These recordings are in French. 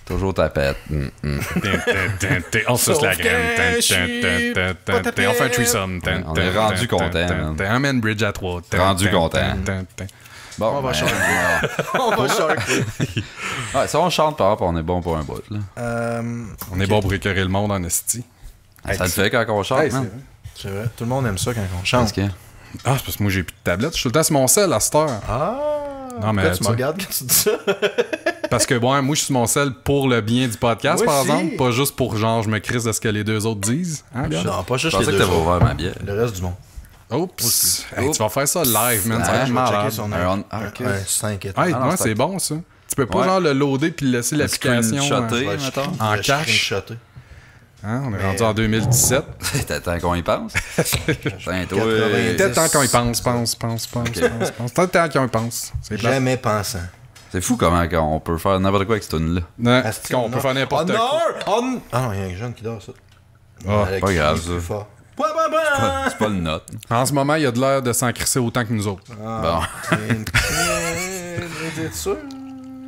Toujours tapette. On se suce la graine. On fait un threesome. On est rendu content. Un man bridge à 3. Rendu content. Bon, On va chanter. On va chanter. Ouais, si on chante, par exemple, on est bon pour un bout. Là. On est bon pour écœurer le monde en esti. Ça le fait quand on chante, Hey, man. c'est vrai. Tout le monde aime ça quand on Parce chante. que... Ah, c'est parce que moi j'ai plus de tablette. Je suis tout le temps sur mon sel à cette heure. Ah! Non, mais Pourquoi tu tu me sais. regardes quand tu dis ça? Parce que bon, moi je suis sur mon sel pour le bien du podcast, Moi par aussi. exemple. Pas juste pour genre je me crisse de ce que les deux autres disent. Hein, gars? Non, pas Je juste pensais les que deux t'avais autres. ouvert ma bière. Le reste du monde. Oups. Hey, tu vas faire ça live, man. Ça va Ah, être Je vais checker malade. son Ok. Ouais, 5 étoiles. Hey, Ah, non, ouais, c'est c'est bon ça. Tu peux pas Ouais. genre le loader puis laisser l'application. Screenshotter. Ouais, mettons. En je cash. screenshoté. Hein, on est rendu en 2017. T'attends qu'on y pense. Putain, toi. 90. Peut-être temps qu'on y pense. Peut-être temps qu'on y pense. C'est plate. Jamais pensant. C'est fou comment on peut faire n'importe quoi avec cette tune-là. Non, Asti, on peut faire n'importe quoi. Ah non, il y a un jeune qui dort, ça. Ah, Alex, pas grave, il est ça. plus fort. Ouais, ouais, ouais. C'est pas le note. En ce moment, il y a de l'air de s'en crisser autant que nous autres. Bon. T'es sûr?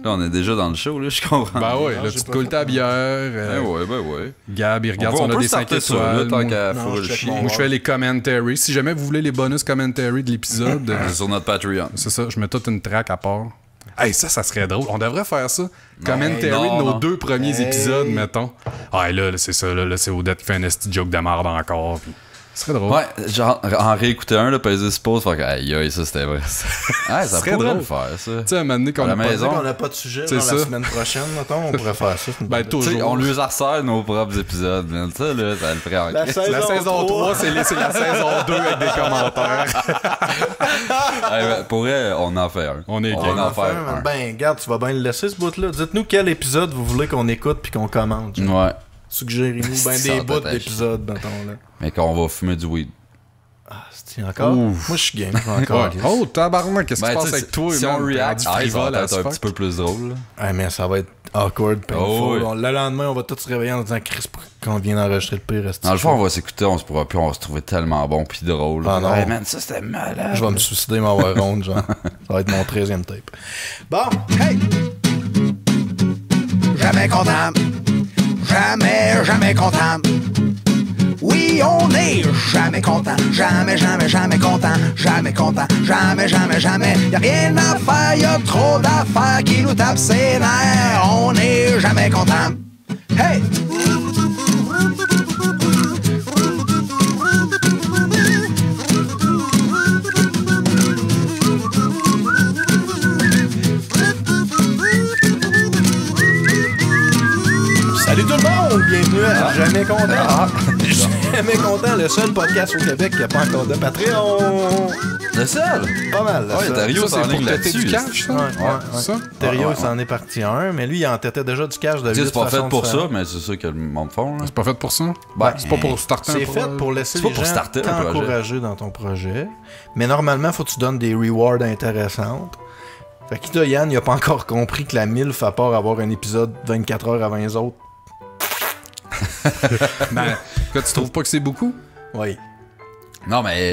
Là, on est déjà dans le show, là, je comprends. Ben ouais, non, là, j'ai tu te pas coules fait. ta bière. Ben ouais. Gab, il regarde si on on a peut des 5 starter ça, là, étoiles. tant Moi, qu'à Non, fourrer je le check chien. mon- moi, je fais les commentaries. Si jamais vous voulez les bonus commentaries de l'épisode, C'est sur notre Patreon. c'est ça, je mets toute une track à part. Hey, ça serait drôle. On devrait faire ça. Commentary non, de nos non. 2 premiers Hey. épisodes, mettons. Ah, là, c'est ça. Là, c'est Odette qui fait un esti joke de merde encore. Puis... Ce serait drôle. Ouais, genre, en réécouter un, là, peser suppose, faire que, aïe, ça, c'était vrai. Ouais, ça serait pourrait drôle. le faire, ça. Tu sais, à un moment donné, qu'on À la a pas maison. dit- On n'a pas de sujet C'est dans la ça. semaine prochaine, mettons, on pourrait faire ça. Ben, Tu sais, toujours. on lui resserre nos propres épisodes, man. Ça, là, ça le ferait en La crise. La saison 3, c'est la saison 2 avec des commentaires. Hey, ben, pour vrai, on en fait un. On est On game. va en faire un. Ben, regarde, tu vas bien le laisser, ce bout-là. Dites-nous quel épisode vous voulez qu'on écoute puis qu'on commente. genre. Ouais. Suggérez-nous ben Ça, des bouts peut-être. d'épisodes, mettons, là. Mais qu'on va fumer du weed. Ah, c'est encore? Ouf. Moi, je suis game, encore. Ouais. Oh, tabarnak, qu'est-ce qui se Ben, passe tu sais, avec toi? si man? on T'es react, rendu ça va frivole être as un fuck. petit peu plus drôle. Là. Ah, mais ça va être awkward, painful. Oh, oui. Le lendemain, on va tous se réveiller en disant Chris, quand on vient d'enregistrer le pire reste. Dans le fond, on va s'écouter, on se pourra plus, on va se trouver tellement bon pis drôle. Ah, non. Hey, man, ça c'était malade. Je vais me suicider, m'avoir ronde, genre. Ça va être mon 13e tape. Bon, hey! Jamais content. Jamais content. Oui, on est jamais content. Jamais content. Jamais content. Jamais. Y'a rien à faire, y'a trop d'affaires qui nous tapent ses nerfs. On est jamais content. Hey! Salut tout le monde! Bienvenue à Jamais content. Jamais content, le seul podcast au Québec qui n'a pas encore de Patreon. Le seul? Pas mal, là. Ouais, ça. Thériault Ça, c'est s'en pour ligne têter du là-dessus. cash, ça? Ouais. Ça? Thériault, Ouais. il s'en est parti un, mais lui, il en têtait déjà du cash de Tu sais, huit c'est pas fait façons pour ça, différentes. mais c'est ça que le monde font. Là. C'est pas fait pour ça? Ben, C'est pas pour starter C'est un fait projet? pour laisser C'est pas les pour gens starter un projet. t'encourager dans ton projet. Mais normalement, faut que tu donnes des rewards intéressantes. Fait que là, Yann, il a pas encore compris que la MILF, à part avoir un épisode 24 heures avant les autres. Ben, quoi, tu trouves pas que c'est beaucoup? Oui. Non, mais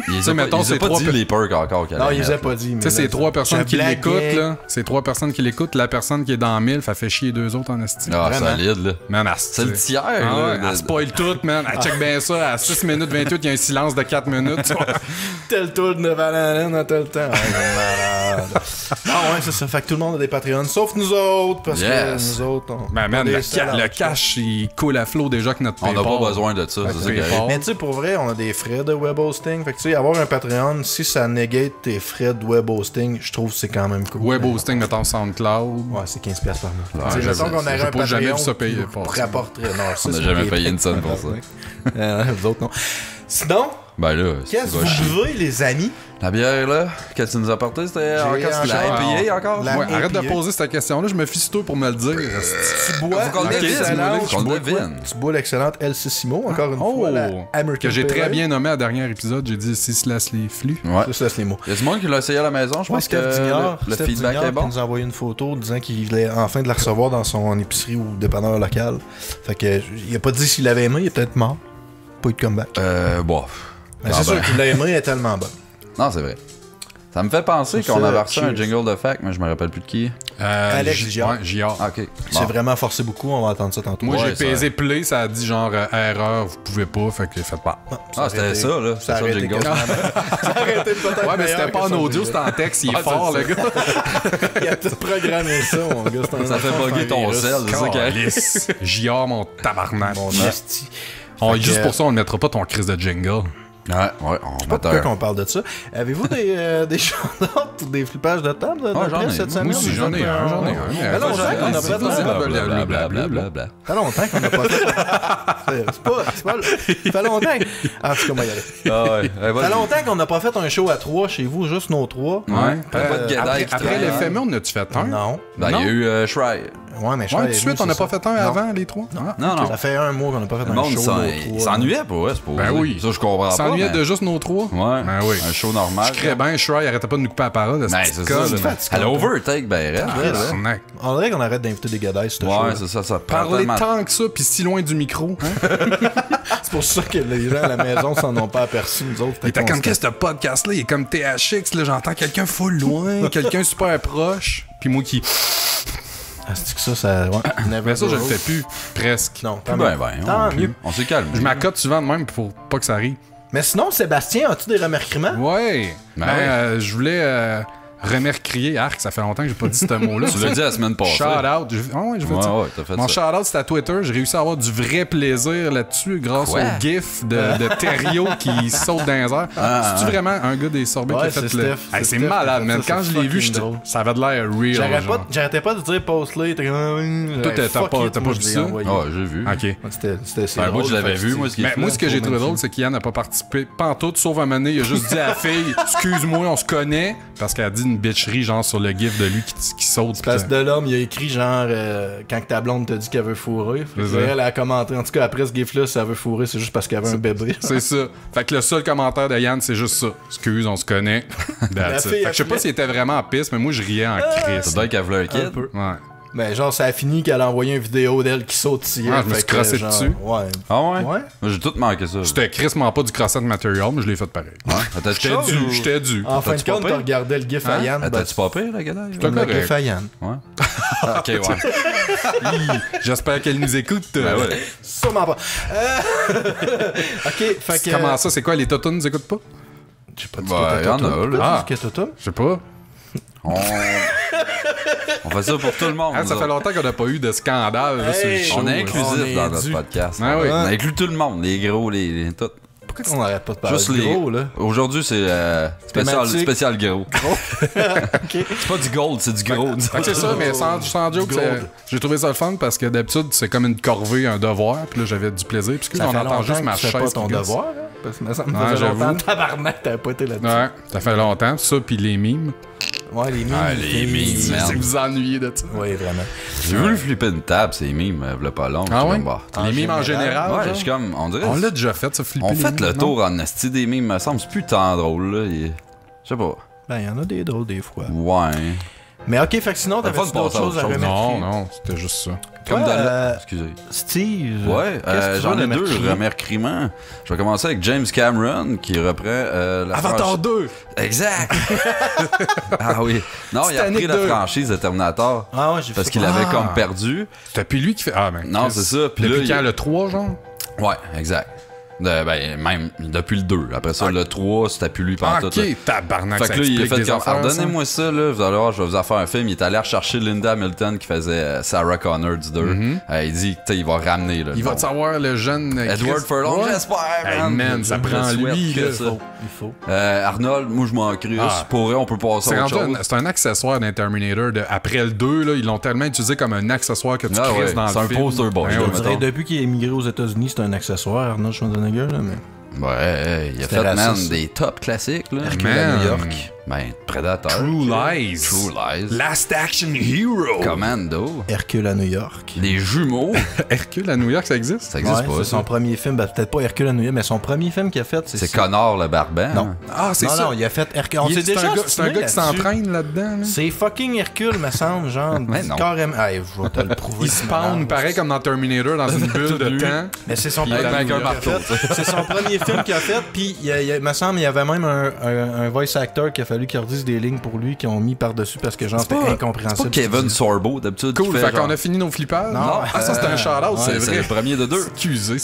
il les a mettons, pas, il les a c'est pas trois dit pe- les perks encore qu'elle Non, allait il les a mettre, pas dit. mais Tu sais, c'est là, 3 personnes je qui blaguais. l'écoutent, là. C'est 3 personnes qui l'écoutent. La personne qui est dans 1000, ça fait chier 2 autres en esti. Ah, Vraiment. solide, là. Man, C'est le tiers, Ah là. ouais, elle spoil tout, man. Elle check bien ça. À 6 minutes 28, il y a un silence de 4 minutes. Tel tour de Valentine à tel temps. Ouais, c'est malade. Ah ouais, c'est ça. Fait que tout le monde a des Patreons, sauf nous autres, parce Yes. que nous autres, on... Ben, man, on est le sellouts. cash, il coule à flot déjà que notre On n'a PayPal. pas besoin de ça, c'est ça qui PayPal. arrive. Mais tu sais, pour vrai, on a des frais de web hosting. Fait que tu sais, avoir un Patreon, si ça negate tes frais de web hosting, je trouve que c'est quand même cool. Web hosting, mettons SoundCloud. Ouais, c'est 15$ par mois. Ouais, Tu sais, je mettons sais, qu'on aurait j'ai un pas jamais Patreon vu ça payer, qui pas nous ça. rapporterait. Non, ça, On n'a c'est jamais des- payé une scène pour ça. Vous autres, non. Sinon, Ben là, qu'est-ce tu que vas chier. vous buvez, les amis? La bière, là, qu'est-ce que tu nous as apporté? C'était encore encore- la IPA encore? La- Ouais, arrête de APA. poser cette question-là, je me fie sur toi pour me le dire. esti. Tu bois Faut qu'on le devine, l'excellente... faut qu'on le tu bois quoi? devine. Tu bois l'excellente El Sissimo, encore une fois, la American que j'ai Pale très Ale. bien nommé à dernier épisode, j'ai dit si se laisse les flux. Ouais. Ça, c'est les mots. Il y a du monde qui l'a essayé à la maison, je Ouais, pense que Steph Dignard, le Steph feedback Dignard est bon. qui nous a envoyé une photo disant qu'il voulait enfin de la recevoir dans son épicerie ou dépanneur local. Fait que il a pas dit s'il l'avait aimé, il est peut-être mort. Pas eu de comeback. Bon. Mais c'est sûr qu'il l'a aimé, elle est tellement bonne. Non, c'est vrai. Ça me fait penser Sur qu'on ça, avait reçu un cheers. jingle de fac, mais je me rappelle plus de qui. Alex Giard. Ouais, Giard. Ah, ok. C'est Bon. vraiment forcé beaucoup, on va entendre ça tantôt. Moi, Ouais, j'ai ça- pesé play, ça a dit genre erreur, vous pouvez pas, fait que faites pas. Ah, c'était ça, là. C'était ça, le jingle. Ça aurait été peut-être Ouais, mais c'était meilleur pas que en son audio, jingle. c'était en texte, il est Ah, fort, c'est le gars. Il a tout programmé ça, mon gars. C'est un Ça fait enfant, bugger c'est un ton virus. sel, c'est ça qui arrive. Calice. Giard, mon tabarnak. Mon esti. Juste que- pour ça, on ne mettra pas ton crise de jingle. Ouais, on Pourquoi met qu'on parle de ça? Avez-vous des chandautes ou des flippages de table de j'en ai. presse cette Moi semaine? aussi, j'en ai un. Ça fait longtemps qu'on a fait un... Blablabla. Ça fait longtemps qu'on n'a pas fait... C'est pas... Ça fait longtemps... Ah, c'est comment y aller. Ah ouais. Ça fait longtemps qu'on n'a pas fait un show à 3 chez vous, juste nos 3. Ouais. T'as pas de guédaille qui Après traîne. l'éphémère, on a-tu fait un? Non. Ben, il y a eu Shry. Ouais, mais je Ouais, suis tout de suite, on n'a pas fait un avant, les trois? Ah. Non, non. Ça fait un mois qu'on n'a pas fait Le un monde show, nos il 3. s'ennuyait pour eux, c'est pour Ben oui. Ça, je comprends pas. S'ennuyait mais- de juste nos trois? Ouais. Ben oui. Un show normal. Je crée bien, Shry arrêtait pas de nous couper la parole. Ben, c'est ça. là. Elle a overtake, ben, raide. Tabarnak. On dirait qu'on arrête d'inviter des gadailles sur ce show. Ouais, c'est ça, ça prend Parler tellement... tant que ça, puis si loin du micro. Hein? C'est pour ça que les gens à la maison s'en ont pas aperçu, nous autres. Il était comme, qu'est-ce que ce podcast-là? Il est comme THX, là, j'entends quelqu'un full loin, quelqu'un super proche, puis moi qui... Ah, c'est que ça... Ouais. Mais ça, je le fais plus, presque. Non, tant Ben, mieux. ben, Tant on- mieux. On s'est calmé. Je m'accote souvent de même pour pas que ça arrive. Mais sinon, Sébastien, as-tu des remerciements? Ouais. Ben Ben, ouais. je voulais remercier Arc, ça fait longtemps que j'ai pas dit ce mot-là. Tu l'as dit la semaine passée. Shout out. Ah ouais, je fais Ouais, ça. ouais, t'as fait Mon ça. shout-out, c'était à Twitter. J'ai réussi à avoir du vrai plaisir là-dessus grâce Quoi? au gif de Thériault qui saute dans les airs. C'est-tu vraiment un gars des sorbets Ouais, qui a fait c'est le... Steph, Hey, c'est c'est Steph malade, qui a fait man. ça, Quand c'est je l'ai vu, fucking drôle. ça avait de l'air real. genre. J'arrêtais pas de dire post-là. T'as comme... Toi, t'as fuck pas- it, t'as moi, pas je vu l'ai ça? envoyé. Ah, j'ai vu. OK. C'était Ben, moi, drôle, je l'avais fait vu, que moi, ce qui Mais est moi, ce que j'ai trouvé Trop drôle, c'est qu'Yann n'a pas participé pantoute, sauf à un moment donné, il a juste dit à la fille, excuse-moi, on se connaît, parce qu'elle a dit une bitcherie, genre, sur le gif de lui qui saute. Place pis de l'homme, il a écrit genre quand ta blonde te dit qu'elle veut fourrer. Fait que C'est ça. elle a commenté. En tout cas, après ce gif-là, si elle veut fourrer, c'est juste parce qu'elle avait un bébé. C'est ça. Fait que le seul commentaire de Yann, c'est juste ça. Excuse, on se connaît. That's it. fille, Fait que je sais pas elle s'il était vraiment en piste, mais moi, je riais en Ça crise. doit être qu'elle voulait un kid. Un peu. Ouais. Mais genre, ça a fini qu'elle a envoyé une vidéo d'elle qui saute ici. Ah, je me suis crossé dessus. Ouais. Ah ouais? Ouais. Moi, j'ai tout manqué ça. C'était crissement pas du crossant de matériel, mais je l'ai fait pareil. Ouais. T'as-tu J'étais chose dû, ou- j'étais dû. En fin de T'as-tu compte, pas t'as pire? regardé le gif à Hein? Yann. T'as-tu pas pire, la gadaille? Comme le correct. gif à Yann. Ouais. Ah, ok, ouais. J'espère qu'elle nous écoute. Ben ouais. Sûrement pas. Ok, fait que. Comment ça, c'est quoi, les totons nous écoutent pas? J'ai pas dit Ben, que t'étais y'en a, Toto. là. Pourquoi Ah. tu dis que Toto? Je sais pas. On fait ça pour tout le monde. Ah, ça nous fait autres. longtemps qu'on n'a pas eu de scandale là, sur le Hey, show. On est là. inclusif On est dans notre dû. podcast. Ah oui. On inclut tout le monde, les gros, les tout. Pourquoi on n'arrête pas de parler Juste de les gros, là? Aujourd'hui, c'est Thématique. spécial gros. C'est pas du gold, c'est du gros. Fait que c'est ça, mais sans joke, j'ai trouvé ça le fun parce que d'habitude, c'est comme une corvée, un devoir. Puis là, j'avais du plaisir. Puis Ça on fait entend juste longtemps ma que tu fais chaise. pas ton qui gosse. devoir, hein? Parce que ça me Ouais, faisait longtemps. j'avoue. Tabarnak, t'avais pas été là-dessus. Ouais, ça fait longtemps. Ça, puis les mimes. Ouais, les mimes. Ah, les mimes, Si man. vous ennuyez de ça. Oui, vraiment. J'ai voulu flipper une table, c'est mimes, v'là pas long. Ah J'étais ouais? comme, bah, Les mimes en général. Ouais, genre? je suis comme, on dirait. On l'a déjà fait, ça, flipper On les fait mimes, le non? tour en esti des mimes, me semble. C'est plus tant drôle, là. Je sais pas. Ben, il y en a des drôles des fois. Ouais. Mais ok, fait que sinon, T'as t'avais pas de d'autres passer à choses à autre chose. remercier. Non, c'était juste ça. Comme Toi, dans le. Excusez. Steve. Ouais, qu'est-ce que tu j'en veux ai deux remercier? remerciements. Je vais commencer avec James Cameron qui reprend la Avatar franchise. 2! Exact! Ah oui. Non, il a Titanic repris la 2. franchise de Terminator. Ah ouais, j'ai Parce fait qu'il ça. avait Ah. comme perdu. C'était puis lui qui fait. Ah, ben. Non, Chris. c'est ça. Puis Depuis là, quand, il- le 3, genre? Ouais, exact. Ben, même depuis le 2. Après ça, le 3, c'était plus lui Ah, pendant tout. ok, tabarnak, Fait ça que là, il a explique fait des comme, affaires, ça. donnez-moi ça, là, vous allez voir, je vais vous en faire un film. Il est allé rechercher Linda Hamilton qui faisait Sarah Connor du 2. Il dit, tu sais, il va ramener, là. Il va te savoir le jeune. Edward Chris- Furlong, Ouais. j'espère, Hey, man. man, ça Je prend le souhaite lui, que là. ça. Il faut. Arnold, moi, je m'en crisse. Ah. Pour vrai, on peut passer C'est à autre rendu chose. c'est un accessoire d'un Terminator. Après le 2, là, ils l'ont tellement utilisé comme un accessoire que tu Ah crises ouais, dans le c'est un film. poster boy, Ben là, ouais. On dirait mettons. depuis qu'il est émigré aux États-Unis, c'est un accessoire, Arnold Schwarzenegger, là, mais. Ouais, il a C'était fait, man, raciste. des top classiques, là. Hercule à New York. Ben, Predator. True Lies. True Lies. Last Action Hero. Commando. Hercule à New York. Les jumeaux. Hercule à New York, ça existe? Ça existe Ouais, pas, c'est ça. son premier film. Ben, peut-être pas Hercule à New York, mais son premier film qu'il a fait, C'est Connor le Barbant. Non. Ah, c'est Non, ça. non, il a fait Hercule. On Il- s'est c'est déjà un gars, c'est un gars qui obstiné là-dessus. s'entraîne là-dedans. là. C'est fucking Hercule, me semble, genre. Mais non. Carrément. Ah, je vais te le prouver. Il spawn pareil comme dans Terminator dans une bulle de temps. Mais c'est son Il est premier avec un film qu'il a marteau, fait. C'est son premier film qu'il a fait, puis il me semble il y avait même un voice actor qui a fallu fallu qu'ils redisent des lignes pour lui, qu'ils ont mis par-dessus parce que genre c'était incompréhensible. C'est pas Kevin Sorbo, d'habitude. Cool, fait qu'on a fini nos flippers. Non, ça c'était un shout-out, c'est vrai. C'est le premier de deux. Excusez.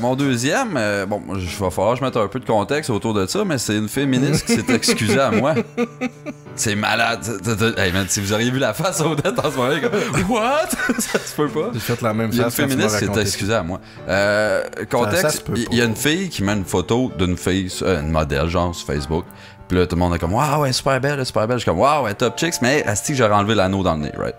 Mon deuxième, bon, il va falloir que je mette un peu de contexte autour de ça, mais c'est une féministe qui s'est excusée à moi. C'est malade. Hey man, si vous auriez vu la face Odette en ce moment, comme what? Ça se peut pas. J'ai fait la même Il y a une face quand tu m'as féministe qui s'est raconté. excusée à moi. Contexte, il y a une fille qui met une photo d'une fille, une modèle genre sur Facebook. Puis là, tout le monde est comme waouh, elle est super belle, super belle. Je suis comme waouh, elle est top chicks, mais asti, j'aurais enlevé l'anneau dans le nez, right?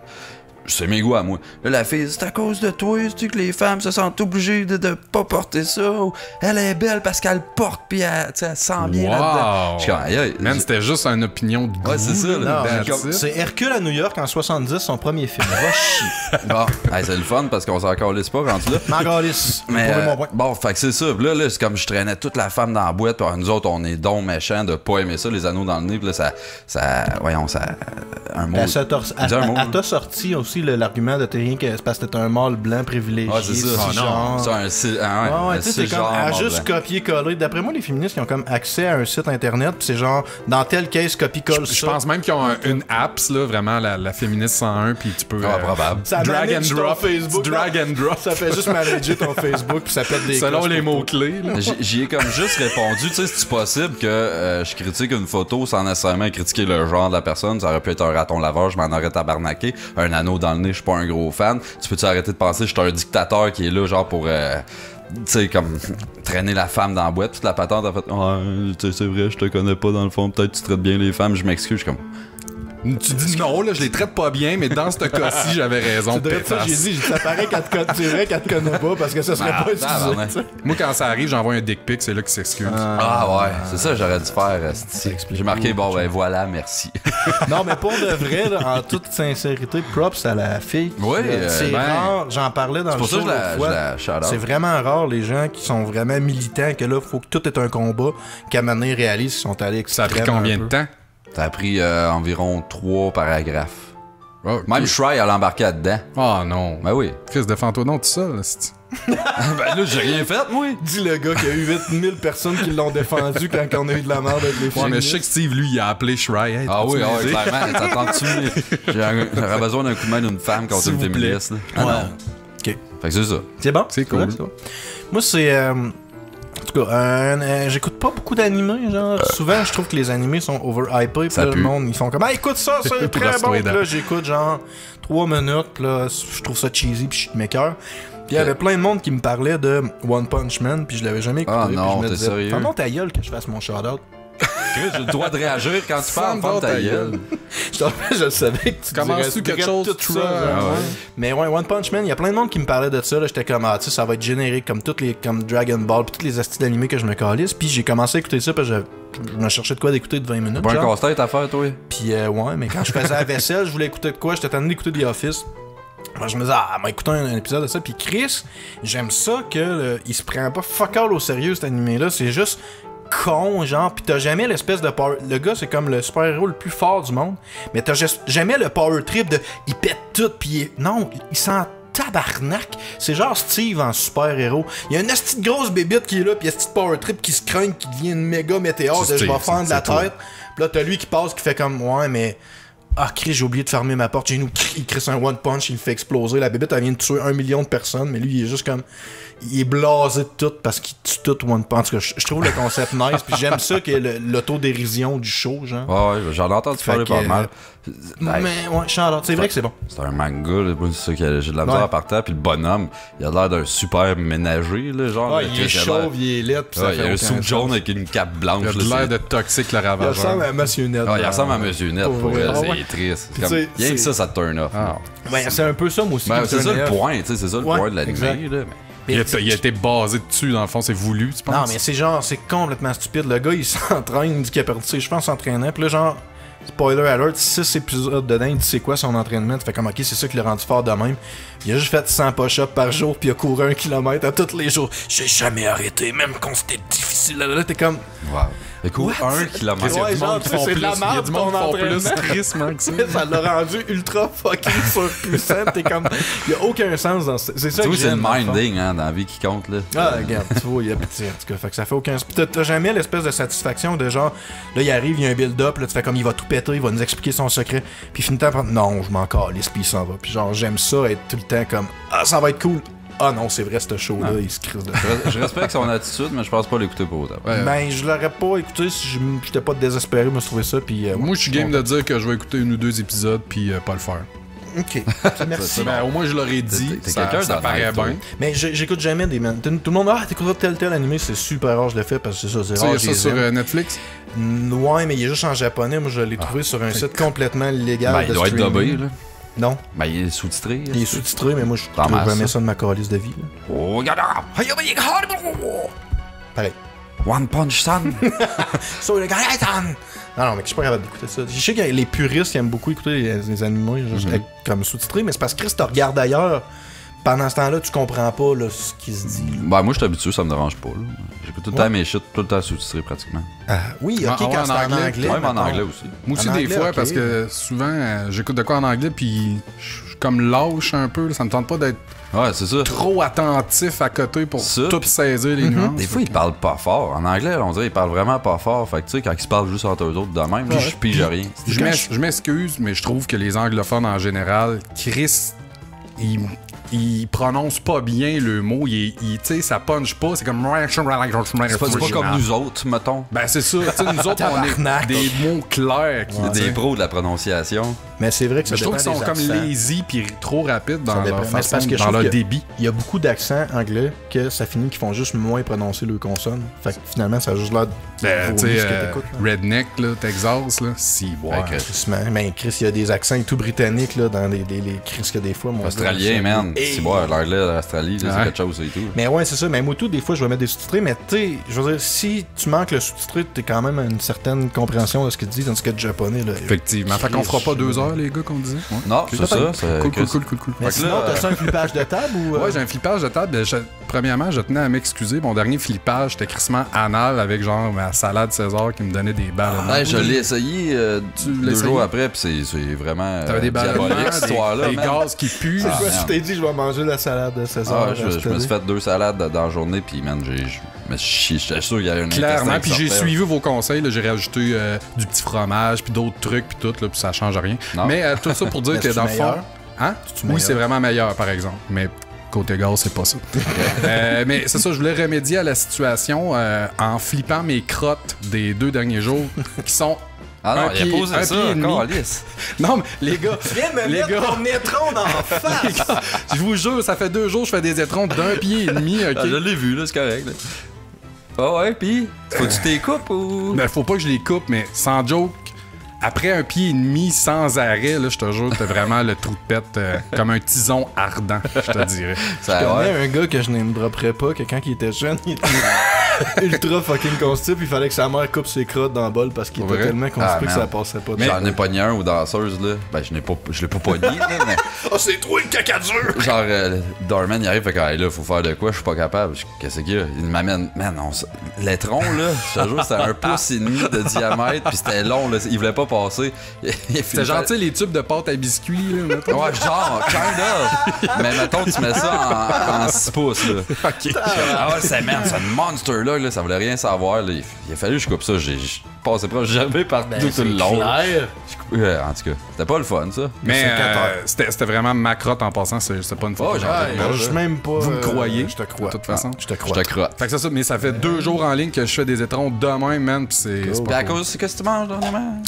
C'est mes goûts à moi. Là, la fille, c'est à cause de toi, c'est que les femmes se sentent obligées de pas porter ça. Ou elle est belle parce qu'elle porte, puis elle sent bien là-dedans. Je suis comme, aïe, man, c'était juste une opinion de goût. Ouais, c'est ça. Là, C'est Hercule à New York en 70, son premier film. Va chier. Bon, c'est le fun parce qu'on s'en calisse pas rendu là. M'en calisse. Mais Pour mon point. bon, fait que c'est ça. Puis là, c'est comme je traînais toute la femme dans la boîte. Puis nous autres, on est donc méchants de pas aimer ça, les anneaux dans le nez. Puis là, voyons, ça. Un mot. Elle t'a sorti aussi l'argument de rien que c'est parce que t'es un mâle blanc privilégié. Ah, c'est ça. C'est un c'est comme à juste copier-coller. D'après moi, les féministes ils ont comme accès à un site internet, puis c'est genre dans telle case copie-colle. Je pense même qu'ils ont une apps, là, vraiment, la féministe 101, puis tu peux. Probable. Ça drag and drop. Facebook, drag and drop. Ça fait juste manager ton Facebook, puis ça pète des selon cloches les pour mots-clés. J'y ai comme juste répondu, tu sais, c'est possible que je critique une photo sans nécessairement critiquer le genre de la personne. Ça aurait pu être un raton laveur, je m'en aurais tabarnaqué. Un anneau dans le nez, je suis pas un gros fan. Tu peux-tu arrêter de penser que je suis un dictateur qui est là, genre pour. Tu sais, comme traîner la femme dans la boîte, toute la patente a fait tu sais, c'est vrai, je te connais pas dans le fond, peut-être tu traites bien les femmes, je m'excuse, je suis comme. Tu dis non, là, je les traite pas bien, mais dans ce cas-ci, j'avais raison. C'est ça, j'ai dit, ça paraît qu'elle te connaît pas parce que ça serait pas excusé. Moi, quand ça arrive, j'envoie un dick pic, c'est là qu'il s'excuse. Ouais, c'est ça que j'aurais dû faire. J'ai marqué, bon, ben voilà, merci. Non, mais pour de vrai, là, en toute sincérité, props à la fille. Oui, c'est rare, j'en parlais dans le show l'autre fois. C'est vraiment rare, les gens qui sont vraiment militants, que là, faut que tout est un combat, qu'à un moment donné, ils réalisent qu'ils sont allés extrêmes. Ça a pris combien de temps? Ça a pris environ 3 paragraphes. Oh, même Shry, elle embarqué là-dedans. Oh non. Ben oui. Chris, défends-toi non tout seul. Ben là, j'ai rien fait, moi. Dis le gars qu'il y a eu 8000 personnes qui l'ont défendu quand on a eu de la merde avec les filles. Ouais, mais je sais que Steve, lui, il a appelé Shry. Hey, oui, clairement. T'attends-tu? J'aurais besoin d'un coup de main d'une femme contre une féministe. Ah non. OK. Fait que c'est ça. C'est bon? C'est cool. Moi, c'est... En tout cas, j'écoute pas beaucoup d'animés, genre. Souvent, je trouve que les animés sont overhypés, puis le monde, ils font comme, écoute ça, c'est très bon. Puis là, j'écoute genre 3 minutes, puis là, je trouve ça cheesy, puis je suis m'écoeure. Puis il y avait plein de monde qui me parlait de One Punch Man, puis je l'avais jamais écouté. Ah non, puis je me t'es disais, sérieux? ferme ta gueule que je fasse mon shout-out. J'ai le droit de réagir quand tu parles, ferme ta gueule. Je savais que tu commences-tu quelque chose tout ça. Mais ouais, One Punch Man, il y a plein de monde qui me parlait de ça. J'étais comme, tu sais, ça va être générique comme Dragon Ball, puis toutes les astuces d'animés que je me calisse. Puis j'ai commencé à écouter ça, parce que je me cherchais de quoi d'écouter de 20 minutes. Pas un casse-tête à faire, toi? Puis ouais, mais quand je faisais la vaisselle, je voulais écouter de quoi. J'étais tanné d'écouter The Office. Moi, je me disais, m'a écouté un épisode de ça. Puis Chris, j'aime ça que il se prend pas fuck all au sérieux, cet animé-là. C'est juste con, genre, pis t'as jamais l'espèce de power... Le gars, c'est comme le super-héros le plus fort du monde, mais t'as jamais le power trip de... Il pète tout, pis non, il s'en tabarnak. C'est genre Steve en super-héros. Il y a une petite grosse bébite qui est là, pis il y a ce petit power trip qui se craint, qui devient une méga météore de je vais fendre la tête. Pis là, t'as lui qui passe, qui fait comme, ouais, mais... Chris, j'ai oublié de fermer ma porte. J'ai nous, il crée un one punch, il le fait exploser. La bébête, elle vient de tuer 1 million de personnes, mais lui, il est juste comme... Il est blasé de tout parce qu'il tue tout one punch. En tout cas, je trouve le concept nice, puis j'aime ça qu'il y ait l'autodérision du show, genre. Ouais, j'en ai entendu parler pas mal. Mais ouais, Charlotte, c'est vrai que c'est bon. C'est un manga, là, c'est ça que j'ai de la misère à partir. Puis le bonhomme, il a l'air d'un super ménager, là, genre. Il est chauve, il est laid, puis ça fait il a un sou jaune avec une cape blanche. Il a l'air de toxique, le ravageur. Il ressemble à Monsieur Net. Il ressemble à Monsieur Net, pour vrai, c'est triste. Rien que ça te turn off. C'est un peu ça, moi aussi. C'est ça le point, c'est ça le point de l'anime, là. Il a été basé dessus, dans le fond, c'est voulu, tu penses? Non, mais c'est genre, c'est complètement stupide. Le gars, il s'entraîne, il dit qu'il a perdu ses cheveux en s'entraînant. Puis là, genre, spoiler alert, 6 épisodes dedans, il dit c'est quoi son entraînement. Tu fais comme, ok, c'est ça qui l'a rendu fort de même. Il a juste fait 100 push-ups par jour, puis il a couru 1 kilomètre à tous les jours. J'ai jamais arrêté, même quand c'était difficile. Là, t'es comme. Wow. Écoute, un qui l'a Il y a manqué. du monde qui font c'est plus. de la Il y a merde, du monde ton qui font plus entraînement. tristement que ça. Ça l'a rendu ultra fucking surpuissant. T'es comme. Il y a aucun sens dans ce. C'est ça Tu que vois, c'est le j'aime. dans le fond. minding hein, dans la vie qui compte. Là. Ah, regarde, tu vois, il y a petit, en tout cas. Fait que ça fait aucun. Puis t'as jamais l'espèce de satisfaction de genre, là, il arrive, il y a un build-up, là, tu fais comme il va tout péter, il va nous expliquer son secret. Puis finalement, non, je m'en calisse, puis il s'en va. Puis genre, j'aime ça, être tout le temps comme, ah, ça va être cool. Ah non, c'est vrai, ce show-là, il se crisse de Je respecte son attitude, mais je pense pas l'écouter pour autant. Ouais. Ben, je l'aurais pas écouté si j'étais pas désespéré, moi, je trouvais ça. Puis, Moi, je suis game de dire que je vais écouter 1 ou 2 épisodes puis pas le faire. Ok, merci. Ben, au moins, je l'aurais dit. T'es Ça, quelqu'un ça dans paraît la bien. Mais j'écoute jamais des. Tout le monde, ah, t'écouteras tel animé, c'est super rare, je le fais parce que c'est ça, c'est Tu rare. sais, il y a ça sur Netflix. Ouais, mais il est juste en japonais. Moi, je l'ai trouvé sur un site complètement légal. Ben, il de doit être streaming. dubbé, là. Non, Ben, il est sous-titré. il est sous-titré, mais moi, je T'en trouve masses, jamais ça. ça de ma calice de vie. Là. Oh, regarde! Pareil. One Punch Son! So, le gars, non, mais je suis pas capable d'écouter ça. Je sais qu'il y a les puristes qui aiment beaucoup écouter les animés juste avec- comme sous-titré, mais c'est parce que Chris te regarde ailleurs. Pendant ce temps-là, tu comprends pas là, ce qui se dit. Ben, moi, je suis habitué, ça me dérange pas. là. J'écoute tout le temps mes shit, tout le temps sous-titré pratiquement. Ah, oui, ok, Ah, ouais, quand en c'est en anglais. anglais. Même en mettons. anglais aussi. Moi aussi, En des anglais, fois, ok. parce que souvent, j'écoute de quoi en anglais, puis je suis comme lâche un peu. Là, ça me tente pas d'être Ouais, c'est ça. trop attentif à côté pour Ça, tout puis- saisir les nuances. Des fois, ils parlent pas fort. En anglais, on dirait qu'ils parlent vraiment pas fort. Fait que, tu sais, quand ils se parlent juste entre eux autres de même, je pige rien. Je m'excuse, mais je trouve que les anglophones en général, Chris, ils prononcent pas bien le mot. Tu sais, ça punch pas. C'est comme. C'est pas comme nous autres, mettons. Ben, c'est ça. Tu sais, nous autres, on est Tabarnak. des mots clairs. Qui, Des pros de la prononciation. Mais c'est vrai que ça je trouve qu'ils dépend sont des comme accents. lazy puis trop rapides dans Ça dépend. leur Mais c'est façon, parce que je dans trouve leur que- débit. Il y a beaucoup d'accents anglais que ça finit qu'ils font juste moins prononcer le consonne. Fait que finalement, ça a juste l'air de Ben, vomir tu sais, ce que t'écoutes, là. Redneck, là, Texas, là, si, ouais. Crissement. Ben, Chris, il y a des accents tout britanniques là, dans les Chris que des fois. mon Australien, gars, man. Hey! C'est bon, l'anglais de l'Australie, là, c'est Ouais. quelque chose et tout. Mais ouais, c'est ça. Mais moi, tout, des fois, je vais mettre des sous-titrés. Mais tu sais, je veux dire, si tu manques le sous-titré, t'es quand même à une certaine compréhension de ce que tu dis, tandis que le japonais, là. Effectivement. Fait qu'on fera pas 2 heures, les gars, qu'on disait. Ouais. Non, c'est ça. c'est- Cool, Chris. cool. Mais Fait que sinon, là, t'as ça un flippage de table ou. Ouais, j'ai un flippage de table. Premièrement, je tenais à m'excuser. Mon dernier flippage, j'étais crissement anal avec genre ma salade César qui me donnait des balles. Ouais, je l'ai essayé Tu l'as 2 essayé? jours après, puis c'est vraiment T'avais des balles diabolique, cette histoire-là. des man. gaz qui puent. Ah, Quoi, merde. tu t'es dit, je vais manger la salade de César. Ah, je me suis fait 2 salades dans la journée, puis man, je me suis chié. J'étais sûr qu'il y avait un Clairement, intestin puis qui j'ai sortait. suivi vos conseils, là, j'ai rajouté du petit fromage, puis d'autres trucs, puis tout, là, puis ça change rien. Non. Mais tout ça pour dire Mais que c'est-tu dans le fond... meilleur? Hein? C'est-tu Oui, meilleur? c'est vraiment meilleur, par exemple. Mais côté gaz, c'est pas ça. Mais c'est ça, je voulais remédier à la situation en flippant mes crottes des 2 derniers jours, qui sont... Ah non, un il a pied- posé un ça, pied et demi. câlisse. Non, mais les gars, les gars, ton étron dans la face! je vous jure, ça fait 2 jours que je fais des étrons d'1 pied et demi, OK? Ah, je l'ai vu, là, c'est correct. Là. Ah ouais, pis faut que tu t'es coupes ou. Mais faut pas que je les coupe, mais sans joke, après 1 pied et demi sans arrêt, là, je te jure, t'as vraiment le trou de pète comme un tison ardent, je te dirais. Ça, Je connais ouais. un gars que je ne dropperais pas, que quand il était jeune, il était ultra fucking constipé, puis il fallait que sa mère coupe ses crottes dans le bol parce qu'il Pour était vrai? tellement constipé Ah, que ça man. passait pas. J'en ai pogné un aux danseuses, là. Ben, je l'ai pas pogné, là, mais. Oh, c'est trop le caca dur! Genre, Dorman, il arrive, fait que, hey, là, faut faire de quoi, je suis pas capable. Qu'est-ce qu'il y a? Il m'amène, man, l'étron, là, je te jure, c'était 1,5 pouce de diamètre, puis c'était long, là, il voulait pas passer. C'était gentil les tubes de pâte à biscuits, là, mettons. Ouais, genre, kind of. Mais mettons, tu mets ça en 6 pouces, là. OK. Ah ouais, c'est man, ce monster-là, là, ça voulait rien savoir, là. Il a fallu que je coupe ça, j'ai passé proche jamais partout tout le long. là. Ouais, en tout cas, c'était pas le fun, ça. Mais sécateur. c'était vraiment ma crotte en passant, c'était pas une photo. Oh, j'en ai Je suis même pas. Vous me croyez? Je te crois. De toute façon. Je te Je crois. te crotte. Fait que c'est ça, mais ça fait 2 jours en ligne que je fais des étrons demain, man, pis c'est Puis pas à cool. cause, c'est qu'est-ce que tu manges, dernièrement?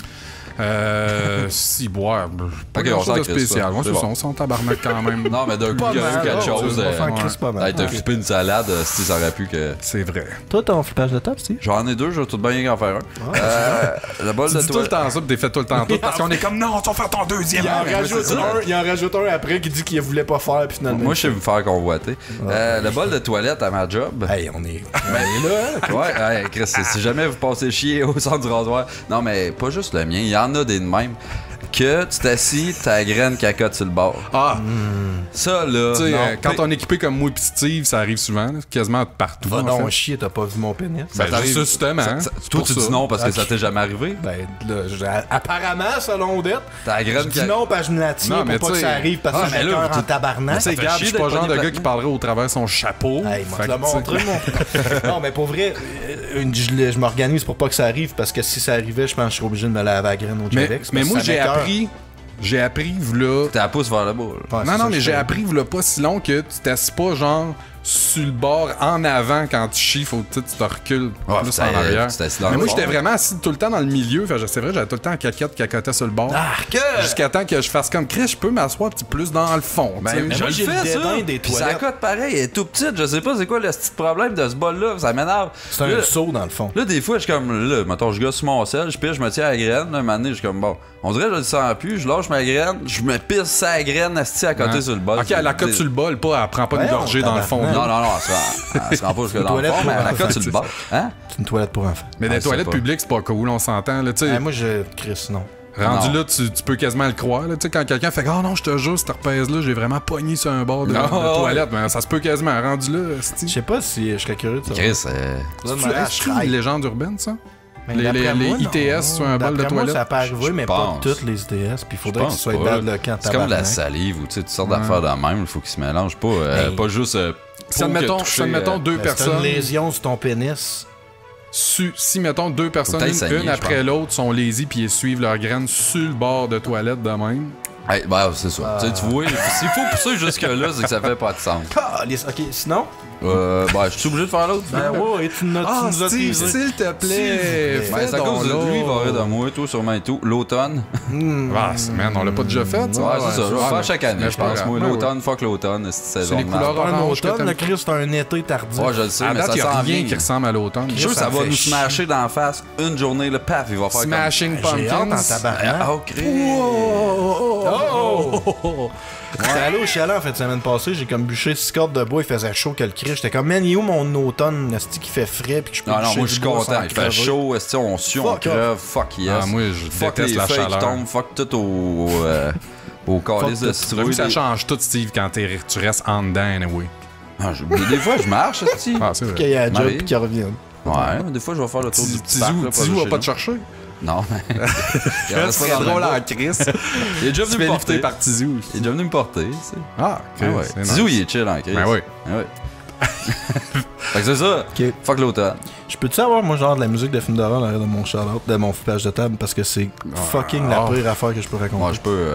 Si boire, pas Ok, grand on chose de s'en crisse, spécial. ça. Moi, C'est c'est bon. ça, on tabarnak quand même. Non, mais d'un coup, Pas il y a eu mal, quelque oh, chose. tu vas faire Chris pas mal. T'as flippé une salade, si ça aurait pu que. C'est vrai. Toi, t'as un flippage de table, Steve? J'en ai 2, je vais tout bien en faire un. Le bol Tu de dis tout le toi. temps ça, pis t'es fait tout le temps tout, parce qu'on est comme non, tu vas faire ton deuxième. Il en rajoute un après qui dit qu'il voulait pas faire, puis finalement. Moi, je sais me faire convoiter. Le bol de toilette à ma job. Hey, on est là. Ouais, hey, Chris, si jamais vous passez chier au centre du rasoir. Non, mais pas juste le mien, il y en a des de même. que tu t'assis, ta graine cacotte sur le bord. Ah! Ça, là. Tu sais, non, quand on est équipé comme moi et Steve, ça arrive souvent, là, quasiment partout. Va en donc fait. chier, t'as pas vu mon pénis? Ben, t'arrive- justement. Toi, pour tu ça. dis non parce que Ok. ça t'est jamais arrivé. Ben, là, apparemment, selon Odette, Ta je graine dis non parce que je me la tiens Non, mais pour pas que tu sais- ça arrive parce que Ah, j'ai mais le là, cœur en tabarnak. Tu sais, fait Gab, chier je suis pas le d'être genre de pogné gars qui parlerait au travers de son chapeau. Hey, moi, Fait te que, le montrer, mon. Non, mais pour vrai, je m'organise pour pas que ça arrive parce que si ça arrivait, je pense que je serais obligé de me laver la graine au Mais, Jevex. mais parce moi, que ça m'écoeure. j'ai appris, v'là. T'as la pousse vers le bas. là. Ouais, Non, c'est non, ça, mais je j'ai fais. appris, v'là pas si long que tu t'assis pas, genre, sur le bord, en avant, quand tu chies, faut que tu te recules Ouais, plus ça, en arrière. tu t'assis dans Mais le moi, fond. j'étais vraiment assis tout le temps dans le milieu. Fait que c'est vrai, j'avais tout le temps en cacotais sur le bord. Arc! Jusqu'à temps que je fasse comme Chris, je peux m'asseoir un petit plus dans le fond. tu sais. Ben, je moi, le j'ai le fais, dédain ça. des Puis sa toilettes. cote, pareil, elle est tout petite. Je sais pas c'est quoi le petit problème de ce bol-là. Ça m'énerve. C'est un Là- saut dans le fond. Là, des fois, je suis comme, là, mettons, je gosse sur mon sel, je pisse, je me tiens à la graine. Là, un moment donné, je suis comme, bon, on dirait que je le sens plus, je lâche ma graine, je me pisse sa graine, asti à côté Hein? sur le bol. Ok, elle la cote sur le bol, pas, elle prend pas une Ouais, gorgée dans le fond. tabarnak. Non, non, non, elle se rend pas jusque dans le toilette fond, mais elle la pour cote enfants, sur le bol. Hein? C'est une toilette pour enfants. Mais Ah, des c'est toilettes pas- publiques, c'est pas cool, on s'entend. Là, tu sais. Moi, Chris, non. Rendu Non. là, tu peux quasiment le croire. Là. Tu sais, quand quelqu'un fait « Oh non, je te jure, cette repèse-là, j'ai vraiment pogné sur un bord de Non. toilette. » Ben, ça se peut quasiment. Rendu là, Je c'est sais pas si je serais curieux de ça. Chris, une légende urbaine, ça? Mais les d'après moi, ITS non. sur un bol de D'après moi, toilette? ça peut arriver, mais pas pense. toutes les ITS. Puis il faudrait que pense ce soit pas. bad le camp c'est comme de la salive ou tu sais, toutes sortes d'affaires de même, il faut qu'ils se mélangent pas, Ben, pas juste. Si, admettons, deux C'est personnes... une lésion sur ton pénis. Si, mettons, deux personnes, peut-être saigner, une je après pense. l'autre, sont lazy puis ils suivent leurs graines sur le bord de toilette de même. Hey, ben, c'est ça. Tu sais, tu vois, s'il faut pousser jusque-là, c'est que ça fait pas de sens. Ok, sinon? Ben, je suis obligé de faire l'autre. Ben ouais, tu nous as Steve, teasé. s'il te plaît, S'il Ben, c'est à cause de lui, il va rire de moi, toi, sûrement et tout. L'automne. Ah, man, on l'a pas déjà fait, ça? Ouais, c'est ça. Je vais Ouais, faire chaque année, mais je pense. pas Moi, grave. l'automne, fuck l'automne, cette saison les de couleurs merde. Pas un orange que automne, t'aimes le pas. Christ, c'est un été tardif. Ouais, je le sais, À mais date, ça il y a s'en rien vient. qui ressemble à l'automne. Je suis sûr que Ça ça va fait nous chier. smasher d'en face une journée, le paf, il va faire Smashing J'ai hâte en Pumpkins. tabarnak. Oh, Christ. Oh! J'étais allé au chalet en fin de semaine passée, j'ai comme bûché 6 cordes de bois, il faisait chaud que le Christ. J'étais comme, man, il est où mon automne, esti qui fait frais puis que je peux Non, non, bûcher moi, du je suis bois content. sans Il fait crever. chaud, esti, on sue, on Fuck crève, fuck yes. Ah, moi, je Fuck déteste les la feuilles qui chaleur. tombent, fuck tout au calice de tout. Tu citrouille. vois, ça change tout, Steve, quand tu restes en dedans, anyway. Ah, des fois, je marche, esti. Ah, c'est vrai. Qu'il y a un job Marie. puis qu'il revienne. Ouais, des fois, je vais faire le tour du petit parc. là, Tizou de va chez pas nous. te chercher. Non, mais. Il Ça reste pas serait dans le drôle même en bout. crise. Il est déjà Tu venu fais me lifter porter. par Tizou. Il est déjà venu me porter, tu sais. Ah, Ah ouais. c'est Tizou, nice. il est chill en crise. Ben oui. Ah ouais. Fait que c'est ça. Ok. Fuck l'automne. Je peux-tu avoir, moi, genre de la musique de film d'horreur derrière de mon shout-out, de mon flippage de table, parce que c'est fucking la pire affaire que je peux raconter. Moi, je peux.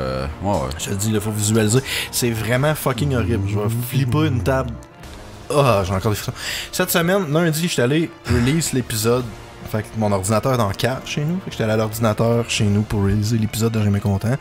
Ouais. Je te dis, il faut visualiser. C'est vraiment fucking horrible. Je vais flipper une table. Ah, j'ai encore des frissons. Cette semaine, lundi, j'étais allé release l'épisode. Fait que mon ordinateur est dans le cadre chez nous. Fait que j'étais allé à l'ordinateur chez nous pour réaliser l'épisode de Jamais Content.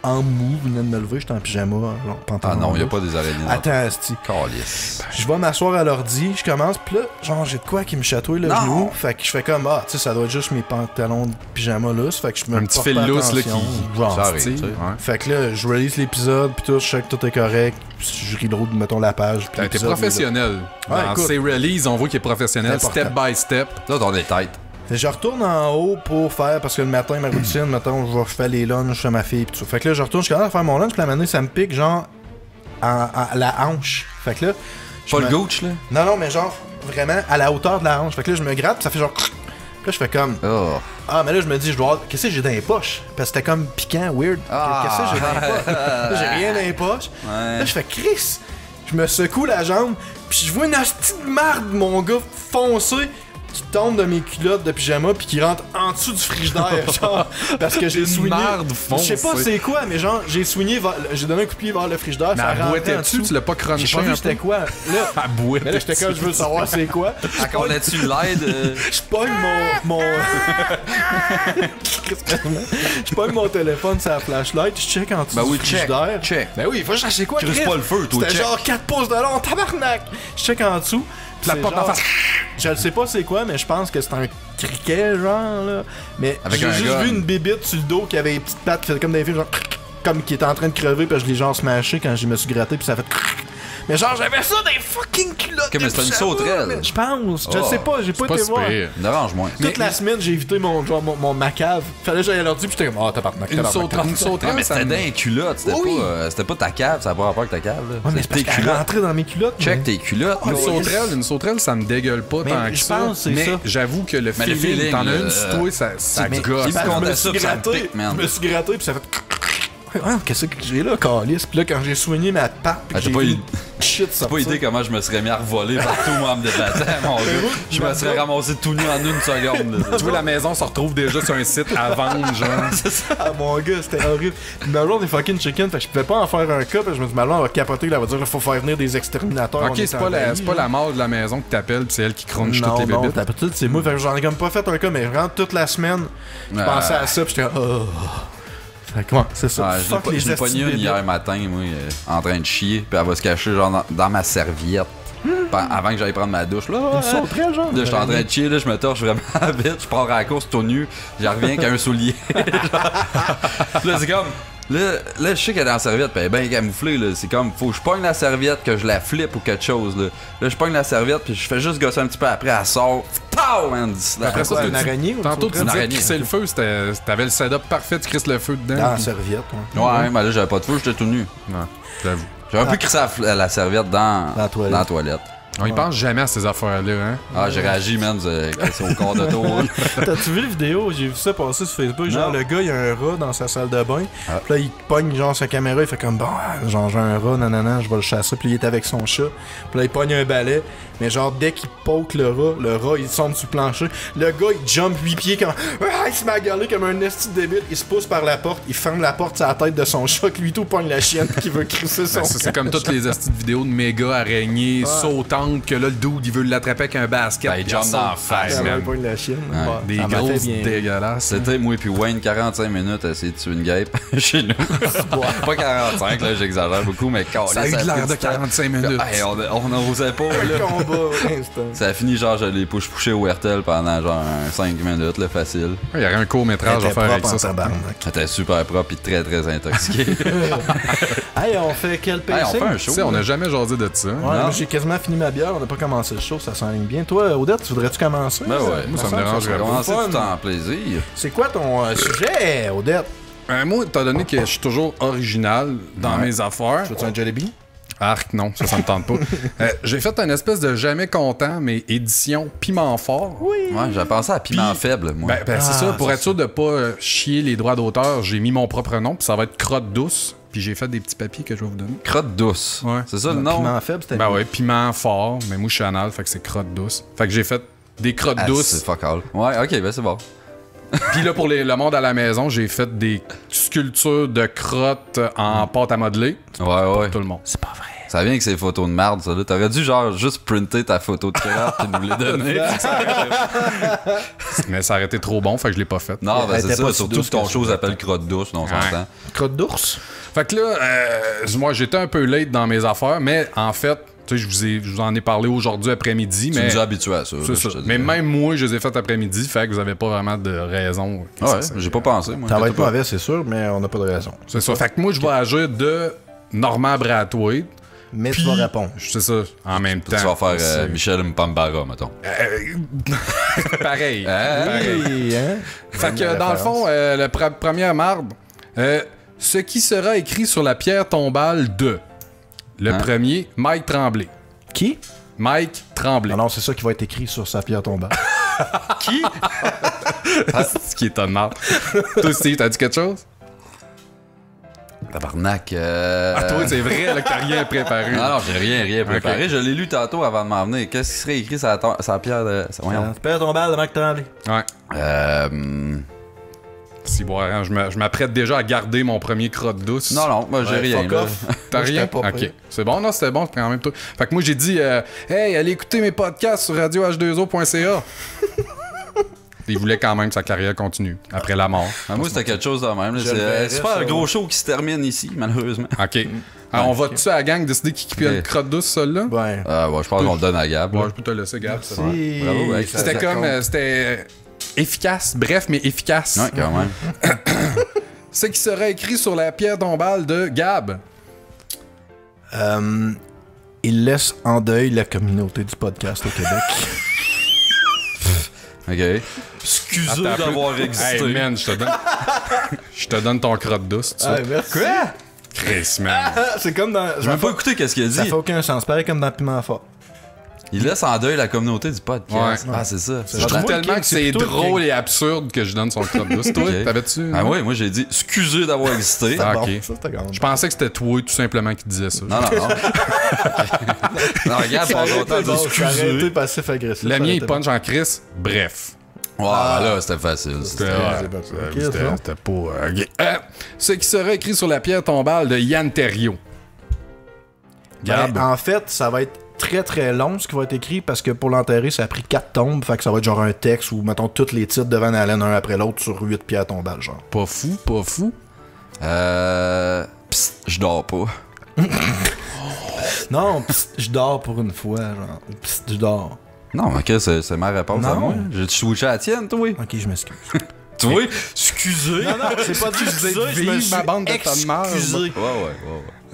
En mou, venait de me lever, j'étais en pyjama. Genre, pantalon Ah non, il n'y a rouge. pas des araignées. Attends, asti. Calice. Je vais m'asseoir à l'ordi, je commence, pis là, genre, j'ai de quoi qui me chatouille le Non. genou. Fait que je fais comme, tu sais, ça doit être juste mes pantalons de pyjama lousses. Fait que je me Un petit porte fil pas lousse là, attention. qui. Genre, Ça arrive, Steve, tu sais. ouais. fait que là, je release l'épisode, puis tout, je sais que tout est correct. Puis je reload, mettons, la page. puis T'es l'épisode, professionnel. Ouais, Dans écoute. ses releases, on voit qu'il est professionnel, C'est step important. by step. Là, t'as des têtes. Je retourne en haut pour faire, parce que le matin, ma routine, mettons, je vais faire les lunchs chez ma fille, pis tout. Fait que là, je retourne, je commence à faire mon lunch, puis la manée, ça me pique, genre, à la hanche. Fait que là. je Pas le me- gooch, là. Non, mais genre, vraiment, à la hauteur de la hanche. Fait que là, je me gratte, pis ça fait genre. Puis là, je fais comme. Oh. Ah, mais là, je me dis, je dois. Qu'est-ce que j'ai dans les poches? Parce que c'était comme piquant, weird. Qu'est-ce que j'ai dans les poches? Là, j'ai rien dans les poches. Ouais. Là, je fais Chris. Je me secoue la jambe, puis je vois une hostie de marde, mon gars, foncé, qui tombe de mes culottes de pyjama, puis qui rentre en dessous du frigidaire, genre, parce que j'ai Une soigné. marde Je sais pas foncée. c'est quoi, mais genre, j'ai soigné, j'ai donné un coup de pied vers le frigidaire, Mais ça elle rentrait boitait en dessus, dessous. tu l'as pas J'ai crunché pas vu un c'était peu? quoi. Là, Elle boitait mais là, j'étais comme, je veux savoir c'est quoi. Quand on là-dessus l'aide. Je pogne mon. Je pogne mon téléphone sur la flashlight, je check en dessous Ben du oui, check. frigidaire. Check. Ben oui, il faut que je sache c'est quoi. Crise Chris. pas le feu, toi, C'était check. genre 4 pouces de long, tabarnak. Je check en dessous. La c'est porte en genre- face. Je ne sais pas c'est quoi, mais je pense que c'est un criquet, genre, là. Mais Avec j'ai un juste gun. vu une bébite sur le dos qui avait des petites pattes qui faisaient comme des films, genre, comme qui était en train de crever, puis je l'ai genre smashé quand je me suis gratté, puis ça a fait. Mais genre, j'avais ça dans les fucking culottes. Mais c'était une sauterelle. Je pense. Je sais pas, j'ai pas été voir. Dérange-moi. Toute la semaine, j'ai évité ma cave. Fallait que j'aille à l'ordi, puis j'étais comme, tabarnak. Une sauterelle, mais c'était dans les culottes. C'était pas ta cave, ça n'a pas rapport avec ta cave. Ouais, mais c'est parce qu'elle rentrait dans mes culottes. Check tes culottes. Une sauterelle, ça me dégueule pas tant que ça. Mais j'avoue que le feeling, t'en as une sur toi, ça gosse. Je me suis gratté, puis ça fait... Qu'est-ce que j'ai là, calice? Puis là, quand j'ai soigné ma patte, pis j'ai vu shit ça. T'as pas idée comment je me serais mis à revoler partout, moi, en me débattant, mon gars. Je me serais ramassé tout nu en une seconde. Tu vois, la maison se retrouve déjà sur un site à vendre, genre. C'est ça. Ah, mon gars, c'était horrible. Ma blonde est fucking chicken, fait que je pouvais pas en faire un cas, parce que je me dis, ma blonde va capoter, elle va dire, il faut faire venir des exterminateurs. Ok, c'est pas la mort de la maison que t'appelles, pis c'est elle qui crunch toutes les bébites. Non, d'habitude, c'est moi, fait que j'en ai comme pas fait un cas, mais vraiment toute la semaine, je pensais à ça, pis j'étais comment? C'est ça. Je l'ai pogné une hier matin, moi, en train de chier, puis elle va se cacher genre dans ma serviette. Avant que j'aille prendre ma douche. Là, une sauterelle, genre. Là, je suis en train de chier, là, je me torche vraiment vite, je pars à la course tout nu, j'en reviens qu'à un soulier. Là, c'est comme. Là, je sais qu'elle est dans la serviette, pis elle est bien camouflée, là. C'est comme, faut que je pogne la serviette, que je la flippe ou quelque chose, là. Là, je pogne la serviette, puis je fais juste gosser un petit peu après, elle sort. Pow, man! Après ça, c'est une araignée. Tantôt, tu disais que crisser le feu, t'avais le setup parfait, tu crisses le feu dedans. Dans la serviette, ouais, mais là, j'avais pas de feu, j'étais tout nu. Ouais, j'avoue. J'aurais pu crisser la serviette dans la toilette. On y pense jamais à ces affaires-là, hein? Ah, j'ai réagi, man, c'est au corps de tour. T'as-tu vu la vidéo? J'ai vu ça passer sur Facebook. Genre, le gars, il a un rat dans sa salle de bain. Puis là, il pogne, genre, sa caméra. Il fait comme, bon, genre, j'ai un rat, nanana, je vais le chasser. Puis il est avec son chat. Puis là, il pogne un balai. Mais genre, dès qu'il poke le rat, il tombe sur le plancher. Le gars, il jump 8 pieds comme... il se met à gueuler comme un esti débile. Il se pousse par la porte. Il ferme la porte sur la tête de son chat. Lui, tout pogne la chienne qui veut crisser son c'est comme toutes les estis de vidéos de méga araignées sautantes que là, le dude, il veut l'attraper avec un basket. Il jump dans la face, man. Il pogne la chienne. Des grosses dégueulasses. C'était moi puis Wayne, 45 minutes à essayer de tuer une guêpe chez nous. Pas 45, là, j'exagère beaucoup, mais ça a eu l'air de 45 minutes. On n'osait pas, là. Ça a fini genre je l'ai push-pushé au RTL pendant genre 5 minutes, là, facile. Il y aurait un court-métrage à faire avec ça. C'était super propre et très très intoxiqué. Hey, on fait quel pacing? On fait un show. On n'a jamais jasé de ça. Ouais, j'ai quasiment fini ma bière, on n'a pas commencé le show, ça s'enligne bien. Toi, Odette, tu voudrais-tu commencer? Ben ouais, moi ça me dérangerait pas. Commencer tout en plaisir. C'est quoi ton sujet, Odette? Moi, étant donné que je suis toujours original dans mes affaires... Tu veux-tu un Jollibee? Arc, non, ça me tente pas. J'ai fait une espèce de jamais content, mais édition piment fort. Oui. Ouais, j'ai pensé à piment faible, moi. C'est ça, pour être sûr de pas chier les droits d'auteur, j'ai mis mon propre nom, puis ça va être Crotte douce. Puis j'ai fait des petits papiers que je vais vous donner. Crotte douce. Ouais. C'est ça le nom? Piment faible, c'était... Ben ouais, piment fort, mais moi je suis anal, fait que c'est crotte douce. Fait que j'ai fait des crottes douces. C'est fuck all. Ouais, ok, ben c'est bon. Puis là, pour le monde à la maison, j'ai fait des sculptures de crottes en pâte à modeler. Ouais. Pour tout le monde. C'est pas vrai. Ça vient que c'est photos de merde, ça là. T'aurais dû genre juste printer ta photo de crotte et nous les donner. Mais ça aurait été trop bon, fait que je l'ai pas fait. Non, ben c'est ça. Surtout que ton show s'appelle Crotte douce, on s'entend. Crotte d'ours? Fait que là, moi j'étais un peu late dans mes affaires, mais en fait, tu sais, je vous en ai parlé aujourd'hui après-midi. Tu nous as habitués à ça. C'est ça. Mais même moi, je les ai fait après-midi, fait que vous avez pas vraiment de raison. Ouais, j'ai pas pensé, moi. Ça va être mauvais, c'est sûr, mais on n'a pas de raison. C'est ça. Fait que moi, je vais agir de Normand Brathwaite. Mais tu vas répondre. C'est ça, en même temps. Tu vas faire Michel Mpambara, mettons. Pareil. Pareil, hein? Fait que dans le fond, la première marde, ce qui sera écrit sur la pierre tombale de... Le premier, Mike Tremblay. Qui? Mike Tremblay. Ah non, c'est ça qui va être écrit sur sa pierre tombale. Qui? C'est ce qui est marde. Toi, Steve, t'as dit quelque chose? Tabarnak. Toi, c'est vrai là, que t'as rien préparé. Non, j'ai rien préparé. Okay. Je l'ai lu tantôt avant de m'en venir. Qu'est-ce qui serait écrit sur la pierre de... La pierre tombale de Mike Tremblay. Ouais. Si, bon, je m'apprête déjà à garder mon premier crotte douce. Non, moi j'ai rien. T'as rien? Ok. C'est bon, non, c'était bon quand même. Fait que moi j'ai dit, hey, allez écouter mes podcasts sur radioh2o.ca. Il voulait quand même que sa carrière continue après la mort. Moi c'était quelque chose de même. C'est pas un gros show qui se termine ici, malheureusement. Ok. Alors on va-tu à la gang décider qui a le crotte douce, celle-là? Ouais. Je pense qu'on le donne à Gab. Ouais, je peux te laisser, Gab. Bravo. C'était comme. C'était efficace, bref, mais efficace. Ouais, quand même. Ce qui sera écrit sur la pierre tombale de Gab. il laisse en deuil la communauté du podcast au Québec. OK. Excusez d'avoir existé. Hey, man, je te donne ton crotte douce, tu sais. Merci. Quoi? Chris, man. C'est comme dans... Je vais pas écouter qu'est-ce qu'il a dit. Ça fait aucun sens. Pareil comme dans Piment Fort. Il laisse en deuil la communauté du podcast. Ouais. Ah, c'est ça. Je trouve tellement que c'est drôle et absurde que je donne son crotte douce. Toi, Okay. t'avais-tu? Ah oui, moi j'ai dit excusez d'avoir existé. Ah, Bon, ok. ça, c'était grave. Je pensais que c'était toi, tout simplement, qui disais ça. Non. Non, regarde, pas longtemps de Arrêtez excuser. passif-agressif. Le mien, il punch en Chris. Bref. Ouais, là, c'était facile. C'était c'est pas... ok. Ce qui sera écrit sur la pierre tombale de Yann Terriot. Garde. En fait, ça va être très très long ce qui va être écrit parce que pour l'enterrer, ça a pris 4 tombes. Fait que ça va être genre un texte où, mettons, tous les titres de Van Halen un après l'autre sur 8 pierres tombales, genre. Pas fou. Psst, je dors pas. Non, psst, je dors pour une fois, genre. Psst, je dors. Non, ok, c'est ma réponse à Non. moi. J'ai switché à la tienne, toi. Ok, je m'excuse. Tu vois? Excusez. Non, c'est pas du Vive ma bande de tonnes marde.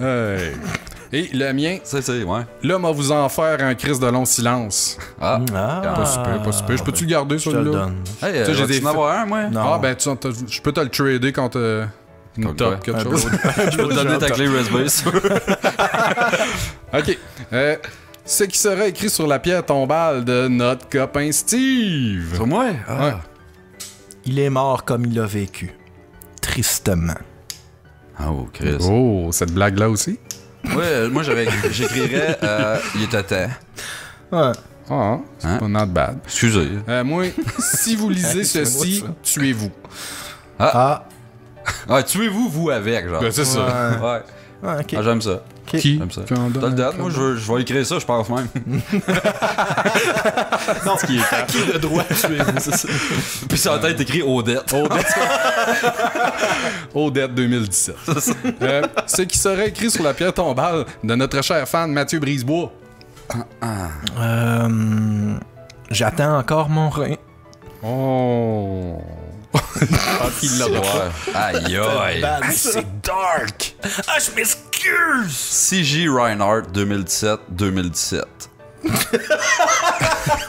Ouais. Hey. Et le mien, C'est, ouais. là, m'a vous en faire un Chris de long silence. Ah. Pas super. Je peux-tu le garder, Je te le celui-là? donne. Hey, Ça, j'ai j'ai des en avoir un, moi. Non. Ah, ben, je peux te le trader contre une Comme top, quoi? quelque chose. Je peux te donner ta clé USB. OK. Ce qui sera écrit sur la pierre tombale de notre copain Steve. Sur moi? Ah. Ouais. Il est mort comme il a vécu. Tristement. Oh, Chris. Oh, cette blague-là aussi? Ouais, moi, j'écrirais il était temps. Ouais. Ah, c'est Hein? pas not bad. Excusez. Moi, si vous lisez ceci, moi, tuez-vous. Ah. Ah, tuez-vous, vous, avec, genre. Ben, c'est ça. Ouais. Ah, ok. Ah, j'aime ça. Qui? J'aime ça. Qui en donne? T'as le date? Moi, je vais écrire ça, je pense même. Non, qui de droit tuez-vous? Puis sur la tête, écrit Odette. Odette 2017. Ce qui serait écrit sur la pierre tombale de notre cher fan Mathieu Brisebois. J'attends encore mon rein. Oh. Ah, qu'il l'a pas. Aïe, aïe. C'est dark. Ah, je m'excuse. CJ Reinhardt 2017.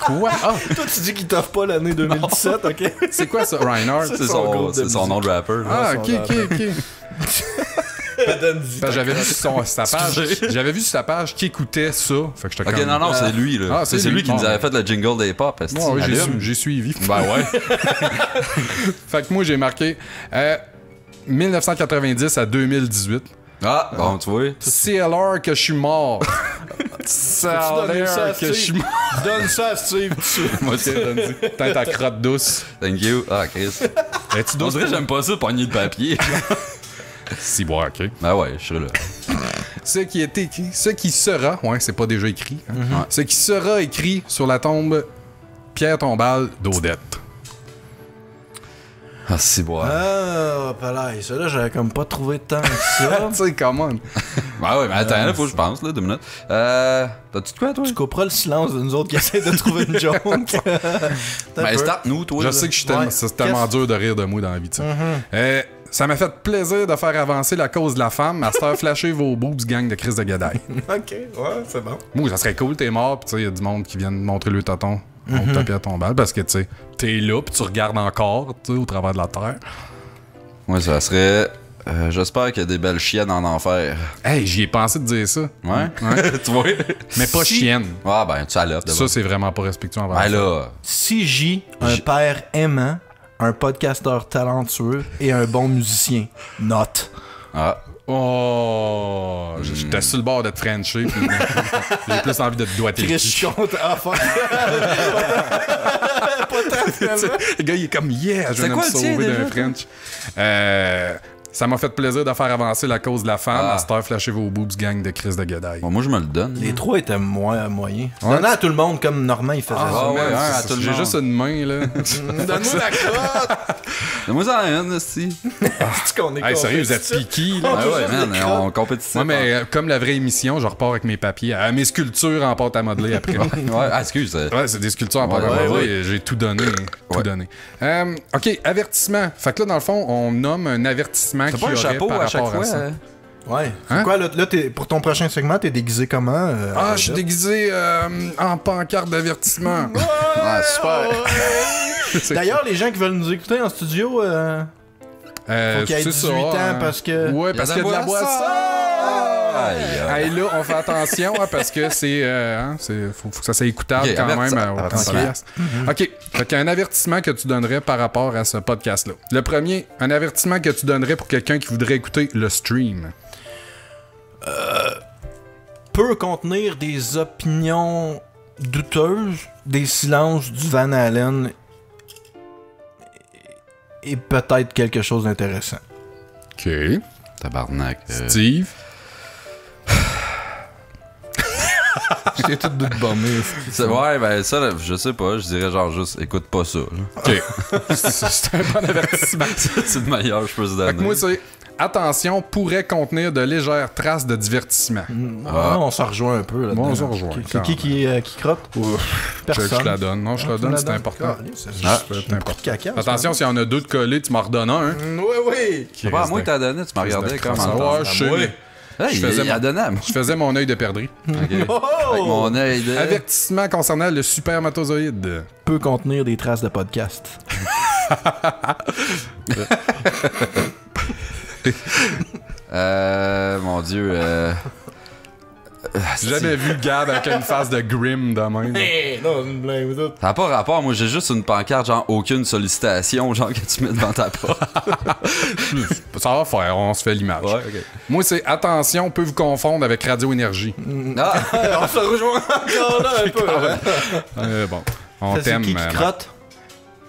Quoi? Ah, Toi, tu dis qu'il t'offre pas l'année 2017, ok? c'est quoi ça, Reinhardt? C'est son son, groupe de c'est son nom de rapper. Ah, son ok. Donne-y. Parce que j'avais vu sur sa page. J'avais vu sur sa page qui écoutait ça. Fait que j'étais Ok, comme... non, c'est lui, là. Ah, c'est c'est lui lui. qui nous Bon, avait ben. fait le jingle des pop. Ouais, j'ai suivi. Ben ouais. Fait que moi, j'ai marqué 1990 à 2018. Ah, bon, tu vois. CLR que je suis mort. donner ça à CLR que je suis mort. Donne ça à Steve. Moi, c'est T'as ta crotte douce. Thank you. Ah, Chris. Es-tu On douce? dirait que j'aime pas ça, pogner de papier. Si, bon, ok. Ben ouais, je serai là. Ce qui est écrit, ce qui sera, ouais, c'est pas déjà écrit, hein. Ce qui sera écrit sur la tombe pierre tombale d'Odette. Ah, si, bon. Ah, palais. Ça, là, j'avais comme pas trouvé de temps que ça. Tu sais, comment? Ben ouais, mais attends, là, faut que je pense, là, 2 minutes. T'as-tu de quoi, toi? Tu couperas le silence de nous autres qui essaient de trouver une joke. Ben, start-nous, toi. Je là. sais que c'est tellement dur de rire de moi dans la vie, tu sais. Ça m'a fait plaisir de faire avancer la cause de la femme. Master, flasher vos boobs, gang de Chris de Gadaille. Ok, ouais, c'est bon. Moi, ça serait cool, t'es mort, pis tu sais, il y a du monde qui vient de montrer le tonton. On te tapait à ton balle parce que, tu sais, t'es là, pis tu regardes encore, tu sais, au travers de la terre. Ouais, ça serait. J'espère qu'il y a des belles chiennes en enfer. Hey, j'y ai pensé de dire ça. Ouais? Tu vois? Mais pas chienne. Ah, ben, tu salopes. Ça, c'est vraiment pas respectueux envers Ben la femme. là. Si J, un père aimant, un podcasteur talentueux et un bon musicien. Note. Ah. Oh, j'étais sur le bord de te frencher, pis j'ai plus envie de te doigter. Chris, je suis content. Ah, fuck. Pas tant, finalement. Le gars, il est comme yeah, je C'est viens de quoi me le tien, sauver d'un déjà, French. Ça m'a fait plaisir de faire avancer la cause de la femme. Ah. À cette heure, flasher vos boobs, gang de Chris de Gadaille. Bon, moi, je me le donne. Les trois étaient moyens. Ouais. Donnez à tout le monde comme Normand, il faisait Ah, ça. ouais, Man, à c'est- tout le j'ai monde. juste une main, là. Donne-moi la crotte. Moi, ça en une, aussi. C'est qu'on est Hey, sérieux, vous êtes compétitifs. piqués, là. Ah ouais, man, on compétitif. Moi, mais comme la vraie émission, je repars avec mes papiers. À mes sculptures en pâte à modeler après. Ouais, ah, excuse. Ouais, c'est des sculptures en pâte à Ouais, modeler. ouais. J'ai tout donné. Tout Ouais. donné. OK, avertissement. Fait que là, dans le fond, on nomme un avertissement T'as qui pas un aurait chapeau par à chaque rapport fois? ça. Ouais. Hein? Quoi, là pour ton prochain segment, t'es déguisé comment? Je suis déguisé en pancarte d'avertissement. Super. D'ailleurs, les gens qui veulent nous écouter en studio, faut qu'il y ait 18 ans parce que... Ouais, parce qu'il y a de la boisson! Hey, là, on fait attention parce que faut que ça soit écoutable quand même au podcast. OK. Fait qu'il y a un avertissement que tu donnerais par rapport à ce podcast-là. Le premier, un avertissement que tu donnerais pour quelqu'un qui voudrait écouter le stream. Peut contenir des opinions douteuses, des silences du Van Halen et peut-être quelque chose d'intéressant. OK. Tabarnak. Steve. C'est tout de bomber. Ouais, ben ça, je sais pas, je dirais genre juste, écoute pas ça. OK. C'est un bon avertissement. C'est le meilleur, je peux se donner. Fait que moi, c'est... Attention, pourrait contenir de légères traces de divertissement. On s'en rejoint un peu. Là, on s'en rejoint. C'est qui crotte? Personne. Je la donne. Non, je la donne, c'est important. C'est important. Caca, attention, s'il y en a deux de collés, tu m'en redonnes un. Hein? Oui. Moi, t'as donné, tu m'as regardé comme en je faisais mon œil de perdrix. Okay. Avec mon œil de... Avertissement concernant le supermatozoïde. Peut contenir des traces de podcast. Mon Dieu. J'ai jamais vu Gab avec une face de grim de même. Non, c'est une blague. Ça n'a pas rapport, moi j'ai juste une pancarte, genre aucune sollicitation, genre que tu mets devant ta porte. Ça va faire, on se fait l'image. Ouais, okay. Moi c'est attention, on peut vous confondre avec Radio Énergie. On se rejoint encore là un peu. Bon, on t'aime. C'est qui crotte?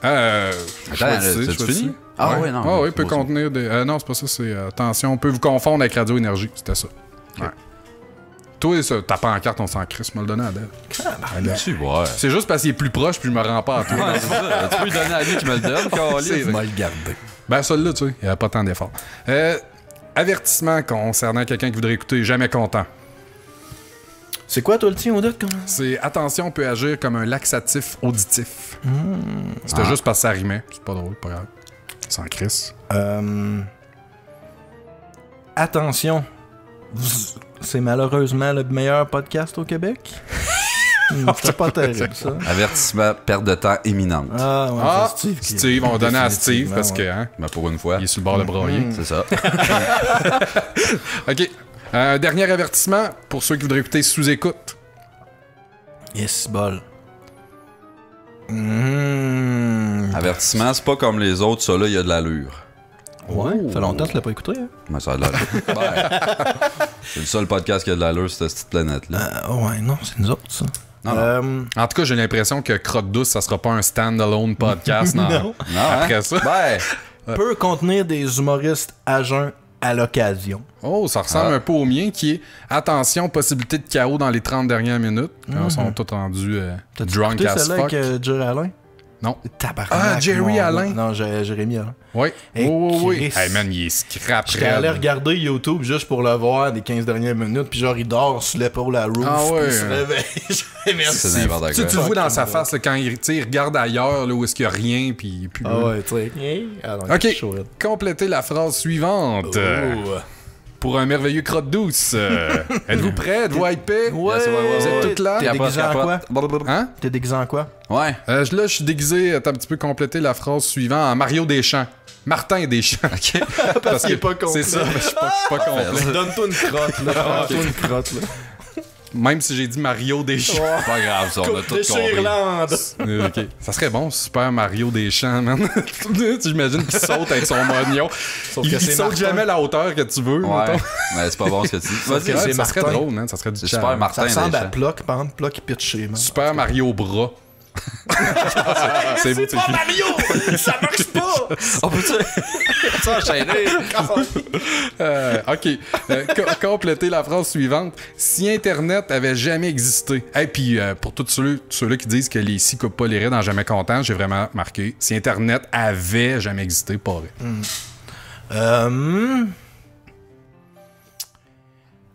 C'est fini? Ah oui, non. Ah oui, peut contenir des... non, c'est pas ça, c'est... attention, on peut vous confondre avec Radio Énergie. C'était ça. Okay. Ouais. Toi, ça, ta pancarte, on s'en crisse, me le donner à Belle. C'est juste parce qu'il est plus proche, puis je me rends pas à toi. Ouais, c'est ça. Tu peux lui donner à lui qui me le donne, quand il m'a le gardé. Ben, celui-là, tu sais, il n'y a pas tant d'efforts. Avertissement concernant quelqu'un qui voudrait écouter Jamais Content. C'est quoi, toi, le tien, Odette? C'est attention, peut agir comme un laxatif auditif. C'était juste parce que ça rimait. C'est pas drôle, pas grave. Sans crisse. Attention. C'est malheureusement le meilleur podcast au Québec. C'est pas terrible, ça. Avertissement, perte de temps imminente. Steve, on va donner à Steve parce que, hein, mais pour une fois, il est sur le bord de broyer. C'est ça. OK. Dernier avertissement pour ceux qui voudraient écouter sous-écoute. Yes, bol. Avertissement, c'est pas comme les autres, ça là, il y a de l'allure. Ouais, ça fait longtemps que tu l'as pas écouté, hein? Mais ça a de l'allure. C'est le seul podcast qui a de l'allure, c'est cette planète-là. Ouais, non, c'est nous autres, ça. Non. En tout cas, j'ai l'impression que Crotte Douce, ça sera pas un stand-alone podcast. Non. Après ça. Peut contenir des humoristes à jeun à l'occasion. Oh, ça ressemble un peu au mien qui est attention, possibilité de chaos dans les 30 dernières minutes. Quand ils sont tous rendus drunk as fuck. Avec Jerry Alain? Non. Tabarnak, Jerry Alain? Non, Jérémy Alain. Oui. Oui. Hey man, il est scrap. J'étais allé regarder YouTube juste pour le voir des 15 dernières minutes, puis genre il dort sur l'épaule à la roof, puis il se réveille. Merci. C'est n'importe quoi. Tu le vois dans sa face là, quand il regarde ailleurs là, où est-ce qu'il n'y a rien, puis plus. Ouais, tu sais. Ok. Complétez la phrase suivante. Pour un merveilleux Crotte Douce. Êtes-vous prêts? Êtes-vous hypés? Ouais. Vous êtes toutes là? T'es déguisé en quoi? Hein? T'es déguisé en quoi? Ouais. Là, je suis déguisé, t'as un petit peu complété la phrase suivante en Mario Deschamps. Martin Deschamps. OK. Parce qu'il est pas complet. C'est ça, je suis pas complet. Donne-toi une crotte, là. Donne-toi une crotte, là. Même si j'ai dit Mario Deschamps. C'est pas grave, ça, on a tout compris. OK. Ça serait bon, Super Mario Deschamps, man. J'imagine qu'il saute avec son moignon. Il saute jamais la hauteur que tu veux. Ouais, mais c'est pas bon ce que tu dis. Vas-y, ça serait drôle, man. Ça serait du Super Martin. Ça ressemble à Ploc, par exemple. Ploc pitché, man. Super Mario Bras. C'est pas Mario! Ça marche pas! On peut-tu enchaîner? OK. Complétez la phrase suivante. Si Internet avait jamais existé. Et puis, pour tous ceux-là qui disent que les si coupent pas les raies dans Jamais Content, j'ai vraiment marqué. Si Internet avait jamais existé, pas vrai.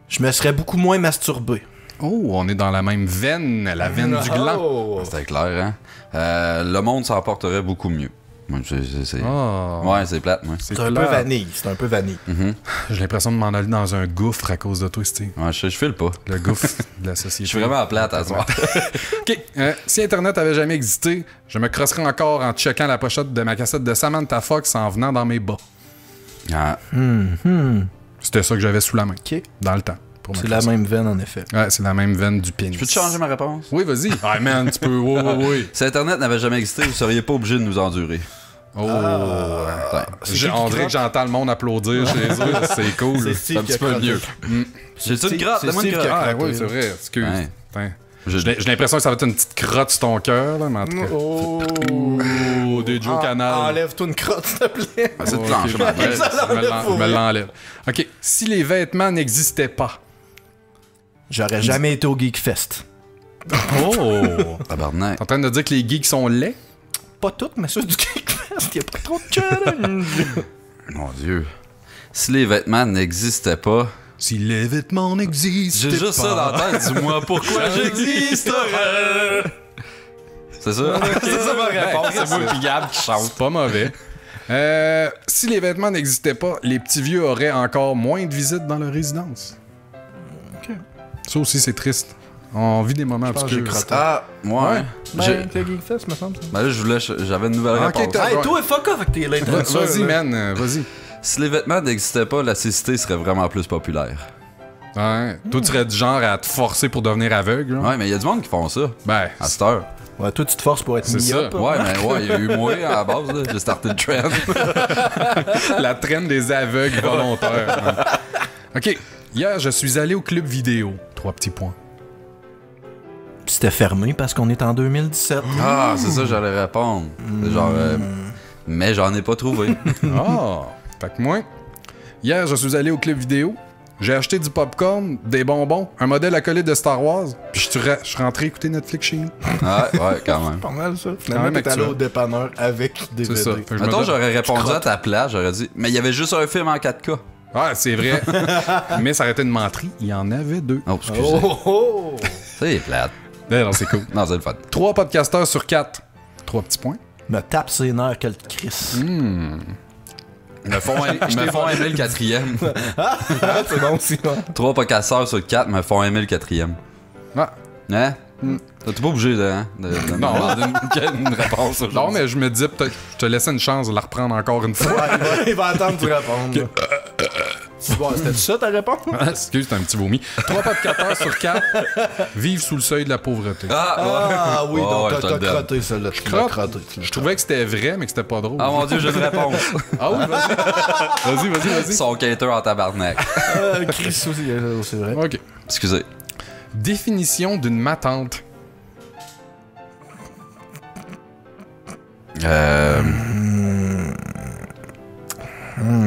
Je me serais beaucoup moins masturbé. Oh, on est dans la même veine, la veine du gland. C'était clair, hein? Le monde s'en porterait beaucoup mieux. Ouais, c'est plate, moi. C'est un peu vanille. C'est un peu vanille. J'ai l'impression de m'en aller dans un gouffre à cause de toi, Steve. Ouais, je file pas. Le gouffre de la société. Je suis vraiment plate à ce moment. OK. Si Internet avait jamais existé, je me crosserais encore en checkant la pochette de ma cassette de Samantha Fox en venant dans mes bas. Ah. C'était ça que j'avais sous la main. OK. Dans le temps. C'est la même veine, en effet. Ouais, c'est la même veine du pénis. Je peux-tu changer ma réponse? Oui, vas-y. Ah, man, tu peux. Oui. Si Internet n'avait jamais existé, vous seriez pas obligé de nous endurer. Oh. On dirait que j'entends le monde applaudir chez eux. C'est cool. C'est un petit peu mieux. J'ai-tu une crotte? Donne-moi une crotte. Ah, oui, c'est vrai. Excuse. Ouais. J'ai l'impression que ça va être une petite crotte sur ton cœur, là, mais en tout cas. Oh, des Joe Canal. Enlève-toi une crotte, s'il te plaît. C'est de planche, je me l'enlève. OK. Si les vêtements n'existaient pas. J'aurais jamais été au Geekfest. Oh! Tabarnak. T'es en train de dire que les geeks sont laids? Pas toutes, mais ceux du Geekfest, y'a pas trop de challenge. Mon Dieu. Si les vêtements n'existaient pas... Si les vêtements n'existaient pas... J'ai juste ça dans la tête. Dis-moi pourquoi j'existerais. C'est ça? C'est ça ma réponse. C'est moi et Gab qui chante. C'est pas mauvais. Si les vêtements n'existaient pas, les petits vieux auraient encore moins de visites dans leur résidence. OK. Ça aussi, c'est triste. On vit des moments obscurs. Ah, ouais. Ben, le Geekfest, me semble. Ben là, j'avais une nouvelle réponse. Hey, toi, fuck off avec tes lettres. Vas-y, man, vas-y. Si les vêtements n'existaient pas, la cécité serait vraiment plus populaire. Ouais. Toi, tu serais du genre à te forcer pour devenir aveugle. Là. Ouais, mais il y a du monde qui font ça. Ben, à cette heure. Ouais, toi, tu te forces pour être c'est ça. Ouais, mais ouais, il y a eu moi à la base, là. J'ai starté le trend. La traîne des aveugles volontaires. OK. Hier, je suis allé au club vidéo. 3 petits points. Puis c'était fermé parce qu'on est en 2017. Ah, c'est ça, j'allais répondre. Genre, mais j'en ai pas trouvé. Ah, fait que moi, hier, je suis allé au club vidéo. J'ai acheté du popcorn, des bonbons, un modèle acolyte de Star Wars, puis je suis rentré écouter Netflix chez nous. Ouais, quand même. Pas mal, ça. Finalement, t'es allé au dépanneur avec des DVD. C'est ça. Mettons, j'aurais répondu à ta place, j'aurais dit, mais il y avait juste un film en 4K. Ouais, c'est vrai. Mais ça aurait été une menterie. Il y en avait 2. Oh, excusez. Oh! C'est plate. Non, c'est cool. Non, c'est le fun. 3 podcasteurs sur 4. 3 petits points. Me tape ses nerfs, quel Chris. Ils me font aimer le 4e. C'est bon aussi, ouais. 3 podcasteurs sur 4 me font aimer le 4e. Ah. Hein? T'es pas obligé de demander une réponse aujourd'hui. Non, mais je me dis, peut-être, je te laissais une chance de la reprendre encore une fois. Ouais, il va attendre que tu répondes. Bon, c'était ça ta réponse? Excuse, c'est un petit vomi. 3 podcasteurs sur 4 vivent sous le seuil de la pauvreté. Ah oui, donc ouais, t'as crotté celle-là. Je trouvais que c'était vrai, mais que c'était pas drôle. Ah mon Dieu, j'ai une réponse. Ah oui, vas-y. Vas-y. Son quêteur en tabarnak. Chris aussi, c'est vrai. OK. Excusez. Définition d'une matante.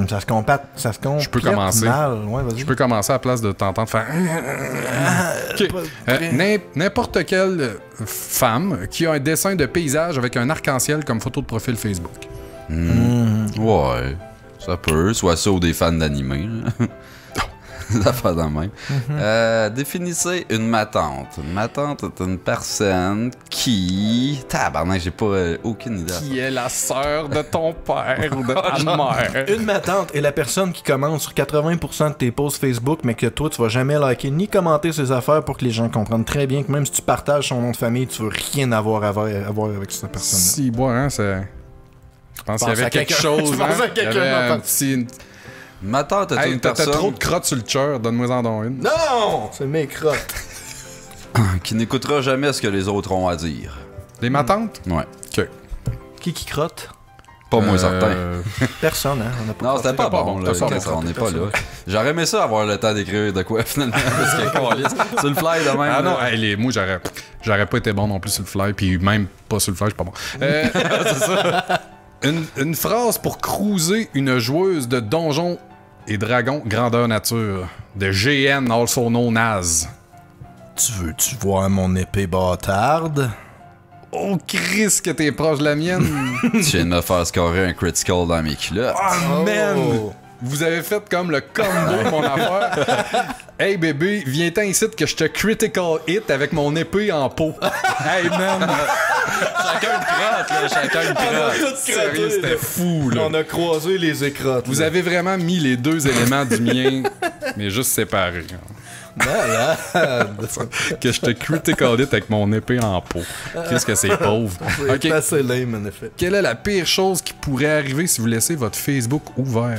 Ça se compate. Je peux commencer. Mal. Ouais, vas-y. Je peux commencer à la place de t'entendre faire. Okay. N'importe quelle femme qui a un dessin de paysage avec un arc-en-ciel comme photo de profil Facebook. Ouais, ça peut. Soit ça ou des fans d'animé. Ça fait dans le même. Définissez une matante. Une matante est une personne qui... Tabarnak, j'ai pas aucune idée. Qui est la sœur de ton père ou de ta mère. Une matante est la personne qui commente sur 80% de tes posts Facebook, mais que toi, tu vas jamais liker ni commenter ses affaires pour que les gens comprennent très bien que même si tu partages son nom de famille, tu veux rien avoir à voir avec cette personne-là. Si, bon, hein, c'est... Je pense qu'il y avait quelque chose. Tu penses à quelqu'un, Ma tante est une personne... T'as trop de crottes sur le cœur, donne-moi en don une. Non! C'est mes crottes. Qui n'écoutera jamais ce que les autres ont à dire. Les matantes? Ouais. OK. Qui crotte? Pas moi certain. Personne, hein? On a pas non, c'était pas bon, là. On n'est pas là. J'aurais aimé ça avoir le temps d'écrire de quoi, finalement. Parce que sur le fly, de même. Ah non, moi, j'aurais pas été bon non plus sur le fly, puis même pas sur le fly, je suis pas bon. C'est ça. Une phrase pour cruiser une joueuse de Donjons et Dragons grandeur nature. De GN, also known as. Tu veux-tu voir mon épée bâtarde? Oh, Chris, que t'es proche de la mienne. Tu viens de me faire scorer un critical dans mes culottes. Oh, man! Vous avez fait comme le combo de mon affaire. Hey bébé, viens-t'en ici que je te critical hit avec mon épée en peau. Hey man! Chacun une crotte, là. Chacun une crotte. Sérieux, c'était fou, là. On a croisé les écrottes. Vous avez vraiment mis les deux éléments du mien, mais juste séparés. Malade. Que je te critical hit avec mon épée en peau. Qu'est-ce que c'est pauvre. C'est assez lame, en effet. Quelle est la pire chose qui pourrait arriver si vous laissez votre Facebook ouvert?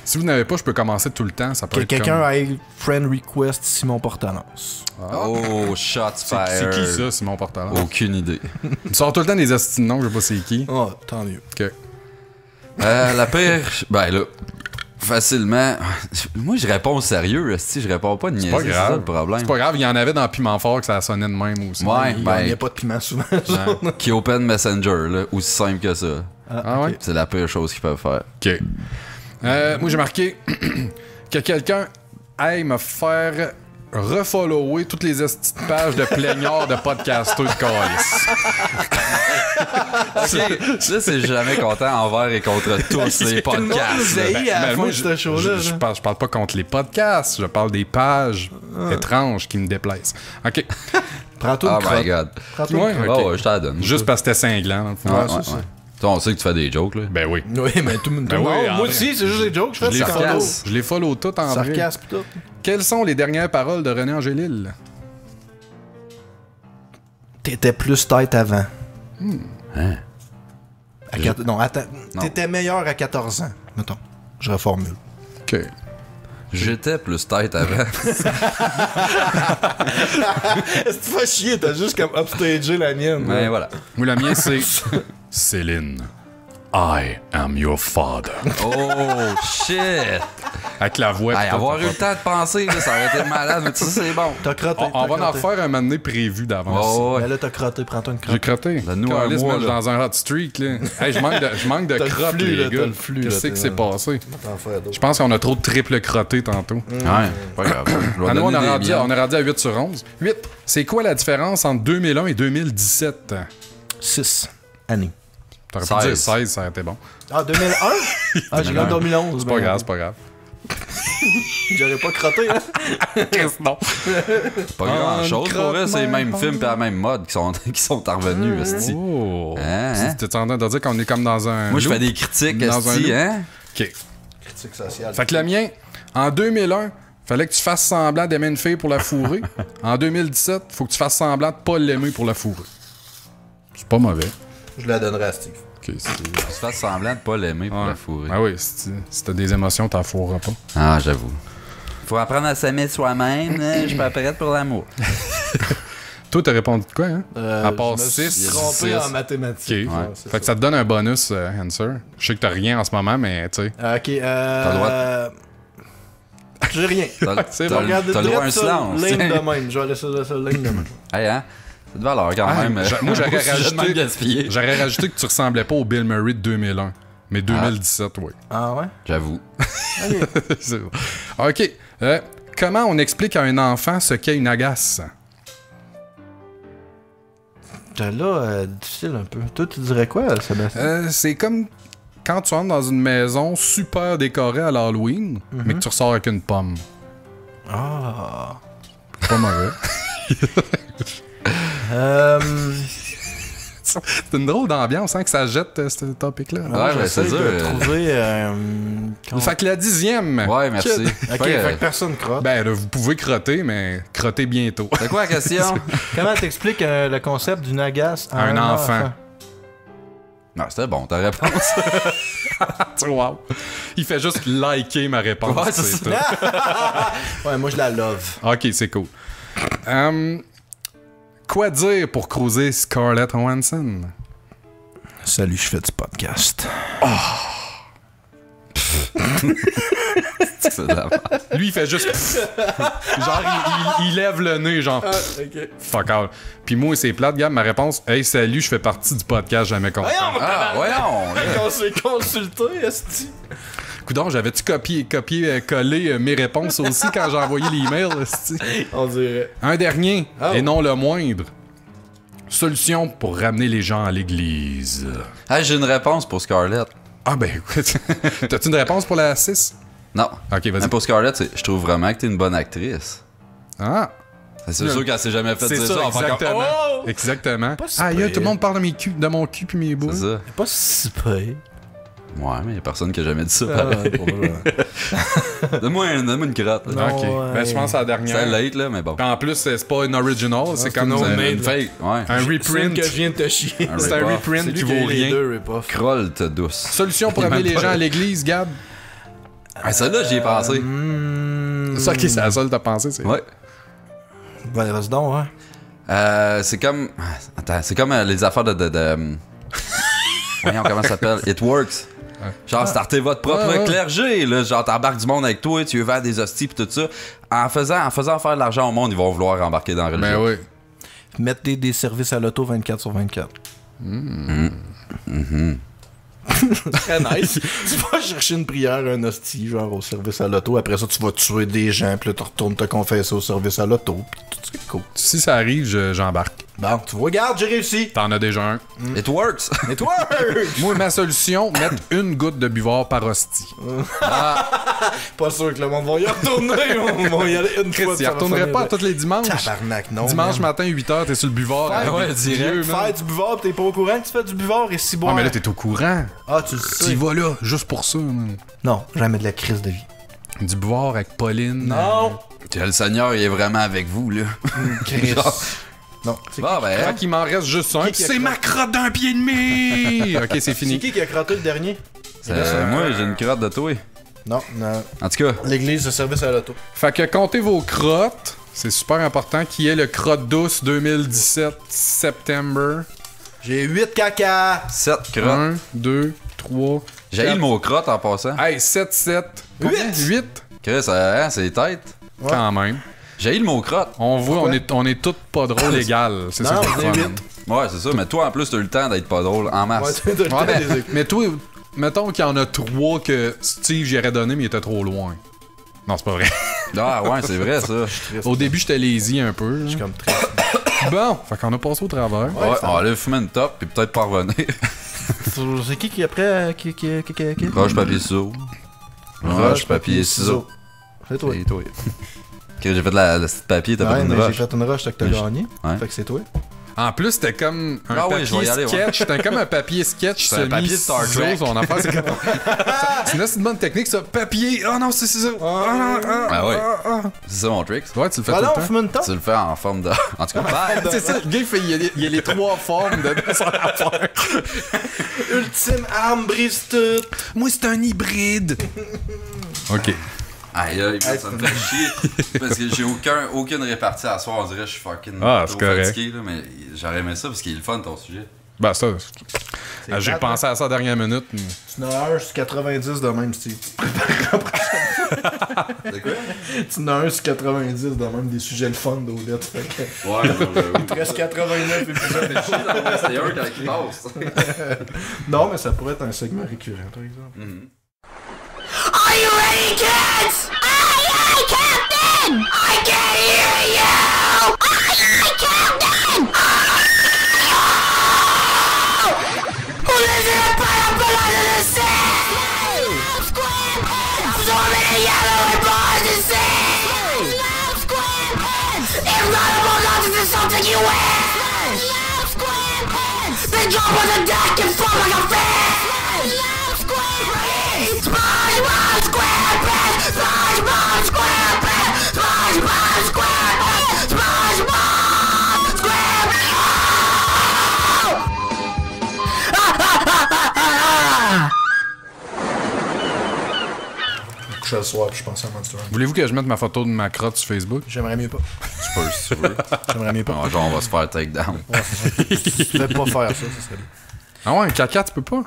Si vous n'avez pas, je peux commencer tout le temps. Ça peut Que être quelqu'un comme... aille friend request Simon Portalance. Oh, shots fired. C'est qui ça, Simon Portalance? Aucune idée. Il me sort tout le temps des astuces de noms, je sais pas c'est qui. Oh, tant mieux. Ok. La pire... Ben là... Facilement. Moi, je réponds sérieux, si je réponds pas de niaiser, c'est ça le problème. C'est pas grave, il y en avait dans Piment Fort que ça sonnait de même aussi. Ouais, Il ben... n'y a pas de piment souvent. Qui open Messenger, là, aussi simple que ça. Ah ouais? C'est la pire chose qu'ils peuvent faire. Ok. Moi, j'ai marqué que quelqu'un aille me faire refollower toutes les pages de plaignards de podcasters de calice. Ok, là, c'est jamais content envers et contre tous les podcasts. Moi, je parle pas contre les podcasts, je parle des pages étranges qui me déplaisent. Ok. Prends-toi une Oh my god. Prends-toi Ouais, une ok. Oh, ouais, je t'en donne. Juste parce que c'était cinglant. Dans le fond. Ouais, ouais. Toi, on sait que tu fais des jokes, là. Ben oui. Oui, mais tout le monde. Ben oui, en Moi vrai. aussi, c'est juste des jokes. Je fais Je les ça. follow. Je les follow toutes en vrai. Sarcasme pis tout. Quelles sont les dernières paroles de René Angélil? T'étais plus tête avant. Hein? Non, attends. T'étais meilleur à 14 ans. Mettons. Je reformule. Ok. J'étais plus tête avant. C'est pas chier, t'as juste comme upstagé la mienne. Mais voilà. Moi, la mienne, c'est Céline. I am your father. Oh, shit! Avec la voix. Hey, avoir eu le temps de penser, là, ça aurait été malade, mais tu sais, c'est bon. T'as crotté. On va en refaire un moment donné prévu d'avance. Oh, ouais. Mais là, t'as crotté, prends-toi une J'ai crotte. crotté. Donne-nous un Calisse, mois, man, là. dans un hot streak, là. Hey, je manque de T'as le crottes, flux, les là, gars. t'as le flux, là, Qu'est-ce t'es que c'est là. passé? T'en fais d'autres. Je pense qu'on a trop de triple crottés tantôt. Ouais, pas grave. Je vais Ah, nous, on donner a des rendu miennes. à 8 sur 11. 8. C'est quoi la différence entre 2001 et 2017? 6 années. T'aurais pu dire 16. 16, ça aurait été bon. Ah, 2001? Ah, j'ai gagné 2011. C'est pas grave, c'est pas grave. J'aurais pas crotté, hein? Non. Pas grand-chose. Pour vrai, c'est les mêmes crotte, films et la même mode qui sont revenus, esti. Oh. Hein? T'es en train de dire qu'on est comme dans un. Moi, je fais loop? des critiques, Dans un esti, loop. hein? Ok. Critique sociale. Fait que le mien, en 2001, fallait que tu fasses semblant d'aimer une fille pour la fourrer. En 2017, faut que tu fasses semblant de pas l'aimer pour la fourrer. C'est pas mauvais. Je la donnerai à Steve. Ok, c'est... Tu fasses semblant de pas l'aimer pour Ouais. la fourrer. Ah oui, si t'as des émotions, t'en fourreras pas. Ah, j'avoue. Faut apprendre à s'aimer soi-même. Hein? Je suis pas prête pour l'amour. Toi, t'as répondu de quoi, hein? À part je me 6. suis trompé en mathématiques. Ok. Ouais, c'est Fait que ça te donne un bonus, answer. Je sais que t'as rien en ce moment, mais tu sais. Ok, T'as le droit J'ai rien. C'est T'as bon. Regarde, le droit à un ça, silence. ligne de même. Je vais laisser ça ligne de même. Hey, hein? C'est de valeur quand Ah, même. moi, j'aurais Aussi, j'ai de même rajouté, gaspillé. j'aurais rajouté que tu ressemblais pas au Bill Murray de 2001. Mais 2017, oui. Ah ouais? J'avoue. C'est bon. OK. Comment on explique à un enfant ce qu'est une agace? Là, difficile un peu. Toi, tu dirais quoi, Sébastien? C'est comme quand tu entres dans une maison super décorée à l'Halloween, mais que tu ressors avec une pomme. Ah. Pas mauvais. C'est une drôle d'ambiance hein, que ça jette, ce topic-là. Ouais, ben, c'est dur. Trouver. Fait que la 10e. Ouais, merci. Ok, fait que personne crotte. Ben, là, vous pouvez crotter, mais crottez bientôt. C'est quoi la question? Comment t'expliques le concept d'une agace à Un enfant. Non, c'était bon, ta réponse. Wow. Il fait juste liker ma réponse. Ouais, c'est tout. Ouais, moi je la love. Ok, c'est cool. Quoi dire pour croiser Scarlett Johansson? Salut, je fais du podcast. C'est de la merde. Lui, il fait juste... genre, il lève le nez, genre... Ok. Fuck all. Puis moi, c'est plate, gars, ma réponse... Hey, salut, je fais partie du podcast Jamais Content. Ah, voyons! On s'est consulté, esti. Coudon, j'avais-tu collé mes réponses aussi quand j'ai envoyé l'email? esti? On dirait. Un dernier, Oh. et non le moindre. Solution pour ramener les gens à l'église. Hey, j'ai une réponse pour Scarlett. Ah ben écoute, t'as-tu une réponse pour la 6? Non. Ok, vas-y. Pour Scarlett, je trouve vraiment que t'es une bonne actrice. Ah! C'est sûr qu'elle s'est jamais fait dire ça. Exactement. Exactement. Ah, tout le monde parle de mon cul puis mes boules. C'est ça. C'est pas si pire. Ouais, mais y'a personne qui a jamais dit ça. Donne-moi une crotte. Non, ok. Ben, je pense à la dernière. C'est late, là, mais bon. En plus, c'est pas une original, c'est comme une fake. Ouais. Un reprint. que je viens de te chier. C'est un reprint qui vaut rien. Crolle ta douce. Solution pour amener les gens à l'église, Gab? Ah, celle-là, j'y ai pensé. Ça, ok, c'est la seule que t'as pensé, c'est. Ouais. Ben, reste donc, hein. C'est comme. Attends, c'est comme les affaires de... Voyons comment ça s'appelle. It Works. Genre, starter votre propre clergé, là. Genre, t'embarques du monde avec toi, tu vends des hosties pis tout ça. En faisant faire de l'argent au monde, ils vont vouloir embarquer dans la religion. Ben oui. Mettre des services à l'auto 24/24. Très nice. Tu vas chercher une prière, un hostie, genre au service à l'auto. Après ça, tu vas tuer des gens, puis là, tu retournes te confesser au service à l'auto. Puis tout c'est cool. Si ça arrive, j'embarque. Bon, tu vois, regarde, j'ai réussi. T'en as déjà un. It works. It works. Moi, ma solution, mettre une goutte de buvard par hostie. Pas sûr que le monde va y retourner. On va y aller une fois. Il retournerait pas tous les dimanches. Tabarnak, non. Dimanche matin, 8h, t'es sur le buvard. Ouais, direct. Faire du buvard, pis t'es pas au courant que tu fais du buvard et si boire. Ah, mais là, t'es au courant. Ah, tu le sais. Tu y vas là, juste pour ça. Man. Non, jamais de la crise de vie. Du buvard avec Pauline. Non. Le Seigneur, il est vraiment avec vous, là. Chris. Non. Bon, ben. Fait qu'il m'en reste juste un. C'est ma crotte d'un pied et demi! Ok, c'est fini. C'est qui a crotté le dernier? Moi, j'ai une crotte de toi. Non, non. En tout cas. L'église de service à l'auto. Fait que comptez vos crottes. C'est super important. Qui est le crotte douce 2017 September? J'ai 8 caca. 7 crottes. 1, 2, 3. J'ai eu le mot crotte en passant. Hey, 7, 7. 8. Chris, hein, c'est tête. Ouais. Quand même. J'ai eu le mot crotte. On voit, on est tous pas drôles égal. C'est ça Non, qui on est est fun. 8. Ouais, c'est ça. Mais toi, en plus, t'as eu le temps d'être pas drôle en masse. Ouais, t'as le temps de les écouter. Mais toi, mettons qu'il y en a 3 que Steve j'aurais donné, mais il était trop loin. Non, c'est pas vrai. Ah ouais, c'est vrai, ça. Au début, j'étais lazy un peu. Je suis comme triste. Bon, fait qu'on a passé au travers. Ouais, on va aller fumer une top, puis peut-être pas revenir. C'est qui après qui Roche, papier, ciseaux. Roche, papier, ciseaux. C'est toi. C'est toi. Ok, j'ai fait la petite papier, t'as fait une roche. J'ai fait une roche, t'as gagné. Ouais. Fait que c'est toi. En plus, c'était comme un Ah oui, papier je vais y aller, sketch. C'était comme un papier sketch C'est un papier de Star Trek. Son affaire, c'est comme... Sinon, c'est une bonne technique, ça. Papier. Oh non, c'est ça. Ah ouais. C'est ça mon trick. Ouais, tu le fais Ah tout non, le temps. fume une top. Tu le fais en forme de. En tout cas, C'est ça, le gars, il y a les 3 formes de son affaire. Ultime arme brise tout. Moi, c'est un hybride. OK. aïe aïe, ça me fait chier. Parce que j'ai aucune répartie à soir. On dirait que je suis fucking c'est correct. fatigué, là, mais j'aurais aimé ça parce qu'il est le fun ton sujet. Ben, ça. J'ai plate, pensé à ça à la dernière minute. Mais... Tu n'as un sur 90 de même, Steve. C'est quoi? Tu n'as un sur 90 de même, des sujets le fun d'Odette. Fait que... Ouais, Il te reste 89 épisodes. c'est un quand il passe. Non, mais ça pourrait être un segment récurrent, par exemple. Are you ready, kids? Aye, aye, Captain! I can't hear you! Aye, aye, Captain! Oh! Who lives in a pineapple under the sea? Love Squidward! Absorbing the yellow and bars and sea! Love Squidward! Irritable nonsense is something you wear! Love Squidward! They drop on the deck and fall like a fish! Love Squidward! SpongeBob SquarePants! SpongeBob SquarePants! SpongeBob SquarePants! SpongeBob SquarePants! Je suis le soir, puis je pense à Monster Hunter. Voulez-vous que je mette ma photo de ma crotte sur Facebook? J'aimerais mieux pas. Tu peux, si tu veux. J'aimerais mieux pas. Ah, genre, on va se faire take down. Tu devrais pas faire ça, ça serait bien. Ah ouais, un caca, tu peux pas?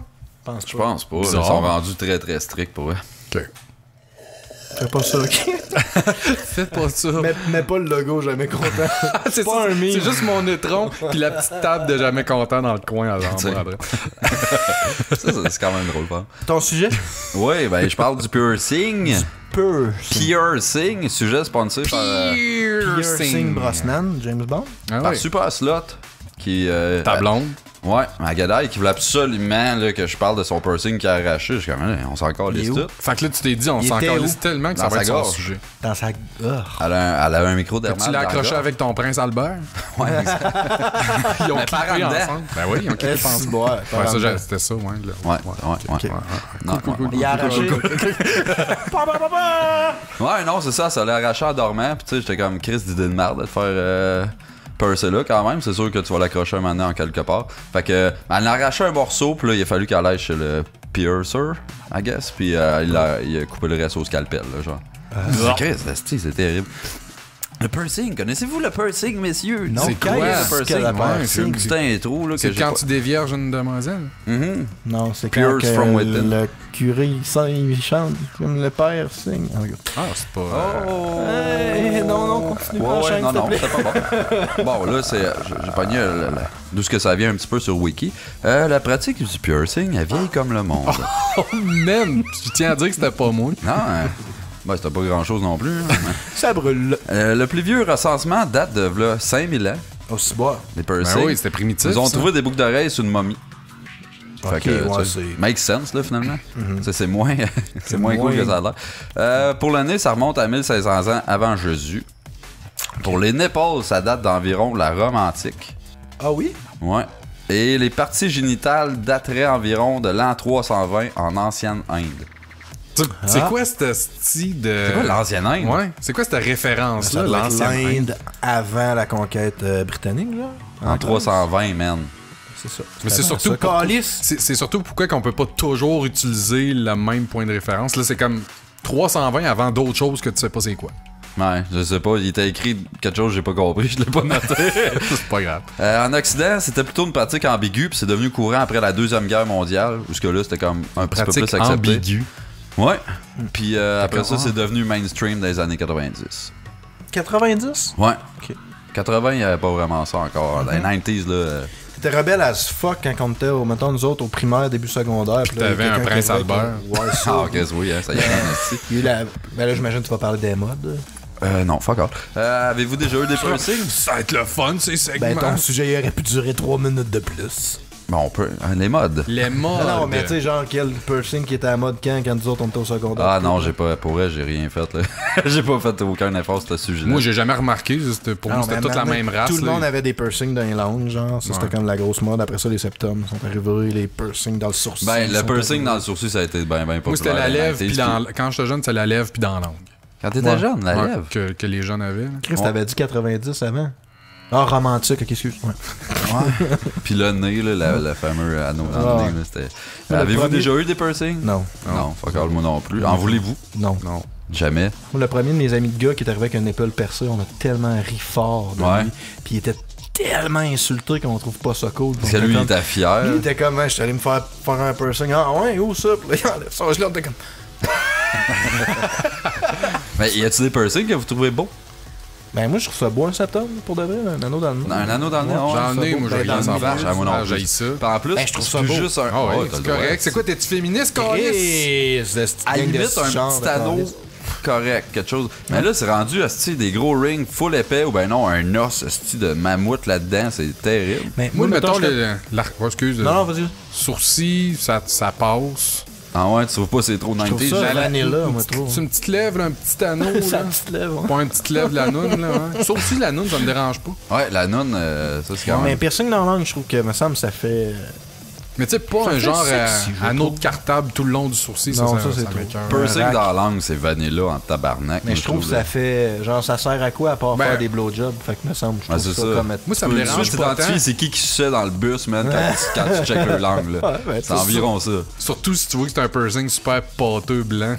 Je pense pas. Ils Bizarre. sont rendus très très stricts pour eux. OK. Fais pas ça, ok? Faites pas ça. Mets pas le logo jamais content. C'est pas ça, un meme. c'est juste mon neutron puis la petite table de jamais content dans le coin à l'endroit. Ça, c'est quand même drôle, pas? Ton sujet? Oui, ben, je parle du piercing. Piercing, sujet sponsor par Piercing Brosnan, James Bond. Ah par ouais. Super Slot. qui... Ta blonde? Ouais, Magadaï qui voulait absolument là, que je parle de son piercing qui a arraché. Je suis comme, on s'en calisse tout. Fait que là, tu t'es dit, on s'en calisse tellement que ça va être son sujet. Dans sa gorge. Elle a un micro dermal. Tu l'as accroché avec ton prince Albert? Ouais, exact. Ils ont clippé ensemble. Ben oui, ils ont clippé ensemble. Ouais, c'était ça, ouais. Ouais. Il a arraché. Ouais, non, c'est ça l'a arraché en dormant. Puis tu sais, j'étais comme Chris d'idée de merde de faire percer là quand même. C'est sûr que tu vas l'accrocher un moment en quelque part. Fait que, elle a arraché un morceau. Puis là, il a fallu qu'elle aille chez le piercer, I guess. Puis il a coupé le reste au scalpel, là, genre. Chris, c'est terrible. Le piercing, connaissez-vous le piercing, messieurs? Non, c'est quoi le piercing? C'est une petite intro. Là, c'est quand tu dévierges une demoiselle? Non, c'est quand le curé il chante comme le père signe. Ah, c'est pas... non, continue. Non, c'est pas bon. Bon, là, j'ai pogné d'où ce que ça vient un petit peu sur Wiki. La pratique du piercing, elle vieille comme le monde. Oh, même! Je tiens à dire que c'était pas moi. Non, ben, c'était pas grand-chose non plus. Ça brûle. Le plus vieux recensement date de 5000 ans. Oh, c'est bon. Les piercings. Ben oui, c'était primitif. Ils ont trouvé des boucles d'oreilles sur une momie. Fait que, make sense, là, finalement. C'est moins, cool que ça a l'air. Pour l'année, ça remonte à 1500 ans avant Jésus. Pour les Népal, ça date d'environ la Rome antique. Ah oui? Ouais. Et les parties génitales dateraient environ de l'an 320 en ancienne Inde. C'est quoi ce style de... C'est quoi l'ancienne Inde? Ouais. C'est quoi cette référence-là, l'ancienne Inde avant la conquête britannique, là? En 320, man. C'est ça. Mais c'est surtout pourquoi qu'on peut pas toujours utiliser le même point de référence. Là, c'est comme 320 avant d'autres choses que tu sais pas c'est quoi. Ouais, je sais pas, il était écrit quelque chose que j'ai pas compris, je l'ai pas noté. C'est pas grave. En Occident, c'était plutôt une pratique ambiguë, puis c'est devenu courant après la Deuxième Guerre mondiale, où ce que là, c'était comme un petit peu plus accepté. Ambiguë. Ouais. Puis après ça, c'est devenu mainstream dans les années 90. 90? Ouais. Okay. 80, il n'y avait pas vraiment ça encore. Dans les 90s, là... T'étais rebelle as fuck quand on était, mettons, nous autres, au primaire, début secondaire. Puis t'avais un prince Albert. Ouais, ça. Ah, ok, oui, hein, ça y est. Ben là, j'imagine que tu vas parler des modes. Non, fuck off. Avez-vous déjà eu des piercings? Ça va être le fun, ces segments. Ben, ton sujet aurait pu durer 3 minutes de plus. Bon, on peut. Les modes. Les modes. Non, mais tu sais, genre, quel piercing qui était à mode quand nous autres, on était au secondaire. Ah non, j'ai pas. Pour vrai, j'ai rien fait, là. J'ai pas fait aucun effort sur ce sujet-là. Moi, j'ai jamais remarqué. Pour moi, c'était toute la même race. Tout le monde avait des piercings dans les langues, genre. Ça, c'était comme la grosse mode. Après ça, les septums sont arrivés, les piercings dans le sourcil. Ben, le piercing dans le sourcil, ça a été bien populaire. Moi, c'était la lèvre, puis quand j'étais jeune, c'était la lèvre, puis dans la langue. Quand t'étais jeune, la lèvre? Que les jeunes avaient. Chris, t'avais dit 90 avant? Ah, romantique, ok, excuse. Ouais. Puis le nez, là, le fameux anneau dans le nez, là, c'était... Avez-vous déjà eu des piercings? Non. Non, fuck all, moi non plus. En voulez-vous? Non. Jamais. Moi, le premier de mes amis de gars qui est arrivé avec un épaule percée, on a tellement ri fort de lui. Puis il était tellement insulté qu'on trouve pas ça cool. Parce que lui, il était fier. Lui, il était comme, je suis allé me faire un piercing. Ah ouais, où ça? Puis là, il enlève ça, je l'ai, on était comme... Mais y a-tu des piercings que vous trouvez beaux? Ben moi je trouve ça beau un septembre pour de vrai, un anneau dans le nez. Un anneau dans le nez, j'en ai, moi j'ai rien sans flash. Moi non, j'ai ça. En plus, je trouve ça beau. Juste un. C'est correct. C'est quoi, t'es-tu féministe, Carlis? À la limite, un petit anneau correct, quelque chose. Mais là, c'est rendu des gros rings full épais ou ben non, un os de mammouth là-dedans, c'est terrible. Mais moi, mettons, excuse. Non, vas-y. Sourcils, ça passe. Ah ouais, tu trouves pas c'est trop 90? Je trouve ça vanilla, moi, trop. C'est une petite lèvre, là, un petit anneau, là. C'est une petite lèvre, Pas une petite lèvre, la noune, là. Hein. Sauf si la noune, ça me dérange pas. Ouais, la noune, ça, c'est quand même... Mais un piercing dans la langue, je trouve que, me semble, ça fait... Mais tu sais, pas un genre anneau de cartable tout le long du sourcil, non, ça c'est trop. Piercing dans la langue, c'est vanilla en tabarnak. Mais je trouve que ça fait... Genre, ça sert à quoi à part faire des blowjobs? Fait que me semble, je trouve ça comme... Moi, ça me dérange pas tant. C'est qui suçait dans le bus, man, quand tu checkes leur langue, là. C'est environ ça. Surtout si tu vois que c'est un piercing super pâteux blanc.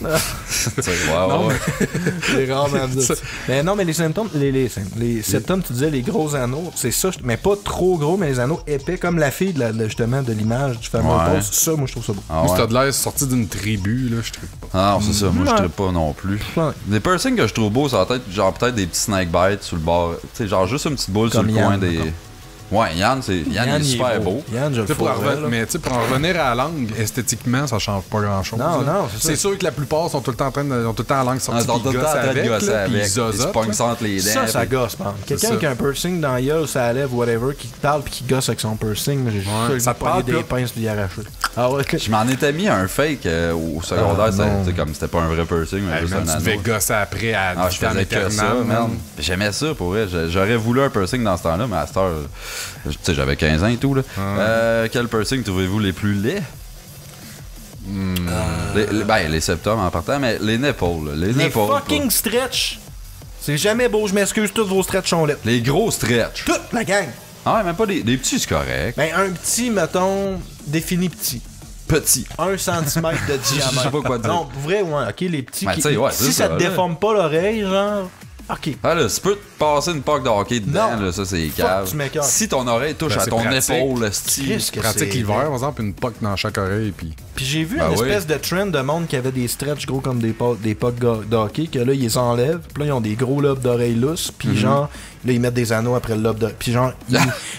C'est rare, même ça. Mais non, mais les symptômes, les septums, tu disais, les gros anneaux, c'est ça, mais pas trop gros, mais les anneaux épais, comme la fille, justement, de l'image du fameux post. Ça, moi, je trouve ça beau. Moi, si t'as de l'air sorti d'une tribu, là, je tripe pas. Ah non, c'est ça, moi, je tripe pas non plus. Des piercings que je trouve beaux, ça va être genre peut-être des petits snake bites sur le bord. Tu sais, genre juste une petite boule sur le coin des. Ouais, Yann, il est super beau. Yann, je le mais tu sais, pour en revenir à la langue, esthétiquement, ça change pas grand-chose. Non, c'est sûr que la plupart sont tout le temps en train de... ont tout le temps la langue sortie, ils sont tout le temps en train de gosser avec. Ils se pognent entre les dents. Ça gosse, man. Quelqu'un qui a un piercing dans la gueule, ça lève, whatever, qui parle pis qui gosse avec son piercing, j'ai ça te parle des pinces pis y arracher. Ah ouais, je m'en étais mis un fake au secondaire, comme c'était pas un vrai piercing, mais juste un anneau. Tu devais gosser après à je faisais que ça, man. J'aimais ça, pour vrai. J'aurais voulu un piercing dans ce temps-là, mais à cette heure, tu sais, j'avais 15 ans et tout, là. Quel piercing trouvez-vous les plus laids? Les septums en partant, mais les nipples. Les fucking stretch. C'est jamais beau, je m'excuse, tous vos stretch sont laids. Les gros stretch. Toute la gang. Ah ouais, même pas des petits, c'est correct. Ben, un petit, mettons, défini petit. Petit. 1 cm de diamètre. Je sais pas quoi dire. Non, pour vrai, ouais, ok, les petits. Ben, si ça te déforme pas l'oreille, genre. Ok. Ah là, tu peux te passer une poque de hockey dedans, là, ça c'est cave. Tu si ton oreille touche à ton épaule, c'est pratique l'hiver, par exemple, une poque dans chaque oreille. Puis j'ai vu une espèce de trend de monde qui avait des stretch gros comme des poques de hockey, que là, ils les enlèvent, puis là, ils ont des gros lobes d'oreille lousses, puis genre, là, ils mettent des anneaux après le lobe d'oreille. Puis genre,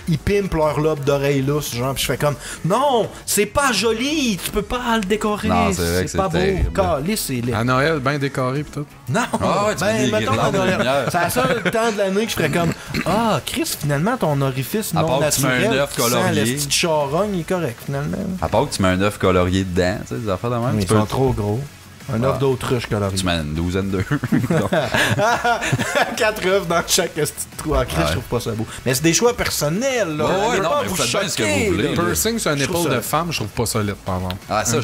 ils pimpent leur lobe d'oreille lousse, genre, puis je fais comme, non, c'est pas joli, tu peux pas le décorer, non, c'est pas beau. Calisse, c'est laid. À Noël, bien décoré, pis tout. Non, mettons à Noël. C'est la seule temps de l'année que je ferais comme, Chris, finalement, ton orifice non naturel, tu sens le petit charogne, il est correct, finalement. À part que tu mets un œuf colorié dedans, tu sais, des affaires de même. Mais ils sont trop gros. Un œuf d'autruche colorié. Tu mets une douzaine d'œufs. 4 œufs dans chaque petit trou. En Chris, je trouve pas ça beau. Mais c'est des choix personnels, là. Ouais, non, mais vous faites bien ce que vous voulez. Le piercing sur une épaule de femme, je trouve pas solide, par exemple. Ah, ça,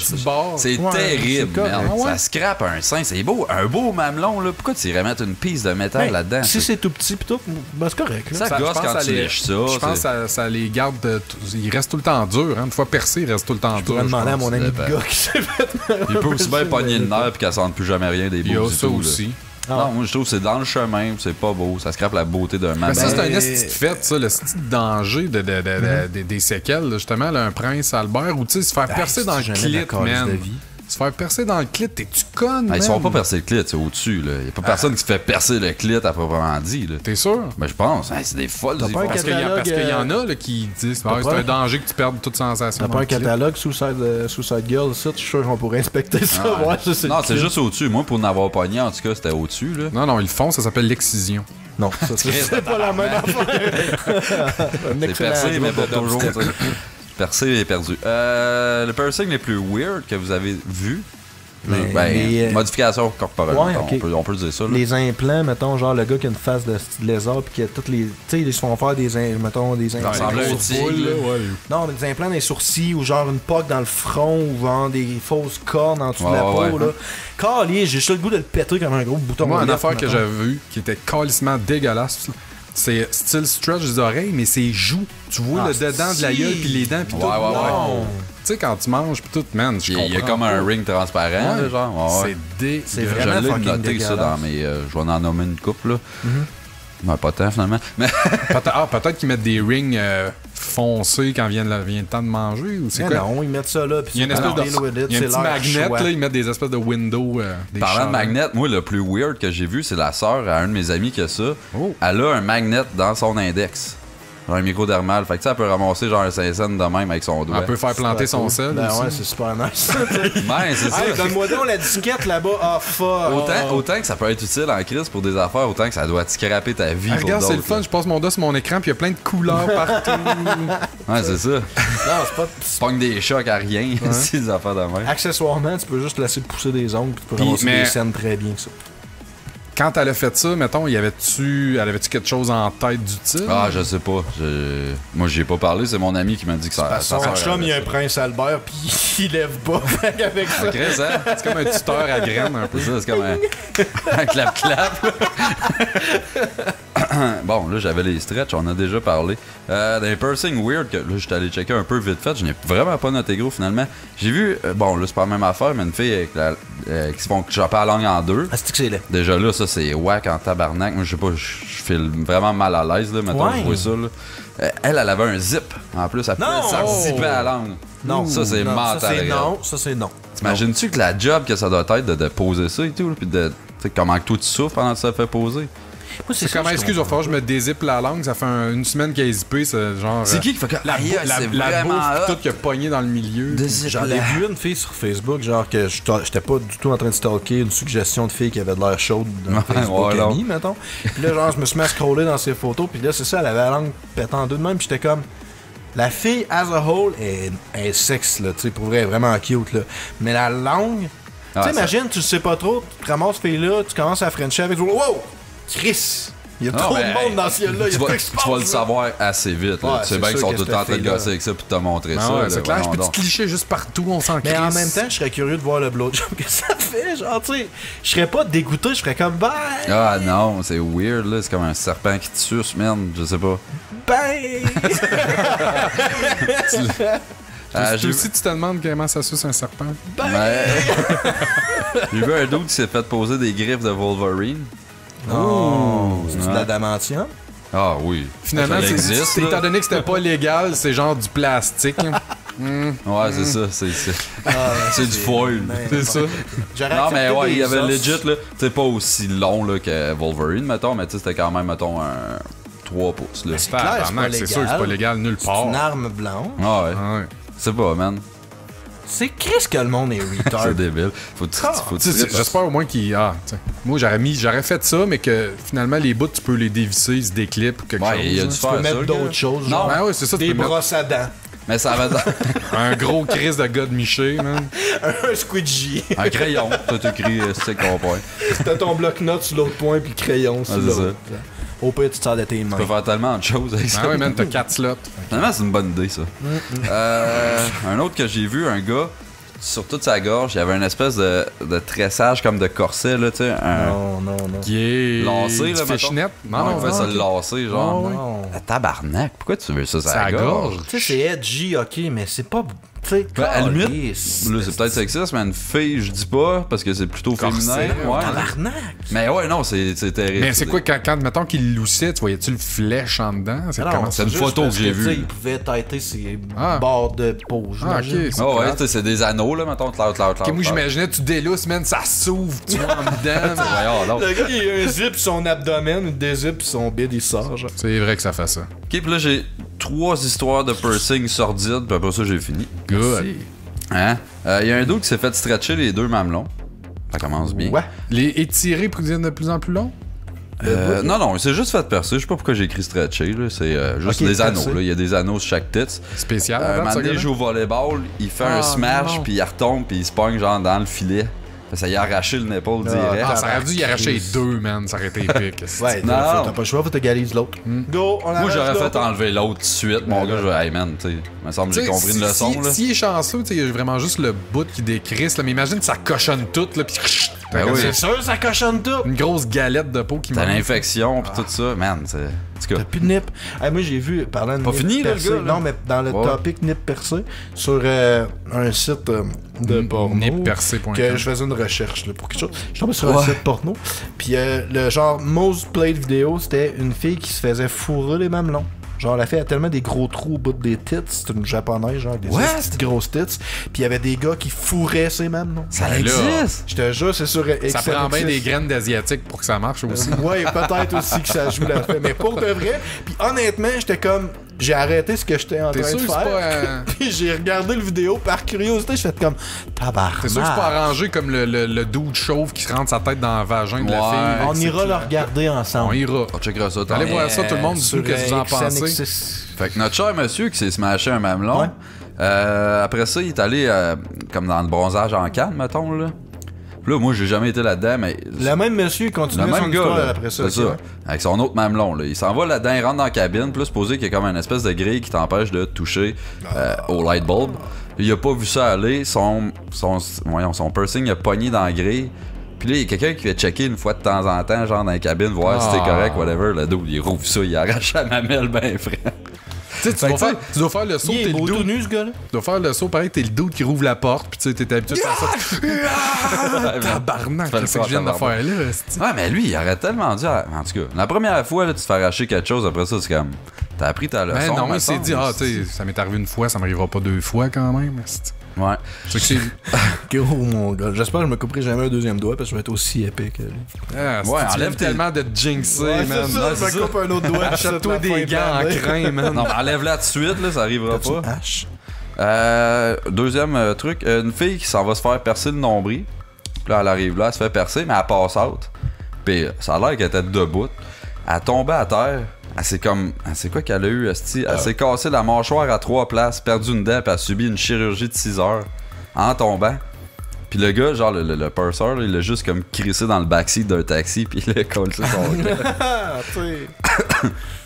c'est terrible, merde. Ça scrape un sein. C'est beau. Un beau mamelon, là. Pourquoi tu irais mettre une pisse de métal là-dedans? Si c'est tout petit, pis tout, ben c'est correct. Ça gosse quand tu lèches ça. Je pense que ça les garde. Ils restent tout le temps durs. Une fois percé, ils restent tout le temps durs. Je pourrais demander à mon ami de gars qui s'est fait. Il peut aussi bien pogner le nerf et qu'elle sente plus jamais rien des beaux. Il y a ça aussi. Non, moi je trouve que c'est dans le chemin, c'est pas beau, ça scrape la beauté d'un man. Ça, c'est un esti de fait, ça, le style de danger des séquelles, justement, là, un prince Albert, ou tu sais, se faire percer dans le clit, man. Se faire percer dans le clit, t'es-tu conne, Ils se font pas percer le clit, c'est au-dessus, là. Y'a pas personne qui se fait percer le clit à proprement dit, là. T'es sûr? Ben, je pense. C'est des folles. Parce qu'il y en a là, qui disent c'est un danger que tu perdes toute sensation. T'as pas un catalogue Suicide Girl, ça, je suis sûr qu'on pourrait inspecter ça. Non, c'est juste au-dessus. Moi, pour en avoir pogné, en tout cas, c'était au-dessus, là. Non, ils le font, ça s'appelle l'excision. Non, ça, c'est pas la même affaire. C'est percé, mais pas toujours. Percé et perdu. Le piercing les plus weird que vous avez vu? Modification corporelle, on peut dire ça. Là. Les implants, mettons, genre le gars qui a une face de lézard puis qui a toutes les. Tu sais, ils se font faire des implants. Non, mais des implants dans les sourcils ou genre une poque dans le front ou genre des fausses cornes en dessous de la peau. Là. Calier, j'ai juste le goût de le péter comme un gros bouton. Moi, une affaire que j'avais vue qui était calissement dégueulasse. C'est style stretch des oreilles, mais c'est joues. Tu vois le dedans de la gueule, puis les dents, puis tout. Tu sais, quand tu manges, puis tout, man, je comprends. Il y a comme un ring transparent, là, genre. C'est dégueulasse. C'est vraiment fucking noté dégueulasse. Ça dans mes... je vais en nommer une couple, là. Non, pas tant, finalement. Mais... peut-être qu'ils mettent des rings foncés quand vient le temps de manger, ou c'est quoi? Non, ils mettent ça là, puis il y a une espèce de... Il y a un petit magnet, là, ils mettent des espèces de windows. Parlant de magnet, moi, le plus weird que j'ai vu, c'est la sœur à un de mes amis qui a ça. Elle a un magnet dans son index. Un microdermal. Fait que ça, elle peut ramasser genre un 5 cents de même avec son doigt. Elle peut faire planter son sel. Ben ouais, c'est super nice. C'est ça. Hey, donne-moi donc la disquette là-bas. Ah, fuck. Autant que ça peut être utile en crise pour des affaires, autant que ça doit te scraper ta vie. Regarde, c'est le fun. Je passe mon doigt sur mon écran, puis il y a plein de couleurs partout. Ouais, c'est ça. Non, c'est pas. Tu pognes des chocs à rien, si des affaires de même. Accessoirement, tu peux juste laisser pousser des ongles, puis tu peux ramasser des scènes très bien, ça. Quand elle a fait ça, mettons, elle avait-tu quelque chose en tête d'utile? Ah, je sais pas. Moi, j'y ai pas parlé. C'est mon ami qui m'a dit que ça son chum, il y a un prince Albert, puis il lève pas avec ça. C'est comme un tuteur à graines, un peu. C'est comme un clap-clap. Bon, là, j'avais les stretch, on a déjà parlé. Des piercings weird, que là, j'étais allé checker un peu vite fait. Je n'ai vraiment pas noté gros, finalement. J'ai vu, bon, là, c'est pas la même affaire, mais une fille avec qui se font choper la langue en deux. Ah, c'est que c'est là. Déjà là, ça, c'est whack en tabarnak. Moi, je sais pas, je file vraiment mal à l'aise, là, mettons, je vois ça, là. Elle avait un zip, en plus. Elle pouvait s'arzipper à la langue. Non. Ça, c'est mental. Ça, c'est non. T'imagines-tu que la job que ça doit être de poser ça et tout, puis de comment que toi tu souffres pendant que ça fait poser? C'est comme, excuse, il va falloir que je me dézippe la langue, ça fait une semaine qu'elle est zippée, c'est genre... C'est qui fait que la bouffe tout qui a pogné dans le milieu. J'en ai vu une fille sur Facebook, genre que j'étais pas du tout en train de stalker une suggestion de fille qui avait de l'air chaude dans Facebook ami, mettons. Puis là, genre, je me suis mis à scroller dans ses photos, puis là, c'est ça, elle avait la langue pétant en deux de même, puis j'étais comme... La fille, as a whole, est sexe, là, tu sais, pour vrai, vraiment cute, là. Mais la langue... tu sais, imagine, tu le sais pas trop, tu te ramasses cette fille-là, tu commences à frencher avec... Wow! Chris! Il y a trop de monde dans ce ciel-là, il y a tout qui se passe. Tu vas le savoir assez vite. Là. Tu sais bien qu'ils sont tout le temps en train de gosser avec ça puis de te montrer ça. Ouais, c'est clair, je peux te clicher juste partout, on s'en crisse. Mais en même temps, je serais curieux de voir le blowjob que ça fait. Genre, tu sais, je serais pas dégoûté, je ferais comme bye. Ah non, c'est weird, là. C'est comme un serpent qui te suce, man. Je sais pas. Bye! Toi aussi, tu te demandes comment ça suce un serpent. J'ai vu un dude qui s'est fait poser des griffes de Wolverine. Oh, c'est de l'adamantium? Ah oui. Finalement, étant donné que c'était pas légal, c'est genre du plastique. Ouais, c'est ça. C'est du foil. C'est ça. Non, mais ouais, il y avait legit, là. C'est pas aussi long là, que Wolverine, mettons, mais c'était quand même, mettons, un 3 pouces. Là. C'est clair, c'est sûr que c'est pas légal nulle part. C'est une arme blanche. Ah ouais. C'est pas, man. C'est Chris que le monde est retard. C'est débile. J'espère au moins qu'il... moi, j'aurais fait ça, mais que finalement, les bouts, tu peux les dévisser, ils se déclippent ou quelque chose. Il y a dû tu peux mettre d'autres choses. Non, ouais, c'est ça. Des brosses à dents. Mais ça va un gros Chris de gars de Miché, man. Un squidgy. Un crayon. T'as écrit c'est qu'on point. T'as ton bloc-notes sur l'autre point, puis le crayon sur l'autre. Au pire, tu te sors de tes mains. Tu peux faire tellement de choses avec ça. Ah ouais, man, t'as 4 slots. Finalement, c'est une bonne idée, ça. Un autre que j'ai vu, un gars, sur toute sa gorge, il y avait une espèce de tressage comme de corset, là, tu sais. Non. Qui est... Lancé, là, fishnet? Non, il fait ça le lasser, genre. Non. La tabarnak, pourquoi tu veux ça, sa gorge? Tu sais, c'est edgy, ok, mais c'est pas... À la limite, là, c'est peut-être sexiste, mais une fille, je dis pas, parce que c'est plutôt féminin. Ouais. Tabarnak! Mais ouais, non, c'est terrible. Mais c'est quoi, quand mettons qu'il loussait, tu voyais-tu le flèche en dedans? C'est une photo que j'ai vue. Il pouvait têter ses bords de peau, j'imagine. Ouais, c'est des anneaux, là, mettons, clair. Ok, moi, j'imaginais, tu délousses, man, ça s'ouvre, tu vois en dedans. Le gars, il a un zip sur son abdomen, il dézippe, puis son bide, il sort, genre. C'est vrai que ça fait ça. Ok, puis là, j'ai 3 histoires de piercing sordides, puis après ça, j'ai fini. Good. Hein? Y a un dude qui s'est fait stretcher les 2 mamelons. Ça commence bien. Ouais. Les étirer pour qu'ils deviennent de plus en plus longs? Non, il s'est juste fait percer. Je sais pas pourquoi j'ai écrit stretcher. Là. C'est juste des anneaux. Il y a des anneaux sur chaque tête. Spécial. Un moment donné, il joue au volleyball, il fait un smash, puis il retombe, puis il se pogne genre dans le filet. Ça y a arraché le nipple direct. Ça aurait dû y arracher les 2, man. Ça aurait été épique. Ouais, t'as pas le choix, faut t'égaliser l'autre. Go, on moi, j'aurais fait enlever l'autre tout de suite. Mon gars, je hey man, tu sais, il me semble que j'ai compris une leçon. S'il est chanceux, il y a vraiment juste le bout qui décrisse. Mais imagine, ça cochonne tout, là, pis c'est sûr, ça cochonne tout. Une grosse galette de peau qui T'as l'infection, pis tout ça. Man, c'est... T'as plus de nip. Moi, j'ai vu, parlant de pas nip fini, percé, le gars, là. non, mais dans le topic nip percé, sur un site de porno, nippercé.com, que je faisais une recherche là, pour quelque chose. Je suis tombé sur un site porno, puis le genre most played vidéo, c'était une fille qui se faisait fourrer les mamelons. Genre, la fille a tellement des gros trous au bout des tits. C'est une japonaise, genre, des petites grosses tits. Puis il y avait des gars qui fourraient ces mamelons. Ça existe! Je te jure, c'est sûr. Ça prend bien des graines d'asiatiques pour que ça marche aussi. Ouais, peut-être aussi que ça joue la fait. Mais pour de vrai, puis honnêtement, j'étais comme... J'ai arrêté ce que j'étais en train de faire. Puis j'ai regardé le vidéo par curiosité. Je fais comme tabarnak. C'est sûr que c'est pas arrangé comme le dude chauve qui se rentre sa tête dans le vagin de la fille. On ira le regarder ensemble. On ira. On checkera ça. Allez voir ça, tout le monde. Qu'est-ce que vous en pensez? Fait que notre cher monsieur qui s'est smashé un mamelon, après ça, il est allé comme dans le bronzage en canne, mettons, là. Là, moi, j'ai jamais été là-dedans, mais... Le même monsieur continue son histoire après ça. C'est ça. Avec son autre mamelon, là. Il s'en va là-dedans, il rentre dans la cabine, puis là, supposé qu'il y a comme une espèce de grille qui t'empêche de toucher au light bulb. Il a pas vu ça aller. Son piercing a pogné dans la grille. Puis là, il y a quelqu'un qui va checker une fois de temps en temps, genre dans la cabine, voir si c'était correct, whatever. Le dos, il rouvre ça, il arrache la mamelle ben frais. Tu dois faire le saut, t'es le dos nu, ce gars-là. Tu dois faire le saut, pareil, t'es le dos qui rouvre la porte, puis tu sais, t'es habitué à faire ça. Tabarnak, qu'est-ce que je viens de faire là? Ouais, mais lui, il aurait tellement dû. En tout cas, la première fois, là, tu te fais arracher quelque chose, après ça, c'est comme. T'as appris ta leçon. Ben non, il s'est dit, tu sais, ça m'est arrivé une fois, ça m'arrivera pas 2 fois quand même. Ouais. C'est que c'est... Gros, mon gars. J'espère que je me couperai jamais un deuxième doigt parce que je vais être aussi épais que lui. Ah, Ouais, tu enlève viens tellement de jinxer, Ouais, man. c'est ça, je me coupe un autre doigt. Achète-toi des gants en crin, man. Non, mais enlève-la tout de suite, là, ça arrivera pas. Hache. Deuxième truc, une fille qui s'en va se faire percer le nombril. Puis là, elle arrive là, elle se fait percer, mais elle passe out. Puis ça a l'air qu'elle était debout. Elle tombait à terre. C'est quoi qu'elle a eu, esti? Elle s'est cassé la mâchoire à 3 places, perdu une dent, puis elle a subi une chirurgie de 6 heures en tombant. Puis le gars, genre le purser, là, il l'a juste comme crissé dans le backseat d'un taxi, puis il a collé son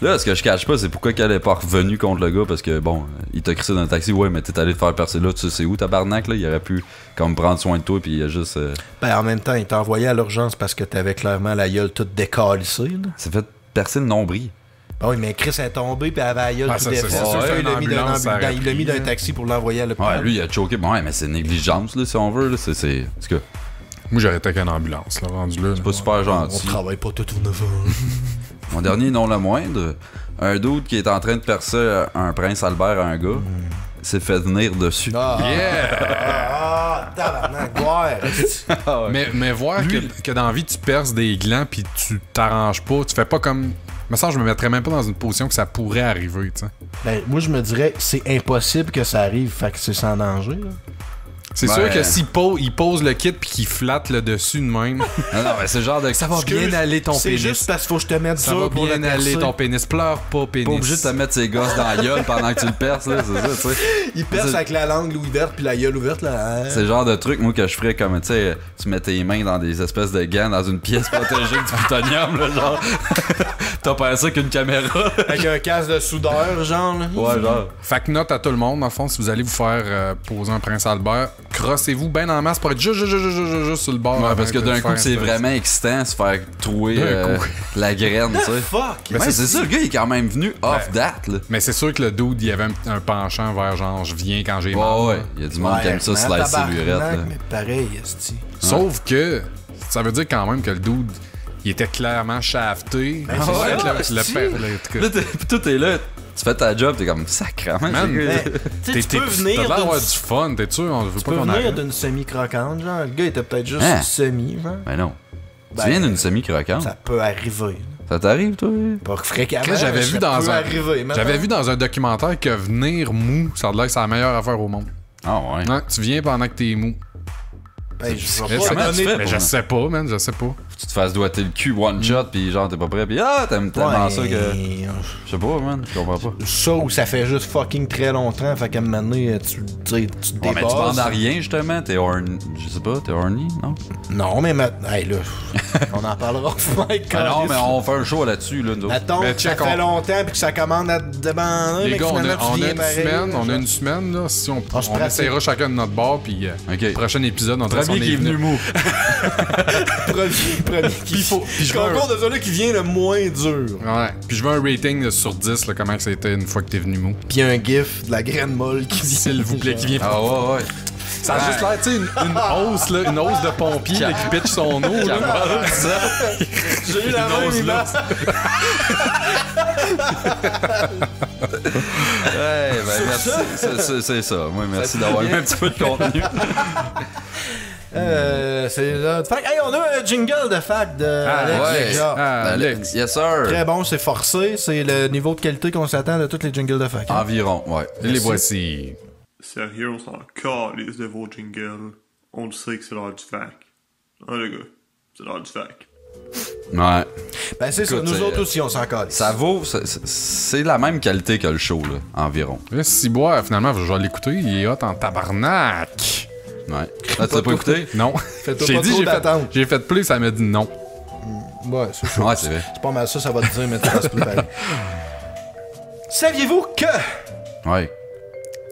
Là, ce que je cache pas, c'est pourquoi qu'elle est pas revenue contre le gars, parce que bon, il t'a crissé dans le taxi, ouais, mais t'es allé te faire percer là, tu sais c'est où, tabarnak, là? Il aurait pu comme prendre soin de toi, puis il a juste. Ben, en même temps, il t'a envoyé à l'urgence parce que t'avais clairement la gueule toute décalissée, là. Ça fait percer le nombril. Ben oui, mais Chris est tombé puis elle avait la gueule tout défaite. Il l'a mis d'un taxi pour l'envoyer à l'hôpital. Ouais, lui, il a choqué. Bon, ouais, mais c'est négligence, là, si on veut, là. C'est. Parce que. Moi, j'aurais été avec une ambulance, là, rendu là. C'est pas super gentil. On travaille pas tout au neuf. Mon dernier, non le moindre, un dude qui est en train de percer un prince Albert à un gars, s'est fait venir dessus. Tabarnak, ouais. Mais voir que dans la vie, tu perces des glands puis tu t'arranges pas, tu fais pas comme... Mais ça, je me mettrais même pas dans une position que ça pourrait arriver, tu sais. Ben, moi, je me dirais, c'est impossible que ça arrive, fait que c'est sans danger, là. C'est sûr que s'il pose le kit puis qu'il flatte le dessus de même. Non, mais c'est le genre de. Ça va bien aller ton pénis. C'est juste parce qu'il faut que je te mette ça va pour bien aller ton pénis. Pleure pas, pénis. Pas obligé de te mettre ses gosses dans la gueule pendant que tu le perces, là, c'est ça, tu sais. Il perce avec la langue ouverte puis la gueule ouverte, là. C'est le genre de truc, moi, que je ferais comme, tu sais, tu mets tes mains dans des espèces de gants dans une pièce protégée du plutonium, là, genre. T'as pas ça qu'une caméra. Avec un casque de soudeur, genre, là. Ouais, genre. Fait que note à tout le monde, dans le fond, si vous allez vous faire poser un prince Albert, crossez-vous bien en masse pour être juste sur le bord. Ouais, parce que d'un coup, c'est vraiment excitant se faire trouer la graine, tu sais. Fuck! Mais c'est ça, le gars, il est quand même venu off date, là. Mais c'est sûr que le dude, il y avait un penchant vers genre, je viens quand j'ai mal. Ouais, il y a du monde qui aime ça, slicer l'urette, là. Mais pareil, esti. Sauf que, ça veut dire quand même que le dude, il était clairement shafté. Ben, c'est Là, tout est là. Tu fais ta job, t'es comme sacrément. Tu peux venir t'as l'air d'avoir du fun, t'es sûr? On veut pas qu'on venir d'une semi-croquante, genre. Le gars était peut-être juste semi, genre. Ben non. Tu viens d'une semi-croquante? Ça peut arriver. Ça t'arrive, toi? Pas fréquemment. J'avais vu dans un documentaire que venir mou, ça a l'air que c'est la meilleure affaire au monde. Ah ouais? Non, tu viens pendant que t'es mou. Ben, je sais pas, man, je sais pas. Faut que tu te fasses doigter le cul one shot, pis genre t'es pas prêt, pis t'aimes tellement ça que. Je sais pas, man, je comprends pas. Ça ou ça fait juste fucking très longtemps, fait qu'à un moment donné, tu te débasses. Mais tu bandes à rien, justement, t'es horny. Je sais pas, t'es horny, non? Non, mais hey, là, on en parlera Mike. Non, mais on fait un show là-dessus, là, nous. Mettons que ça fait longtemps pis que ça commande à te demander. Les gars, on a une semaine, là, si on essaiera chacun de notre bord, pis prochain épisode, on qui est venu mou. Premier qui faut. Je concours de celui qui vient le moins dur. Ouais. Puis je veux un rating sur 10, là, comment c'était une fois que t'es venu mou. Puis un gif de la graine molle qui vient. S'il vous plaît, qui vient. Ah ouais. Ça a juste l'air, tu sais, une hausse de pompier là, qui pitch son eau. Là. J'ai eu la même image. Merci. C'est ça. Moi, merci d'avoir eu un petit peu de contenu. C'est là. Hey, on a un jingle de fac de Alex. Alex. Yes, sir. Très bon, c'est forcé. C'est le niveau de qualité qu'on s'attend de tous les jingles de fac. Environ, ouais. Les voici. Sérieux, on s'en calisse de vos jingles. On le sait que c'est l'heure du fac. Hein, les gars? C'est l'heure du fac. Ouais. Ben, c'est ça. Nous autres aussi, on s'en calisse. Ça vaut. C'est la même qualité que le show, là, environ. Là, si bois, finalement, je vais l'écouter. Il est hot en tabarnak. Ouais. Ah, tu l'as pas écouté? Non. J'ai fait plus, ça m'a dit non. Ouais, c'est ça. Ouais, c'est vrai. C'est pas mal ça va te dire, mais tu restes plus pareil. Saviez-vous que. Ouais.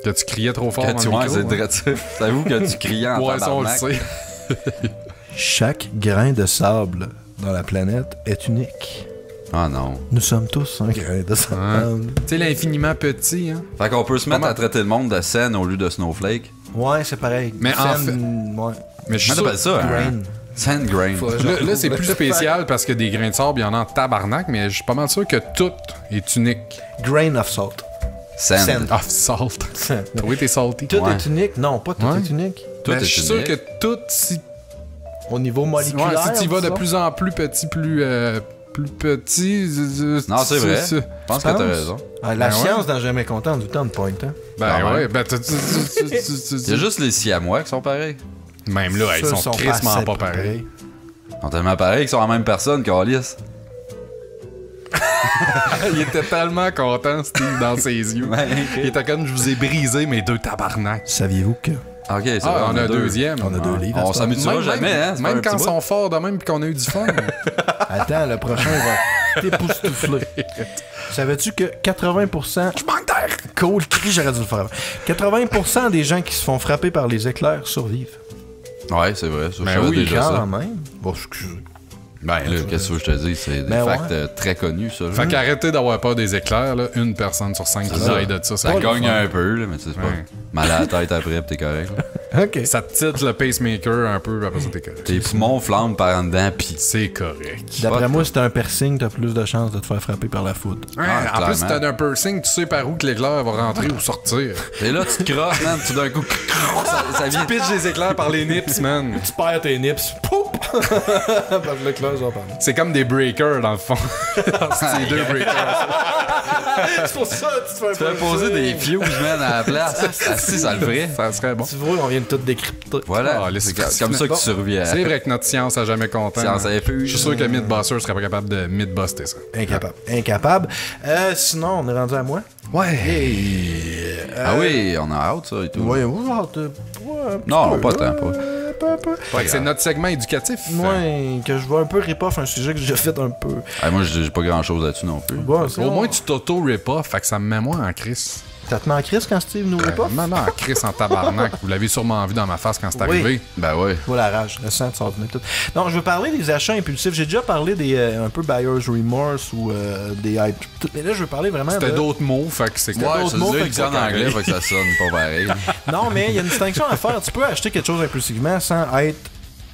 Que tu criais trop fort dans le micro? Savez-vous que tu criais en tabarnak? Ouais, ça, on le sait. Chaque grain de sable dans la planète est unique. Ah non. Nous sommes tous un grain de sable. Tu sais, l'infiniment petit, hein. Fait qu'on peut se mettre à traiter le monde de scène au lieu de snowflake. Ouais, c'est pareil. Mais en fait... Ouais. Mais je appelle ça grain. Sand grain. Là, c'est plus spécial parce que des grains de sable, il y en a en tabarnak, mais je suis pas mal sûr que tout est unique. Grain of salt. Sand. Ah, salt. Oui, t'es salty. Tout est unique? Non, pas tout est unique. Tout est Je suis sûr que tout, si Au niveau moléculaire. si tu vas de plus en plus petit, plus petit. Non, c'est vrai. Je pense que t'as raison. La science dans Jamais Content du temps de point. Hein? Ben ouais, ben Il y a juste les Siamois qui sont pareils. Même là, ils sont crissement pas pareils. Ils sont tellement pareils qu'ils sont la même personne, Carlis. Il était tellement content, Steve, dans ses yeux. Il était comme, je vous ai brisé mes 2 tabarnak. Saviez-vous que... Ok, c'est vrai, on a un deuxième. On a 2 livres. On s'amusera jamais, hein? Même quand ils sont forts de même pis qu'on a eu du fun. Attends, le prochain va t'époustoufler. Savais-tu que 80%... Je manque d'air! Cool, j'aurais dû le faire. 80% des gens qui se font frapper par les éclairs survivent. Ouais, c'est vrai. Ça, ben je savais oui, déjà ça. Quand même. Bon, excusez. Ben là, qu'est-ce que je te dis? C'est des facts très connus, ça. Fait qu'arrêtez d'avoir peur des éclairs, là. Une personne sur 5 qui died de ça. Ça cogne un peu, là, mais c'est pas mal à la tête après, pis t'es correct. Là. OK. Ça te titre le pacemaker un peu, après ça, t'es correct. Tes poumons flambent par en dedans, pis... C'est correct. D'après moi, si t'as un piercing, t'as plus de chances de te faire frapper par la foudre. En plus, si t'as un piercing, tu sais par où que l'éclair va rentrer ou sortir. Et là, tu te crosses, man, tout d'un coup, ça vient... Tu pitches les éclairs par les nips, man. Tu perds tes nips. Poup! Par l'éclair, j'en parle. C'est comme des breakers, dans le fond. C'est 2 breakers. C'est pour ça que tu te fais poser des fuses, man, à la place. Si, ça le ferait. Ça serait bon. Tu vois, on vient de tout décrypter. Voilà, Ah, c'est comme ça que tu survis à... C'est vrai que notre science a jamais content. Science à fuse. Je suis sûr que Mythbuster serait pas capable de mythbuster ça. Incapable. Sinon, on est rendu à moi. Ouais. Ah oui, on a out, ça, et tout. Ouais, Non, pas tant, pas. Fait que c'est notre segment éducatif. Ouais, que je veux un peu rip-off un sujet que j'ai fait un peu. Moi, j'ai pas grand-chose là-dessus non plus. Bon, Au moins, tu t'auto-rip-off, fait que ça me met moi en crise. Ça te met en crise quand Steve nous rip-off? Non, en crise en tabarnak. Vous l'avez sûrement vu dans ma face quand c'est arrivé. Ben ouais. Tu vois la rage, le sang, ça va tout. Non, je veux parler des achats impulsifs. J'ai déjà parlé des un peu buyer's remorse ou des hype. Mais là, je veux parler vraiment C'était d'autres mots, fait que c'est ouais, d'autres mots, fait que c'est en anglais, fait que ça sonne pas pareil. Non, mais il y a une distinction à faire. Tu peux acheter quelque chose impulsivement sans être,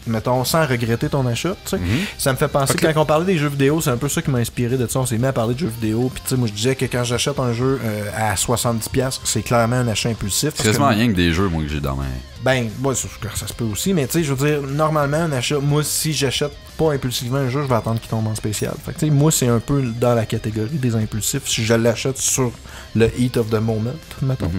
mettons, sans regretter ton achat, tu sais. Ça me fait penser que quand on parlait des jeux vidéo, c'est un peu ça qui m'a inspiré de ça. On s'est mis à parler de jeux vidéo, puis tu sais, moi je disais que quand j'achète un jeu à 70$, c'est clairement un achat impulsif. C'est quasiment rien que des jeux, moi, que j'ai dans ma... Ben, ouais, ça se peut aussi, mais tu sais, je veux dire, normalement, un achat, moi, si j'achète pas impulsivement un jeu, je vais attendre qu'il tombe en spécial. Fait que tu sais, moi, c'est un peu dans la catégorie des impulsifs, si je l'achète sur le heat of the moment, mettons.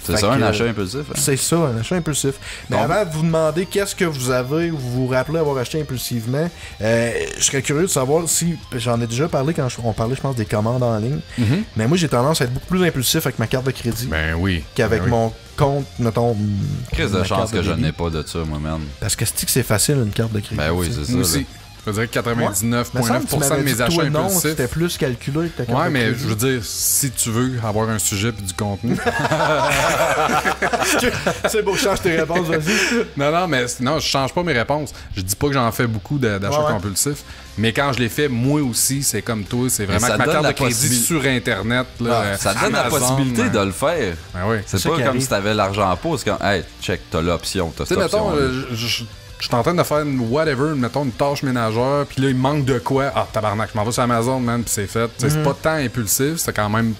C'est ça, un achat impulsif? Hein? C'est ça, un achat impulsif. Mais avant de vous demander qu'est-ce que vous avez ou vous vous rappelez avoir acheté impulsivement, je serais curieux de savoir si... J'en ai déjà parlé quand on parlait, je pense, des commandes en ligne. Mais moi, j'ai tendance à être beaucoup plus impulsif avec ma carte de crédit qu'avec mon compte, mettons... Crise de chance que je n'ai pas de ça, moi-même. Parce que c'est facile, une carte de crédit. Ben oui, c'est ça. Moi aussi. Je veux dire que 99,9% de mes achats impulsifs. C'était plus calculé que ta carte ouais, de mais crédit. je veux dire, si tu veux avoir un sujet et du contenu. C'est beau, change tes réponses, vas-y. Non, mais non, je change pas mes réponses. Je dis pas que j'en fais beaucoup d'achats compulsifs. Mais quand je les fais, moi aussi, c'est comme toi. C'est vraiment que ma carte de crédit sur Internet. Là, ça te donne la possibilité de le faire. Ben oui. C'est pas comme si t'avais l'argent en pause. Quand, hey, check, t'as l'option. T'as cette option. Je suis en train de faire mettons une tâche ménagère, puis là, il manque de quoi. Ah, tabarnak, je m'en vais sur Amazon, man, puis c'est fait. C'est pas tant impulsif, c'était quand même,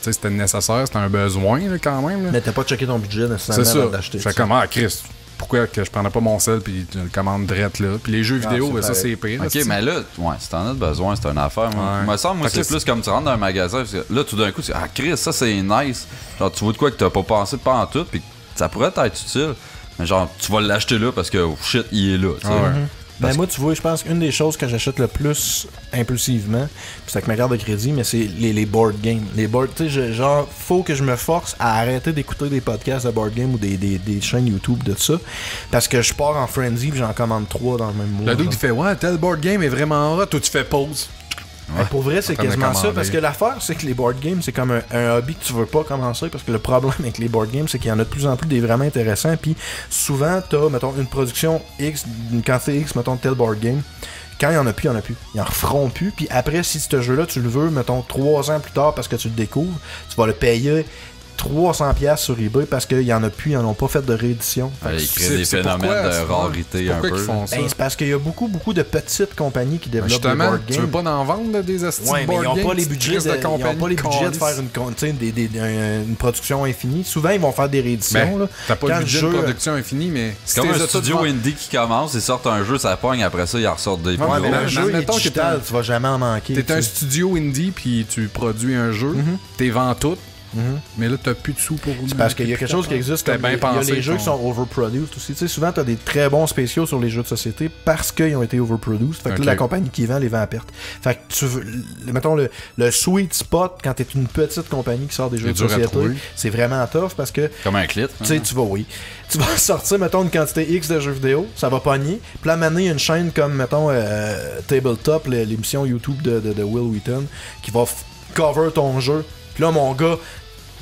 c'était nécessaire, c'était un besoin, là, quand même. Là. Mais t'as pas checké ton budget nécessairement avant d'acheter. C'est ça. Fait comme, Chris, pourquoi que je prendrais pas mon sel, puis je le commande direct, là. Puis les jeux vidéo, ben, ça, c'est pire. Ok, mais là, si t'en as besoin, c'est une affaire. Il me semble, moi, c'est plus comme tu rentres dans un magasin, parce que là, tout d'un coup, tu dis, Chris, ça, c'est nice. Genre, tu vois de quoi que t'as pas pensé de pas en tout, puis ça pourrait être utile. Mais genre, tu vas l'acheter là parce que shit, il est là. Ben moi, tu vois, je pense qu'une des choses que j'achète le plus impulsivement, c'est avec ma carte de crédit, mais c'est les board games. Les board, tu sais, genre, faut que je me force à arrêter d'écouter des podcasts de board game ou des chaînes YouTube de ça, parce que je pars en frenzy et j'en commande 3 dans le même mois. Le dude, il fait, tel board game est vraiment hot, toi, tu fais pause. Ouais. Pour vrai, c'est quasiment ça, parce que l'affaire, c'est que les board games, c'est comme un hobby que tu veux pas commencer, parce que le problème avec les board games, c'est qu'il y en a de plus en plus des vraiment intéressants, puis souvent, t'as, mettons, une production X, une quantité X, mettons, tel board game. Quand il y en a plus, il y en a plus. Ils en referont plus, puis après, si ce jeu-là, tu le veux, mettons, 3 ans plus tard, parce que tu le découvres, tu vas le payer 300$ sur eBay parce qu'il y en a plus, ils n'en ont pas fait de réédition. Ils créent des phénomènes de rarité un peu. C'est parce qu'il y a beaucoup de petites compagnies qui développent des board games. Tu veux pas en vendre des astuces mais ils n'ont pas les budgets de faire une production infinie. Souvent, ils vont faire des rééditions. T'as pas le budget de production infinie, mais... C'est comme un studio indie qui commence, ils sortent un jeu, ça pogne, après ça, ils ressortent des mais un jeu digital, tu vas jamais en manquer. T'es un studio indie, puis tu produis un jeu, t'es vends tout. Mais là, t'as plus de sous pour... C'est parce qu'il y a quelque chose qui existe comme il y a les jeux qui sont overproduced aussi. Tu sais, souvent, t'as des très bons spéciaux sur les jeux de société parce qu'ils ont été overproduced. Fait que là, la compagnie qui vend les vend à perte. Fait que tu veux... Mettons, le sweet spot, quand t'es une petite compagnie qui sort des jeux de société, c'est vraiment tough parce que... Comme un clit. Tu sais, tu vas sortir, mettons, une quantité X de jeux vidéo, ça va pogner. Puis là, maintenant, il y a une chaîne comme, mettons, Tabletop, l'émission YouTube de Will Wheaton, qui va cover ton jeu. Puis là, mon gars...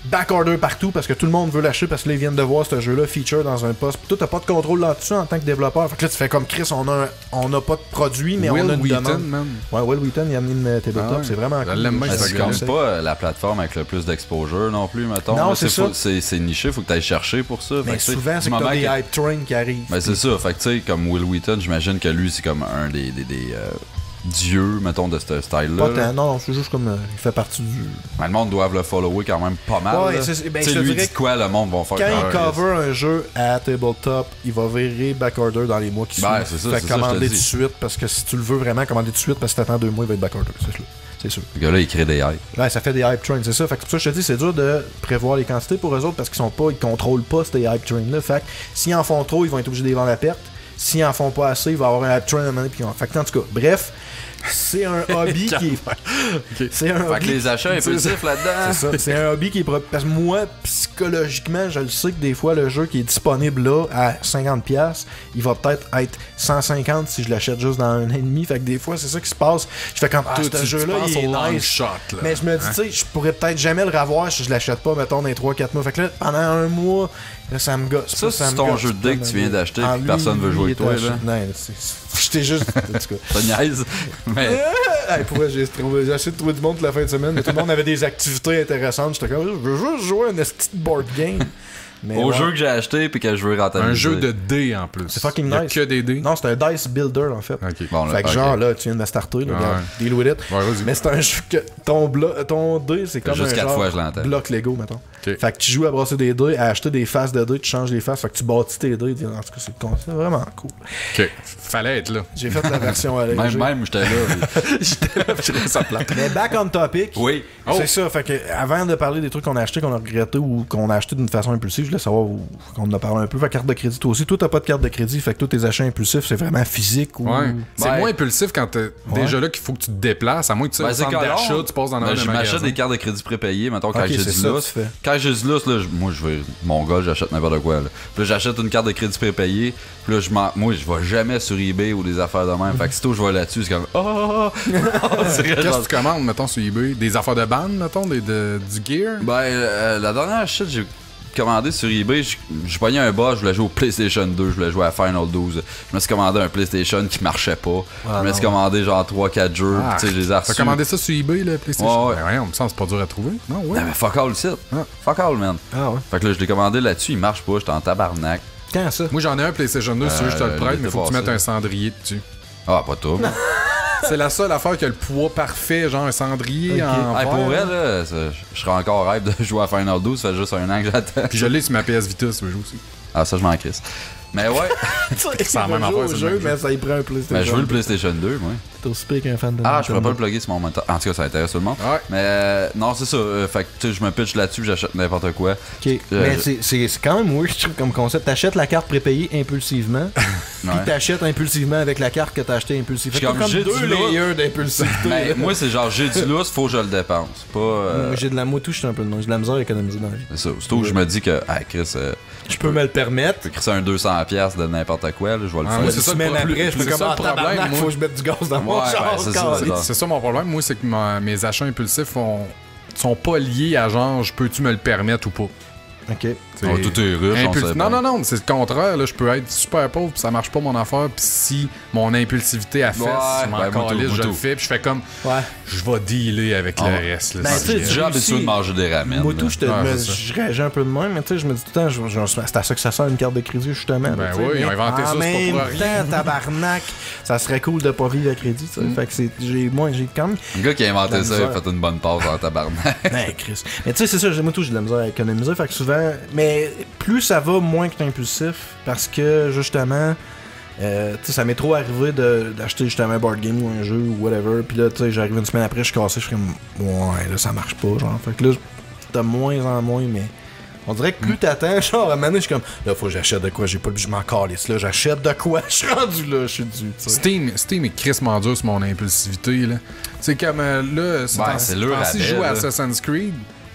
backorder partout parce que tout le monde veut l'acheter parce que là ils viennent de voir ce jeu-là feature dans un poste. Puis toi t'as pas de contrôle là-dessus en tant que développeur. Fait que là tu fais comme Chris, on a pas de produit mais on a une demande. Ouais, Will Wheaton il a amené une tabletop, c'est vraiment cool. C'est comme pas la plateforme avec le plus d'exposure non plus, mettons. Non, c'est niché, faut que t'ailles chercher pour ça. Mais souvent c'est que t'as des hype trains qui arrivent. Ben c'est ça, fait que tu sais comme Will Wheaton, j'imagine que lui c'est comme un des dieu, mettons, de ce style-là. Pas tant, non, c'est juste comme il fait partie du... Mais le monde doit le follower quand même pas mal. Ouais, tu sais, lui dit quoi, le monde va faire... Quand il cover un jeu à Tabletop, il va virer backorder dans les mois qui suivent. C'est ça, fait commander tout de suite, parce que si tu le veux vraiment, commander tout de suite, parce que si t'attends 2 mois, il va être backorder, c'est sûr. Le gars-là, il crée des hype. Ouais, ça fait des hype trains, c'est ça. Fait que pour ça, je te dis, c'est dur de prévoir les quantités pour eux autres, parce qu'ils contrôlent pas ces hype trains-là. Fait que s'ils en font trop, ils vont être obligés de les vendre à perte. S'ils en font pas assez, il va y avoir un hype train à un moment donné. Fait que en tout cas, bref... C'est un hobby qui est... C'est un hobby... Fait que les achats impulsifs là-dedans... C'est ça, c'est un hobby qui est... Parce que moi, psychologiquement, je le sais que des fois, le jeu qui est disponible là, à 50$, il va peut-être être 150 si je l'achète juste dans un an et demi. Fait que des fois, c'est ça qui se passe. Je fais comme, ce jeu-là, il est nice. Shot, là. Mais je me dis, tu sais, je pourrais peut-être jamais le revoir si je l'achète pas, mettons, dans les 3-4 mois. Fait que là, pendant un mois... Là, ça me gosse. Ça, c'est ton jeu de dé que tu viens d'acheter et personne veut jouer avec toi. Non, j'étais juste. En tout cas. Ça niaise. Mais. J'ai essayé de trouver du monde toute la fin de semaine, mais tout le monde avait des activités intéressantes. J'étais comme, je veux juste jouer à un petit board game. Au jeu que j'ai acheté puis que je veux rentabiliser. Un jeu de dés en plus. C'est fucking nice. Que des dés. Non, c'est un dice builder en fait. Bon, fait que genre là, tu viens de me starter, là, deal with it. Mais c'est un jeu que ton dé, c'est comme juste un genre fois, je bloc Lego, mettons. Fait que tu joues à brasser des dés, à acheter des faces de dés, tu changes les faces, fait que tu bâtis tes dés. En tout cas, c'est vraiment cool. Ok, fallait être là. J'ai fait la version à l'époque. Même, j'étais là. J'étais là, je trouvais ça plate. Mais back on topic. Oui. C'est ça, fait que avant de parler des trucs qu'on a achetés, qu'on a regretté ou qu'on a acheté d'une façon impulsive, je voulais savoir qu'on en a parlé un peu. Fait que carte de crédit, toi aussi. Toi, t'as pas de carte de crédit, fait que tous tes achats impulsifs, c'est vraiment physique ou. Ouais. C'est moins impulsif quand t'es déjà là qu'il faut que tu te déplaces, à moins que tu sais, au centre d'achat, tu passes dans un magasin. Je m'achète des cartes de crédit prépayées, mettons, quand j'ai du lousse. Quand j'ai du lousse, là, moi, je vais. Mon gars, j'achète n'importe quoi, là. Puis là, j'achète une carte de crédit prépayée. Puis là, moi, je vais jamais sur eBay ou des affaires de même. Fait que si toi, je vais là-dessus, c'est comme. Qu'est-ce que tu commandes, mettons, sur eBay? Des affaires de band, mettons, du gear? Ben, la dernière shit, j'ai commandé sur eBay, j'ai pogné un bas, je voulais jouer au PlayStation 2, je voulais jouer à Final 12. Je me suis commandé un PlayStation qui marchait pas. Je me suis commandé genre 3-4 jeux, tu sais, je les ai reçus. T'as commandé ça sur eBay, le PlayStation? Ouais. Ben ouais, on me semble c'est pas dur à trouver. Non, ouais. Mais fuck all le site. Fuck all, man. Ah ouais. Fait que là, je l'ai commandé là-dessus, il marche pas, j'étais en tabarnak. Quand ça? Moi, j'en ai un PlayStation 2, si tu veux, je te le prête, mais faut que tu mettes un cendrier dessus. Ah, pas tout. C'est la seule affaire qui a le poids parfait, genre un cendrier en verre. Pour elle, là, je serais encore rêve de jouer à Final 12, ça fait juste un an que j'attends. Puis je l'ai sur ma PS Vita, si tu veux jouer aussi. Ah, ça, je m'en crisse. Mais ouais. C'est la même affaire, jeu, mais ça y prend un PlayStation. Mais je veux le PlayStation 2, moi. T'es aussi pire qu'un fan de je pourrais pas le plugger sur mon moteur. En tout cas, ça intéresse tout le monde. Ouais. Mais non, c'est ça. Fait que tu sais, je me pitch là-dessus, j'achète n'importe quoi. Ok. Mais c'est quand même weird, je trouve, comme concept. T'achètes la carte prépayée impulsivement, puis t'achètes impulsivement avec la carte que t'as acheté impulsivement. Comme j'ai deux layers d'impulsivité. Mais moi, c'est genre, j'ai du lousse, faut que je le dépense. Pas. J'ai de la moto, je suis un peu de nom. J'ai de la misère à économiser dans la vie. C'est ça. Surtout que je me dis que, Chris. Je peux me le permettre. Je peux crisser un 200$ de n'importe quoi, là, je vais le faire. C'est ça le après, je peux comme tabarnak, faut que je mette du gaz dans mon char. C'est ça mon problème, moi, c'est que mes achats impulsifs sont pas liés à genre, peux-tu me le permettre ou pas. Ok. Tout est rush, non, c'est le contraire. Là, je peux être super pauvre puis ça marche pas mon affaire. Puis si mon impulsivité a fait, je m'en calisse, je le fais. Puis je fais comme, je vais dealer avec le reste. Là, je suis déjà habitué de manger des ramen. Moi, tout, je réagis un peu de même, mais tu sais, je me dis tout le temps, c'est à ça que ça sert une carte de crédit, justement. Ben oui, ils ont inventé ça, c'est pas pour rien. Tabarnak, ça serait cool de pas vivre à crédit, tu sais. Fait que j'ai quand même. Le gars qui a inventé ça, il a fait une bonne passe en tabarnak. Ben, Chris. Mais tu sais, c'est ça, moi, tout, j'ai de la misère à économiser. Fait que souvent, mais plus ça va, moins que t'es impulsif, parce que, justement, tu sais, ça m'est trop arrivé d'acheter justement un board game ou un jeu ou whatever, puis là, tu sais, j'arrive une semaine après, je suis cassé, je suis comme, ouais, là, ça marche pas, genre. Fait que là, de moins en moins, mais on dirait que plus t'attends, genre, à un moment donné, je suis comme, là, faut que j'achète de quoi, j'ai pas le je m'en calisse, là, j'achète de quoi, je suis rendu là, je suis dû, tu sais. Steam est crissement dur sur mon impulsivité, là. C'est comme, là, c'est le si je joue à Assassin's Creed,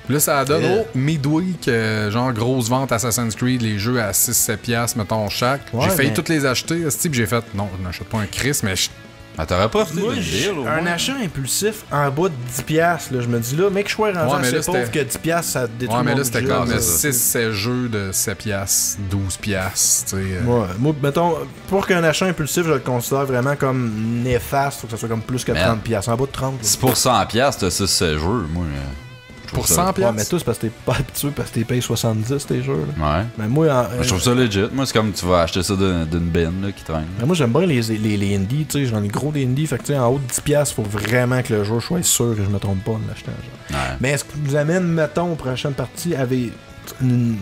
là, ça donne midweek, genre grosse vente Assassin's Creed, les jeux à 6-7$, mettons, chaque. J'ai failli toutes les acheter, Steve, j'ai fait, non, je n'achète pas un Chris, mais t'aurais pas fait un achat impulsif en bas de 10$, là, je me dis là, mec, je suis rendu assez pauvre que 10$, ça détruit mon budget. Mais là, c'était comme 6-7 jeux de 7$, 12$, tu sais. Ouais, moi, mettons, pour qu'un achat impulsif, je le considère vraiment comme néfaste, faut que ça soit comme plus que 30$, en bas de 30$. Si pour 100$, t'as 6 jeux, moi... Pour 100$? Ouais, mais toi, c'est parce que t'es pas habitué, parce que t'es payé 70$, tes jeux. Là. Ouais. Mais moi, je trouve ça legit. Moi, c'est comme tu vas acheter ça d'une bin là, qui traîne. Mais moi, j'aime bien les indies, tu sais. J'en ai gros des indies. Fait que, tu sais, en haut de 10$, faut vraiment que le jeu soit sûr que je me trompe pas de l'acheter. Ouais. Mais est-ce que vous amène, mettons, aux prochaines parties,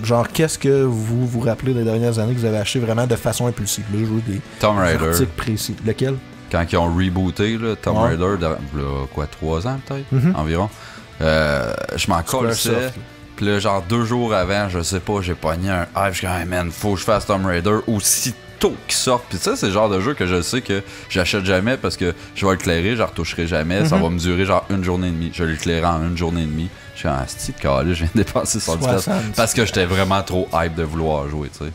genre, qu'est-ce que vous vous rappelez des dernières années que vous avez acheté vraiment de façon impulsive? Là, je veux des articles précis. Lequel? Quand ils ont rebooté, là, Tomb Raider, là, quoi, 3 ans peut-être, environ. Je m'en colissais. Puis là, genre 2 jours avant, je sais pas, j'ai pogné un hype. Je suis comme, hey man, faut que je fasse Tomb Raider aussitôt qu'il sort. Puis ça, c'est le genre de jeu que je sais que j'achète jamais parce que je vais l'éclairer, je retoucherai jamais. Ça va me durer genre 1 journée et demie. Je vais l'éclairer en 1 journée et demie. Je suis en style, je viens de dépenser 110$ parce que j'étais vraiment trop hype de vouloir jouer, tu sais.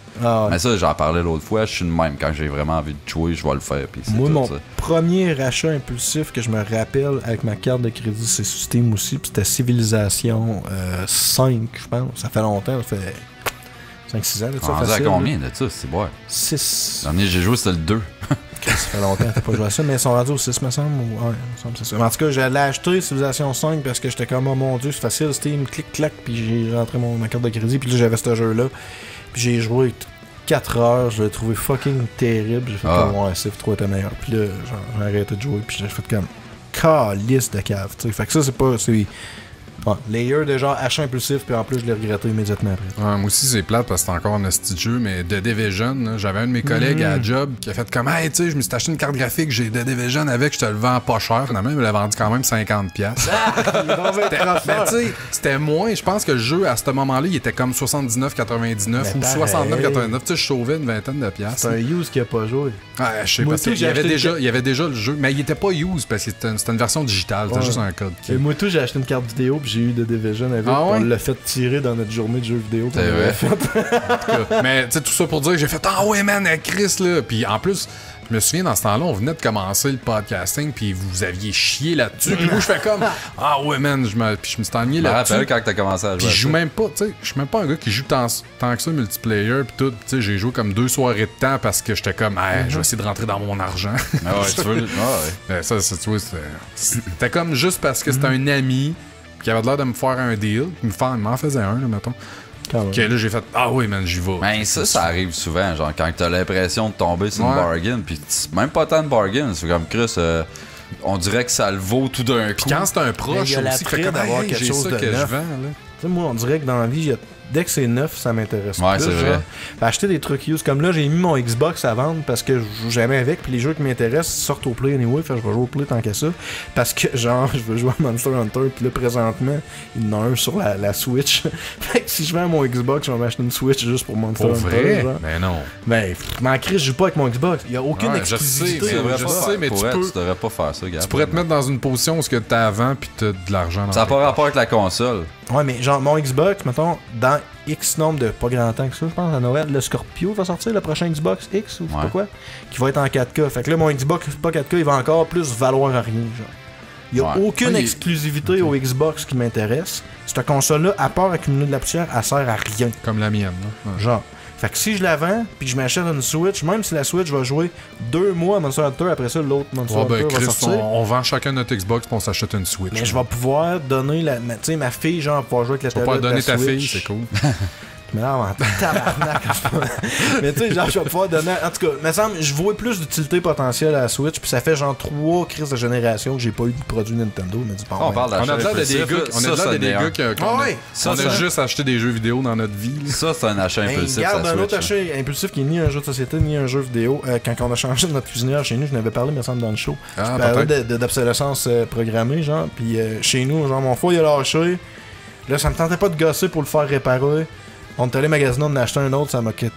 Mais ça, j'en parlais l'autre fois, je suis de même. Quand j'ai vraiment envie de jouer, je vais le faire. Puis moi, mon ça. premier achat impulsif que je me rappelle avec ma carte de crédit, c'est sur Steam aussi, puis c'était Civilization 5, je pense. Ça fait longtemps, ça fait 5-6 ans. On à combien de ça, c'est bon? 6. Le dernier j'ai joué, c'était le 2. Ça fait longtemps que t'as pas joué à ça, mais ils sont rendus au 6, me semble. Ouais, me semble c'est ça. Mais en tout cas, j'allais acheter Civilization 5 parce que j'étais comme, oh mon dieu, c'est facile, Steam, clic-clac, puis j'ai rentré ma carte de crédit, puis là, j'avais ce jeu-là. Puis j'ai joué 4 heures, je l'ai trouvé fucking terrible. J'ai fait comme, ouais, Civ3 était meilleur. Puis là, j'ai arrêté de jouer, puis j'ai fait comme, calice de cave, tu sais. Fait que ça, c'est pas. Bon, layer de genre achat impulsif, puis en plus, je l'ai regretté immédiatement après. Ouais, moi aussi, c'est plate parce que c'est encore un petit jeu, mais The Division, j'avais un de mes collègues à la job qui a fait comme, hey, tu sais, je me suis acheté une carte graphique, j'ai The Division avec, je te le vends pas cher. Finalement, il me l'a vendu quand même 50$. Mais tu sais, c'était moins, je pense que le jeu, à ce moment-là, il était comme 79,99$ ou 69,99$. Tu sais, je sauvais une vingtaine de piastres. C'est un use qui a pas joué. Ouais, je sais pas. Il y avait déjà le jeu, mais il était pas use parce que c'était une version digitale, c'était juste un code. Et moi, tout, j'ai acheté une carte vidéo, j'ai eu The Division avec, on l'a fait tirer dans notre journée de jeux vidéo. C'est vrai. Mais tu sais, tout ça pour dire que j'ai fait ouais man, Chris là. Puis en plus, je me souviens dans ce temps-là, on venait de commencer le podcasting, puis vous aviez chié là-dessus. Puis moi, je fais comme ouais man, puis je me suis ennuyé là-dessus. Je me rappelle quand t'as commencé à jouer. Puis je joue même pas, tu sais, je suis même pas un gars qui joue tant que ça multiplayer, puis tout. Tu sais, j'ai joué comme 2 soirées de temps parce que j'étais comme je vais essayer de rentrer dans mon argent. Ah ouais, tu veux. Ben, ça, tu vois, c'était comme juste parce que c'était un ami qui avait l'air de me faire un deal, il m'en faisait un, là, mettons. Que là, j'ai fait oui, man, j'y vais. Ben, ça arrive souvent, genre, quand t'as l'impression de tomber sur une bargain, puis même pas tant de bargain, c'est comme Chris, on dirait que ça le vaut tout d'un coup. Puis quand c'est un proche aussi, qui fait comme d'avoir quelque chose ça de que neuf. je vends, là. Tu sais, moi, on dirait que dans la vie, dès que c'est neuf, ça m'intéresse ouais, plus. C'est vrai. Acheter des trucs use. Comme là, j'ai mis mon Xbox à vendre parce que je joue jamais avec. Puis les jeux qui m'intéressent sortent au Play anyway. Fait que je vais jouer au Play tant qu'à ça. Parce que, genre, je veux jouer à Monster Hunter. Puis là, présentement, il y en a un sur la Switch. Fait que si je vends mon Xbox, je vais m'acheter une Switch juste pour Monster Hunter. Vrai? Genre. Ben non. Ben, en crise, je joue pas avec mon Xbox. Il y a aucune exclusivité. Je sais, mais tu devrais pas faire ça, gars. Tu pourrais te mettre dans une position où tu as avant puis tu as de l'argent dans ça n'a pas rapport avec la console. Ouais, mais genre, mon Xbox, mettons, dans X nombre de pas grand temps que ça, je pense, à Noël, le Scorpio va sortir, le prochain Xbox X ou je sais pas quoi, qui va être en 4K. Fait que là, mon Xbox pas 4K, il va encore plus valoir à rien, genre. Il n'y a aucune exclusivité au Xbox qui m'intéresse. Cette console-là, à part accumuler de la poussière, elle sert à rien. Comme la mienne. Là. Ouais. Genre. Fait que si je la vends, puis que je m'achète une Switch, même si la Switch va jouer 2 mois à Monster Hunter, après ça, l'autre Monster Hunter va sortir. On vend chacun notre Xbox, puis on s'achète une Switch. Mais je vais pouvoir donner ma fille, genre, pouvoir jouer avec la tablette de la Switch. Tu vas pouvoir donner ta fille, c'est cool. Mais là, en tabarnak. Mais tu sais, genre, je vais pouvoir donner. En tout cas, me semble, je vois plus d'utilité potentielle à la Switch, puis ça fait genre 3 crises de génération que j'ai pas eu de produit Nintendo. Mais on parle d'achat. On a l'air de des gars qui ont juste acheté des jeux vidéo dans notre vie. Ça, c'est un achat impulsif. Regarde, un autre achat impulsif qui est ni un jeu de société, ni un jeu vidéo. Quand on a changé de notre cuisinière chez nous, je n'avais parlé, me semble, dans le show. Je parlais d'obsolescence programmée, genre. Puis chez nous, genre, mon four, il a lâché. Là, ça me tentait pas de gosser pour le faire réparer. On est allé magasiner, on a acheté un autre, ça m'a coûté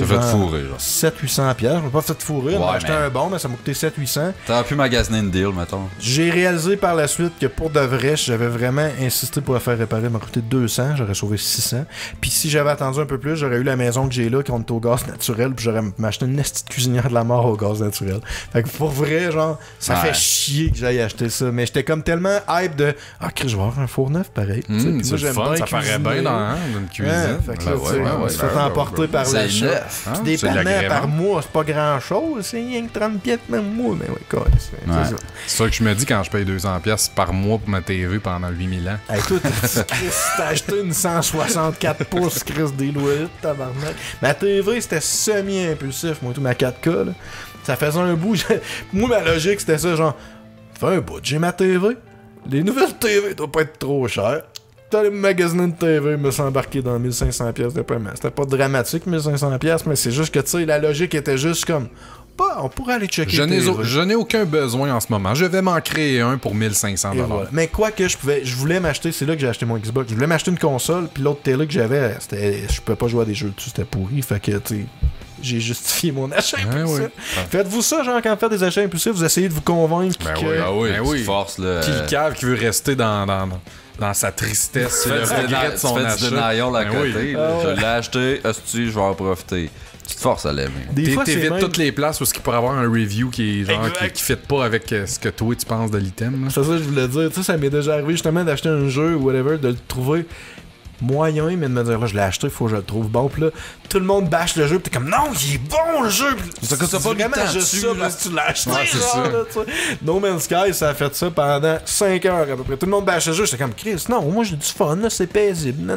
genre 700-800$. Je m'ai pas fait fourrer, on a acheté un bon, mais ça m'a coûté 700-800$. T'aurais pu magasiner une deal, mettons. J'ai réalisé par la suite que pour de vrai, si j'avais vraiment insisté pour le faire réparer, ça m'a coûté 200$, j'aurais sauvé 600$. Puis si j'avais attendu un peu plus, j'aurais eu la maison que j'ai là, qui est au gaz naturel, puis j'aurais m'acheté une petite cuisinière de la mort au gaz naturel. Fait que pour vrai, genre, ça fait chier que j'aille acheter ça. Mais j'étais comme tellement hype de Chris, je vais avoir un four neuf pareil. Moi, j'aime bien ça paraît bien dans une cuisine. Fait que là, tu fais emporter par l'achat. Des paiements par mois, c'est pas grand chose. C'est rien que 30$ même mois. Mais ouais, quoi. C'est ça que je me dis quand je paye 200$ par mois pour ma TV pendant 8000 ans. Hey, toi, t'as acheté une 164 pouces, Chris des louettes, tabarnak. Ma TV, c'était semi-impulsif, moi, tout ma 4K. Là. Ça faisait un bout. Moi, ma logique, c'était ça, genre, fais un bout, j'ai ma TV. Les nouvelles TV doivent pas être trop chères. T'allais me magasiner une TV, me s'embarquer dans 1500$ de paiement. C'était pas dramatique, 1500$, mais c'est juste que, tu sais, la logique était juste comme... on pourrait aller checker je n'ai aucun besoin en ce moment. Je vais m'en créer un pour 1500$. Voilà. Mais quoi que je voulais m'acheter, c'est là que j'ai acheté mon Xbox. Je voulais m'acheter une console, puis l'autre télé que j'avais, je pouvais pas jouer à des jeux dessus, c'était pourri. Fait que, tu sais... J'ai justifié mon achat impulsif. Faites-vous ça, genre, quand vous faites des achats impulsifs, vous essayez de vous convaincre que... force, là. Puis le cave qui veut rester dans sa tristesse, c'est le regret de son achat. Tu fais du denial à côté. Je l'ai acheté, hostie, je vais en profiter. Tu te forces à l'aimer. Des fois, t'évites toutes les places où il pourrait avoir un review qui est genre qui fit pas avec ce que toi tu penses de l'item. C'est ça que je voulais dire. Tu sais, ça m'est déjà arrivé justement d'acheter un jeu ou whatever, de le trouver moyen, mais de me dire là, je l'ai acheté, il faut que je le trouve bon. Puis là, tout le monde bâche le jeu, pis t'es comme non, il est bon le jeu. C'est pas vraiment juste ça parce que tu l'as acheté. No Man's Sky, ça a fait ça pendant 5 heures à peu près. Tout le monde bâche le jeu, j'étais comme Chris, non, moi j'ai du fun, là, c'est paisible.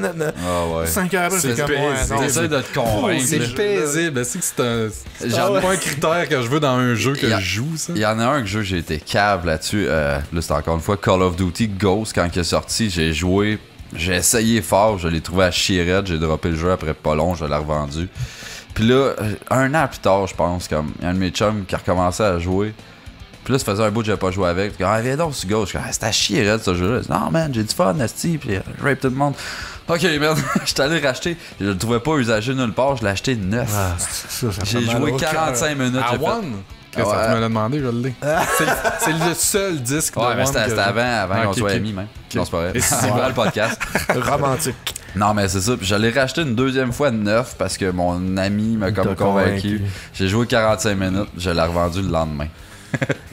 5 heures après, c'est comme j'essaie de te convaincre. C'est paisible. C'est pas un critère que je veux dans un jeu que je joue, ça. Il y en a un que j'ai été cave là-dessus. Là, c'est encore une fois Call of Duty Ghost quand il est sorti. J'ai joué. J'ai essayé fort, je l'ai trouvé à Chirette, j'ai droppé le jeu après pas long, je l'ai revendu. Puis là, un an plus tard, je pense, comme il y a un de mes chums qui a recommencé à jouer. Puis là, ça faisait un bout que j'avais pas joué avec. Puis viens donc sur Ghost. C'était à Chirette ce jeu-là. Non, man, j'ai du fun, Nasty, puis je rape tout le monde. Ok, merde, j'étais allé racheter. Je le trouvais pas usagé nulle part, je l'ai acheté neuf. J'ai joué 45 minutes. À One? Ça, tu me l'as demandé, je l'ai. C'est le seul disque de One. Ouais, mais c'était avant qu'on soit amis, même. Non, c'est pas vrai. C'est pas le podcast. Romantique. Non, mais c'est ça. Puis je l'ai racheté une deuxième fois neuf parce que mon ami m'a comme convaincu. J'ai joué 45 minutes, je l'ai revendu le lendemain.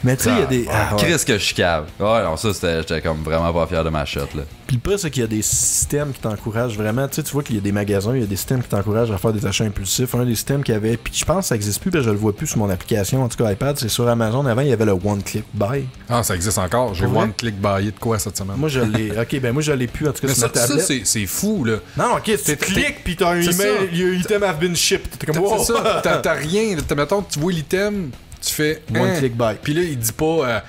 Mais tu sais, il y a des. Chris que je cave. Ouais, non, ça, j'étais comme vraiment pas fier de ma shot, là. Puis le pire, c'est qu'il y a des systèmes qui t'encouragent vraiment. Tu sais, tu vois qu'il y a des magasins, il y a des systèmes qui t'encouragent à faire des achats impulsifs. Un des systèmes qu'il y avait, puis je pense que ça existe plus, mais je le vois plus sur mon application, en tout cas iPad, c'est sur Amazon. Avant, il y avait le One Click Buy. Ah, ça existe encore. J'ai One Click Buy de quoi cette semaine? Moi, je l'ai. Ok, ben moi, je l'ai plus, en tout cas, sur ma tablette. Ça, c'est fou, là. Non, ok, tu cliques, puis t'as un email, item have been shipped. T'es comme, wow. C'est ça, t'as rien. Mettons, tu vois l'item. Tu fais One Click Buy. Puis là, il dit pas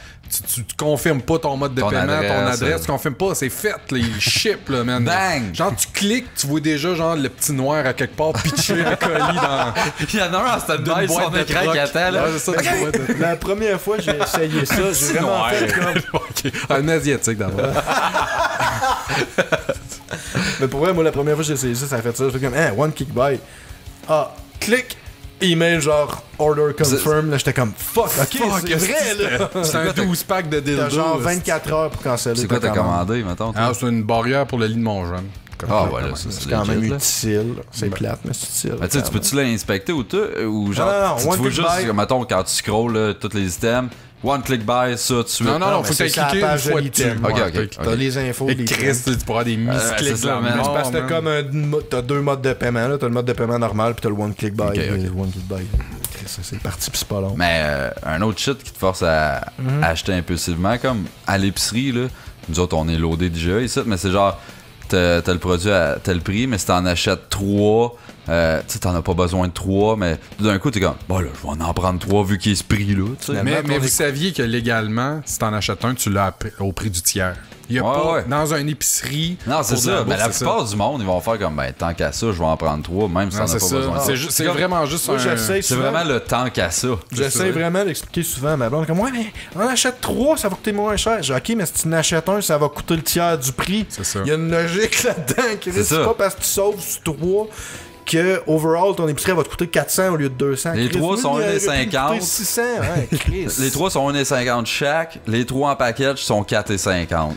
tu confirmes pas ton mode de paiement, ton adresse, tu confirmes pas, c'est fait, là, il ship, là, man. Bang! Genre, tu cliques, tu vois déjà, genre, le petit noir à quelque part pitcher un colis dans. Il y en a un en stand-by sur son écran qui attend, là. Ouais, ça, la première fois, j'ai essayé ça, j'ai vraiment fait comme. Okay. Un asiatique d'abord. Mais pour vrai, moi, la première fois que j'ai essayé ça, ça a fait ça. Je fais comme, One Click Buy. Ah, clique. Email genre order confirm, là j'étais comme fuck, c'est vrai là. C'est un 12-pack de dildo. T'as genre 24 heures pour canceller. C'est quoi t'as commandé, mettons? Ah, c'est une barrière pour le lit de mon jeune. voilà, c'est quand même utile. C'est plate, mais c'est utile. Tu peux-tu l'inspecter ou genre, non, tu vois juste, mettons, quand tu scrolls tous les items, one click buy, ça, tout de suite. Non, faut que tu cliquer une fois dessus. Ok. T'as les infos. Et Chris, tu pourras des mis-clics là. C'est parce que t'as deux modes de paiement, là. T'as le mode de paiement normal, puis t'as le one click buy. Le one click buy. C'est parti, puis c'est pas long. Mais un autre shit qui te force à acheter impulsivement, comme à l'épicerie, là. Nous autres, on est loadé déjà ici, mais c'est genre, t'as le produit à tel prix, mais si t'en achètes 3, tu sais, t'en as pas besoin de 3, mais d'un coup, t'es comme, bon là, je vais en prendre 3 vu qu'il est ce prix-là. Mais vous saviez que légalement, si t'en achètes un, tu l'as au prix du tiers. Il y a pas dans une épicerie. Non, c'est ça. Mais la plupart du monde, ils vont faire comme, tant qu'à ça, je vais en prendre 3, même si t'en as pas besoin. C'est vraiment juste c'est vraiment le temps qu'à ça. J'essaie vraiment d'expliquer souvent à ma blonde, comme, ouais, mais on achète 3, ça va coûter moins cher. Je dis, ok, mais si tu en achètes un, ça va coûter le tiers du prix. C'est ça. Il y a une logique là-dedans. C'est pas parce que tu sauves sur 3 que overall ton épicerie va te coûter 400 au lieu de 200. Les 3 sont 1,50. 600, ouais, Chris. Les 3 sont 1,50 chaque. Les 3 en package sont 4,50.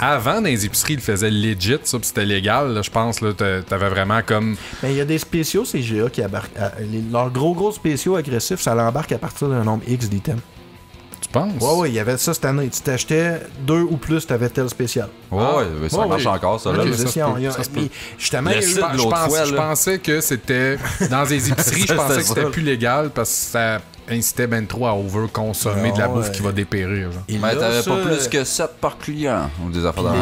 Avant, dans les épiceries, ils le faisaient legit, ça, puis c'était légal. Là, je pense, là, t'avais vraiment comme... Mais il y a des spéciaux CGA qui embarquent. Leurs gros spéciaux agressifs, ça l'embarque à partir d'un nombre X d'items. Tu penses? Ouais, il y avait ça cette année. Tu t'achetais 2 ou plus, t'avais tel spécial. Ça marche encore, ça. Là. Justement, je pensais que c'était... Dans les épiceries, je pensais que c'était plus légal parce que ça incitait ben trop à over-consommer de la bouffe qui va dépérir. Mais t'avais pas plus que 7 par client. Ou des affaires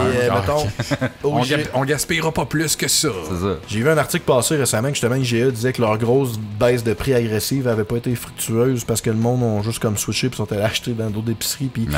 on gaspillera pas plus que ça. C'est ça. J'ai vu un article passer récemment que justement IGA disait que leur grosse baisse de prix agressive avait pas été fructueuse parce que le monde ont juste comme switché puis sont allés acheter dans d'autres épiceries. Puis, tu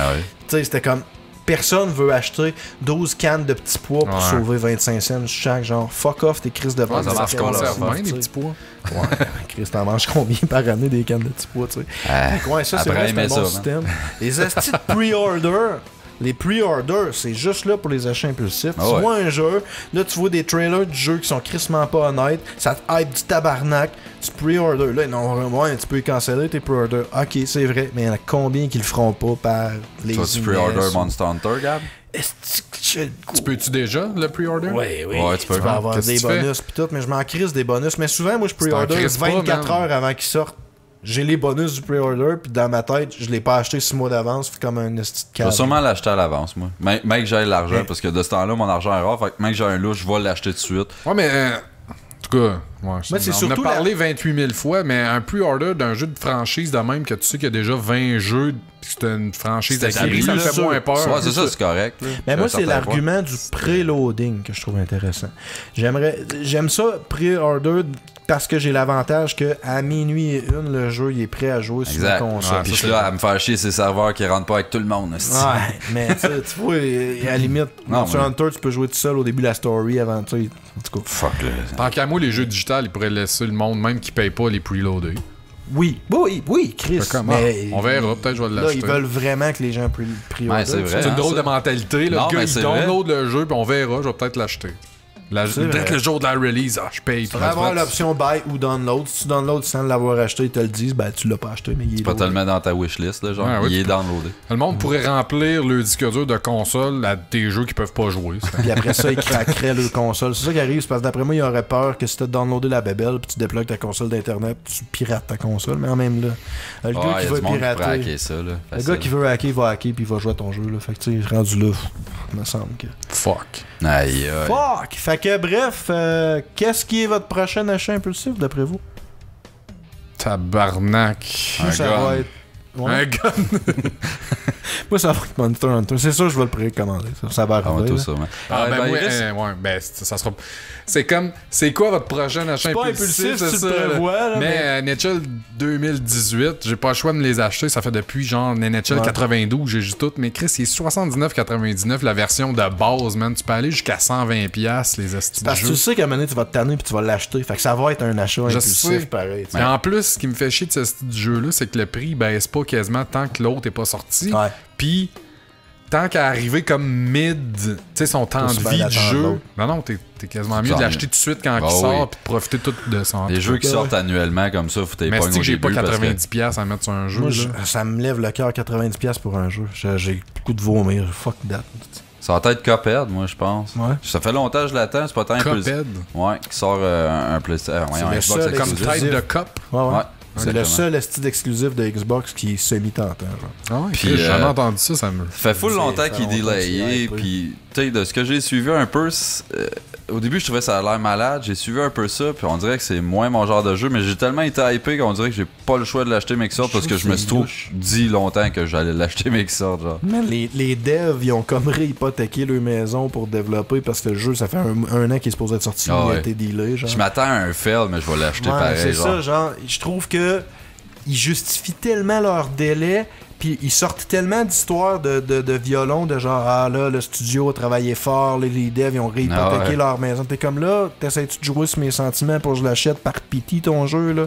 sais, c'était comme... Personne veut acheter 12 cannes de petits pois pour sauver 25 cents chaque. Genre, fuck off tes crises de vente. Ça marche conserve bien, des petits pois. Ouais, Chris, t'en manges combien par année des cannes de petits pois, tu sais? Ouais, ça, c'est vrai, c'est un bon système. Les astis de pre-order... Les pre-orders, c'est juste là pour les achats impulsifs. Tu vois un jeu, là tu vois des trailers du jeu qui sont crissement pas honnêtes, ça te hype du tabarnak, tu pre-orders. Là, non, tu peux canceller tes pre-orders. Ok, c'est vrai, mais il y en a combien qui le feront pas par les tu pre-order Monster Hunter, Gab? Tu peux-tu déjà le pre-order? Oui. Ouais, tu peux avoir des bonus pis tout, mais je m'en crisse des bonus. Mais souvent, moi, je pre-order 24 heures avant qu'ils sortent. J'ai les bonus du pre-order, puis dans ma tête, je l'ai pas acheté 6 mois d'avance, fait comme un esti de cadre. Je vais sûrement l'acheter à l'avance, moi. Mec, que j'aille l'argent, parce que de ce temps-là, mon argent est rare, fait que mec, j'ai un loup, je vais l'acheter tout de suite. Ouais, mais en tout cas, on a parlé 28 000 fois, mais un pre-order d'un jeu de franchise de même que tu sais qu'il y a déjà 20 jeux, puis que c'est une franchise acquise, ça fait moins peur. Ouais, c'est ça, c'est correct. Mais moi, c'est l'argument du preloading que je trouve intéressant. J'aime ça, pre-order, parce que j'ai l'avantage qu'à minuit et 1, le jeu il est prêt à jouer sur la console. Puis je suis là à me faire chier ces serveurs qui rentrent pas avec tout le monde. Ouais, mais tu vois, à la limite, Monster Hunter, tu peux jouer tout seul au début de la story avant, tu sais. En tout cas, fuck là. Tant qu'à moi, les jeux digitales, ils pourraient laisser le monde, même qui paye pas, les preloader. Oui, Chris. Mais on verra, peut-être je vais l'acheter. Là, ils veulent vraiment que les gens pre-order. C'est une drôle de mentalité. Là. Le gars, il download le jeu, puis on verra, je vais peut-être l'acheter. Peut-être le jour de la release, je paye. Tu vas avoir l'option buy ou download. Si tu downloads sans l'avoir acheté, ils te le disent, ben tu l'as pas acheté, mais il est tu peux te le mettre dans ta wishlist, là, genre, il est downloadé. Le monde pourrait remplir le disque dur de console à des jeux qu'ils peuvent pas jouer. Puis après ça, ils craqueraient le console. C'est ça qui arrive, c'est parce que d'après moi, il aurait peur que si tu as downloadé la bébelle puis tu déplugues ta console d'internet, tu pirates ta console, mais en même là. Le gars qui veut pirater. Le gars qui veut hacker, il va hacker puis il va jouer à ton jeu, là. Fait que tu sais, rendu là, il me semble que. Fuck. Aïe. Fuck! Fait que bref, qu'est-ce qui est votre prochain achat impulsif d'après vous? Tabarnak. Ça va être... Un gun. Moi, ça va être Monster Hunter. C'est sûr, je vais le précommander. Ça va arriver. Tout ça, ça sera... C'est comme... C'est quoi votre prochain achat impulsif? C'est ça, le prévois, là, mais NHL 2018, j'ai pas le choix de me les acheter. Ça fait depuis genre NHL 92, j'ai juste tout. Mais Chris, il est 79,99 la version de base, man. Tu peux aller jusqu'à 120$ les astuces. Parce que tu sais qu'à un moment donné, tu vas te tanner puis tu vas l'acheter. Fait que ça va être un achat impulsif pareil. Mais en plus, ce qui me fait chier de ce jeu-là, c'est que le prix baisse pas quasiment tant que l'autre est pas sorti. Puis tant qu'à arriver comme mid, tu sais, son temps de vie du jeu. Non, t'es quasiment mieux de l'acheter tout de suite quand il sort puis de profiter tout de son. Les jeux qui sortent annuellement comme ça, faut mais c'est que j'ai pas 90$ à mettre sur un jeu. Moi, ça me lève le cœur 90$ pour un jeu. J'ai beaucoup de vomir. Fuck that. Ça va être Cuphead, moi, je pense. Ouais. Ça fait longtemps que je l'attends, c'est pas tant un peu... Cuphead. Ouais, qui sort un PlayStation... un Xbox seul Comme exclusif. Tide de Cup. Ouais. C'est le Exactement. seul style exclusif de Xbox qui est semi-tentant. Ah ouais, Puis, j'ai jamais entendu ça, ça me... Ça fait full longtemps qu'il est longtemps delayé, qu'il est puis tu sais, de ce que j'ai suivi un peu, au début je trouvais ça a l'air malade, j'ai suivi un peu ça, puis on dirait que c'est moins mon genre de jeu, mais j'ai tellement été hypé qu'on dirait que j'ai pas le choix de l'acheter Mixer parce que je me suis trop dit longtemps que j'allais l'acheter Mixer, genre. Man, les devs, ils ont comme réhypothéqué leur maison pour développer parce que le jeu, ça fait un an qu'il est supposé être sorti, il a été delay, genre. Je m'attends à un fail, mais je vais l'acheter pareil, c'est genre. ça, genre, je trouve que ils justifient tellement leur délai, puis ils sortent tellement d'histoires de violons, de genre, ah là, le studio a travaillé fort, les devs, ils ont réhypothéqué leur maison. T'es comme là, t'essaies-tu de jouer sur mes sentiments pour que je l'achète par pitié ton jeu, là?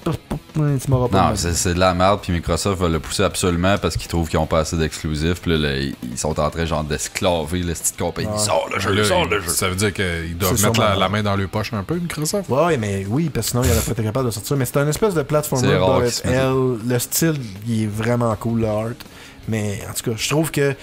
Tu m'auras pas Non, c'est de la merde, puis Microsoft va le pousser absolument parce qu'ils trouvent qu'ils ont pas assez d'exclusifs, puis là, ils sont en train genre d'esclaver la petite compagnie. Sort le jeu, sort le jeu. Ça veut dire qu'ils doivent C'est mettre sûrement la main dans leur poche un peu, Microsoft. Ouais, mais oui, parce que sinon, il aurait pas été capable de sortir. Mais c'est un espèce de plateforme C'est rare bullet qu'il se mette- hell. Le style, il est vraiment cool, le art. Mais en tout cas, je trouve que.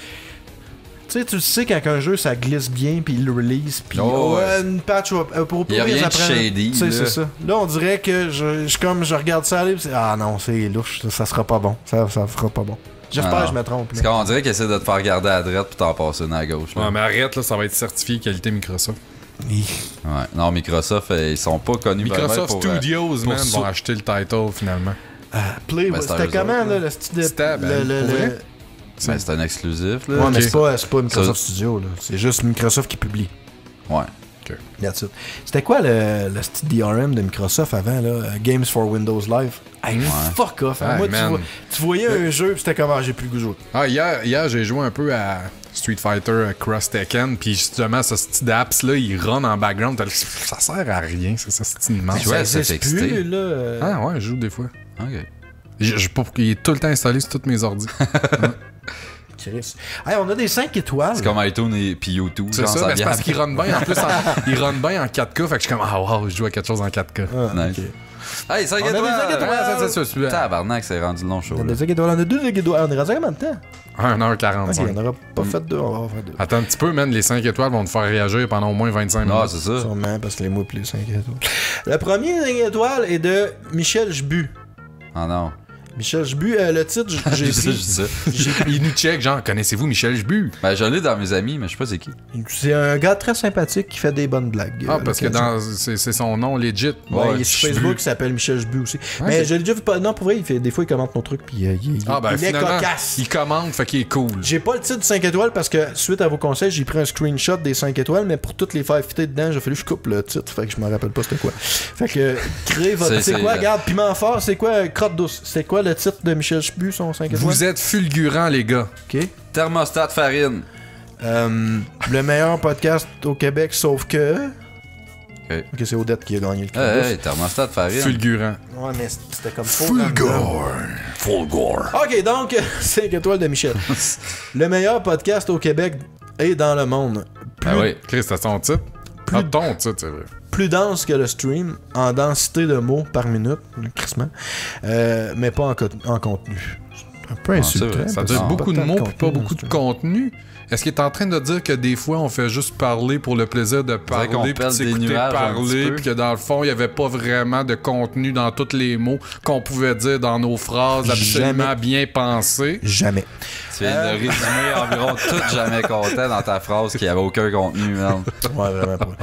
Tu sais, quand un jeu ça glisse bien, puis il le release, puis une patch pour Il y a rien de shady. Tu sais, c'est ça. Là, on dirait que je regarde ça aller, pis ah non, c'est louche, ça sera pas bon. Ça fera pas bon. J'espère que je me trompe. C'est qu'on dirait qu'ils essaient de te faire garder à droite puis t'en passer une à gauche. Là. Ouais, mais arrête, là, ça va être certifié qualité Microsoft. Ouais. Non, Microsoft, ils sont pas connus Microsoft pour, Studios, pour man, vont acheter le title finalement. Play, Ben, c'était comment, là, le style de. C'était, c'est un exclusif. Là. Ouais, mais Ok. c'est pas Microsoft Studio, là. C'est juste Microsoft qui publie. Ouais. That's it. C'était quoi le style DRM de Microsoft avant, là? Games for Windows Live? Hey, fuck off! Hein? Hey, Moi, man. tu voyais un jeu, pis c'était comme, j'ai plus le goût de jouer. Ah, hier j'ai joué un peu à Street Fighter Cross Tekken, puis justement, ce style d'apps-là, il run en background. Ça sert à rien, c'est ça, c'est immense. Tu vois, ça c'est existe plus, XT. là. Ah ouais, je joue des fois. Ok. Il est tout le temps installé sur toutes mes ordi. Chris. Hey, on a des 5 étoiles. C'est comme iTunes et puis YouTube. C'est genre, ça, mais c'est vient parce après. qu'il run bien. En plus, il run bien en 4K. Fait que je suis comme, ah wow, je joue à quelque chose en 4K. Nice. Hey, 5 On a des étoiles! 5 étoiles. Ouais, c'est ça. Tabarnak, c'est rendu long show. On a Là. des 5 étoiles. On a 2 étoiles. On est rendu à combien de temps? 1h45. Ok, on n'aura pas fait 2. On va en faire 2. Attends un petit peu, man. Les 5 étoiles vont te faire réagir pendant au moins 25 minutes. Ah, c'est ça. Sûrement, parce que les mots plus 5 étoiles. Le premier 5 étoiles est de Michel Jbu. Ah non. Michel Jbu, le titre, j'ai Je dis pris. ça. Il nous check, genre, connaissez-vous Michel Jbu? Ben, je l'ai dans mes amis, mais je sais pas c'est qui. C'est un gars très sympathique qui fait des bonnes blagues. Ah, parce que c'est son nom legit. Ouais, il est sur Jbu. Facebook, il s'appelle Michel Jbu aussi. Ouais, mais c'est- je l'ai déjà vu pas. Non, pour vrai, des fois, il commente nos trucs, puis il est Finalement, cocasse. il commande, fait qu'il est cool. J'ai pas le titre de 5 étoiles parce que, suite à vos conseils, j'ai pris un screenshot des 5 étoiles, mais pour toutes les faire fitter dedans, j'ai fallu que je coupe le titre. Fait que je me rappelle pas c'était quoi. Fait que, créez votre. C'est quoi, regarde, Piment Fort, c'est quoi, Crotte Douce? C'est quoi le titre de Michel Jbu, son 5 étoiles? Vous êtes fulgurants, les gars. Ok. Thermostat farine. Le meilleur podcast au Québec, sauf que. Ok. Ok, c'est Odette qui a gagné le Crotte Douce. Hey, thermostat farine. Fulgurant. Ouais, mais c'était comme faux. Fulgore. Fulgore. Ok, donc, 5 étoiles de Michel. Le meilleur podcast au Québec et dans le monde. Plus, Ah oui. Chris, t'as ton titre? Ah, ton titre, c'est vrai. plus dense que le stream, en densité de mots par minute, crissement, mais pas en contenu. C'est un peu insultant. c'est vrai, Ça parce veut dire que beaucoup de pas tant mots puis pas contenu beaucoup dans de ce contenu. Est-ce qu'il est en train de dire que des fois, on fait juste parler pour le plaisir de qu'on parler puis de pèle des s'écouter nuages un petit parler peu. puis que dans le fond, il n'y avait pas vraiment de contenu dans tous les mots qu'on pouvait dire dans nos phrases absolument Jamais. bien pensées? Jamais. Tu viens de résumer environ tout jamais content dans ta phrase qui avait aucun contenu, merde. Ouais, vraiment pas.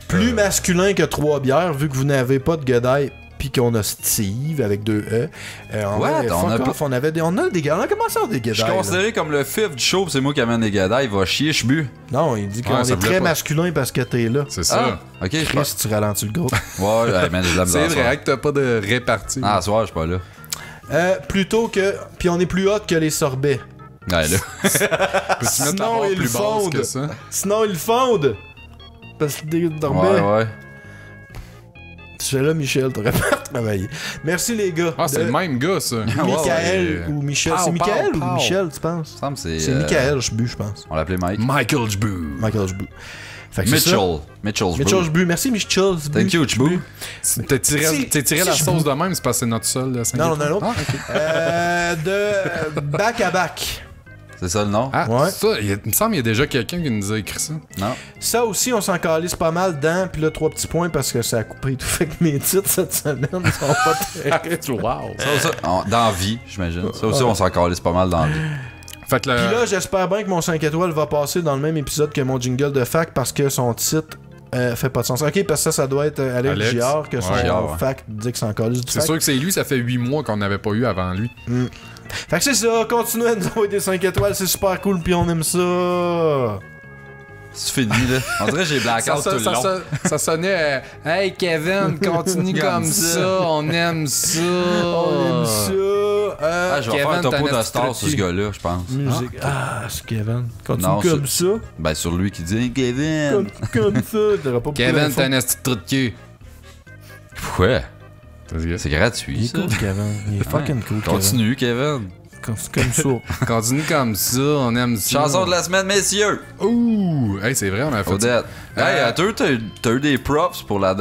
Plus masculin que 3 bières, vu que vous n'avez pas de Godaille puis qu'on a Steve avec 2 E. What? On a on a des on a commencé à avoir des Je suis Godaille. considéré comme le fif du show, pis c'est moi qui amène des gadais, il va chier, je bu. Non, il dit qu'on Ouais, ça est voulait très pas. masculin parce que t'es là. C'est ça. Ok, je Chris, pense. tu ralentis le groupe. Ouais, man, j'ai de la misère. C'est vrai que t'as pas de répartie. Ah, ce soir, je suis pas là. Plutôt que. Puis on est plus hot que les sorbets. Ouais, là. Peux-tu mettre la Sinon, barre ils plus basse fondent. que ça? Sinon, ils fondent. Parce que des sorbets. Ouais. Tu fais là, Michel, t'aurais pas travaillé. Merci, les gars. Ah, c'est De le même gars, ça. Michael Ouais. ou Michel. Pow, C'est pow, Michael pow. ou Michel, tu penses? Il me semble que C'est Michael, je pense. On l'appelait Mike. Michael Jbu. Michael Jbu. Fait que c'est ça. Mitchell Jbu. Merci, Michel Jbu. Thank you, Jbu. T'as tiré la si sauce de même, c'est parce que c'est notre seul 5 Non, on a étoiles. l'autre. Ah, ok. De Back à Back. C'est ça le nom? Ah, Ouais. ça, il me semble qu'il y a déjà quelqu'un qui nous a écrit ça. Non. Ça aussi, on s'en calisse pas mal dedans. Puis là, 3 petits points parce que ça a coupé tout. Fait que mes titres cette semaine sont pas très... Wow! Dans vie, j'imagine. Ça aussi, on s'en calisse pas mal dans vie. Fait que Puis là, j'espère bien que mon 5 étoiles va passer dans le même épisode que mon jingle de fac parce que son titre fait pas de sens. Ok, parce que ça doit être Alex Giard que son fac dit que c'est encore du c'est fac. sûr que c'est lui, ça fait 8 mois qu'on n'avait pas eu avant lui. Fait que c'est ça, continuez à nous envoyer des 5 étoiles, c'est super cool, puis on aime ça. C'est fini, là. On dirait que j'ai blackout tout le long. Ça sonnait Hey Kevin, continue comme ça, on aime ça. On aime ça. Je vais faire un topo de star sur ce gars-là, je pense. Musique. C'est Kevin. Continue Non, comme ça. Ben, sur lui qui dit Kevin. Comme ça. T'auras pas Kevin, t'as un esti de trou de cul. Ouais. C'est gratuit. Il est cool, Kevin. Il est fucking cool, Continue, Kevin. Comme ça. Continue comme ça, on aime ça. Chanson de la semaine, messieurs. Ouh! Hey, c'est vrai, on a fait Odette. Hey, t'as eu des props pour la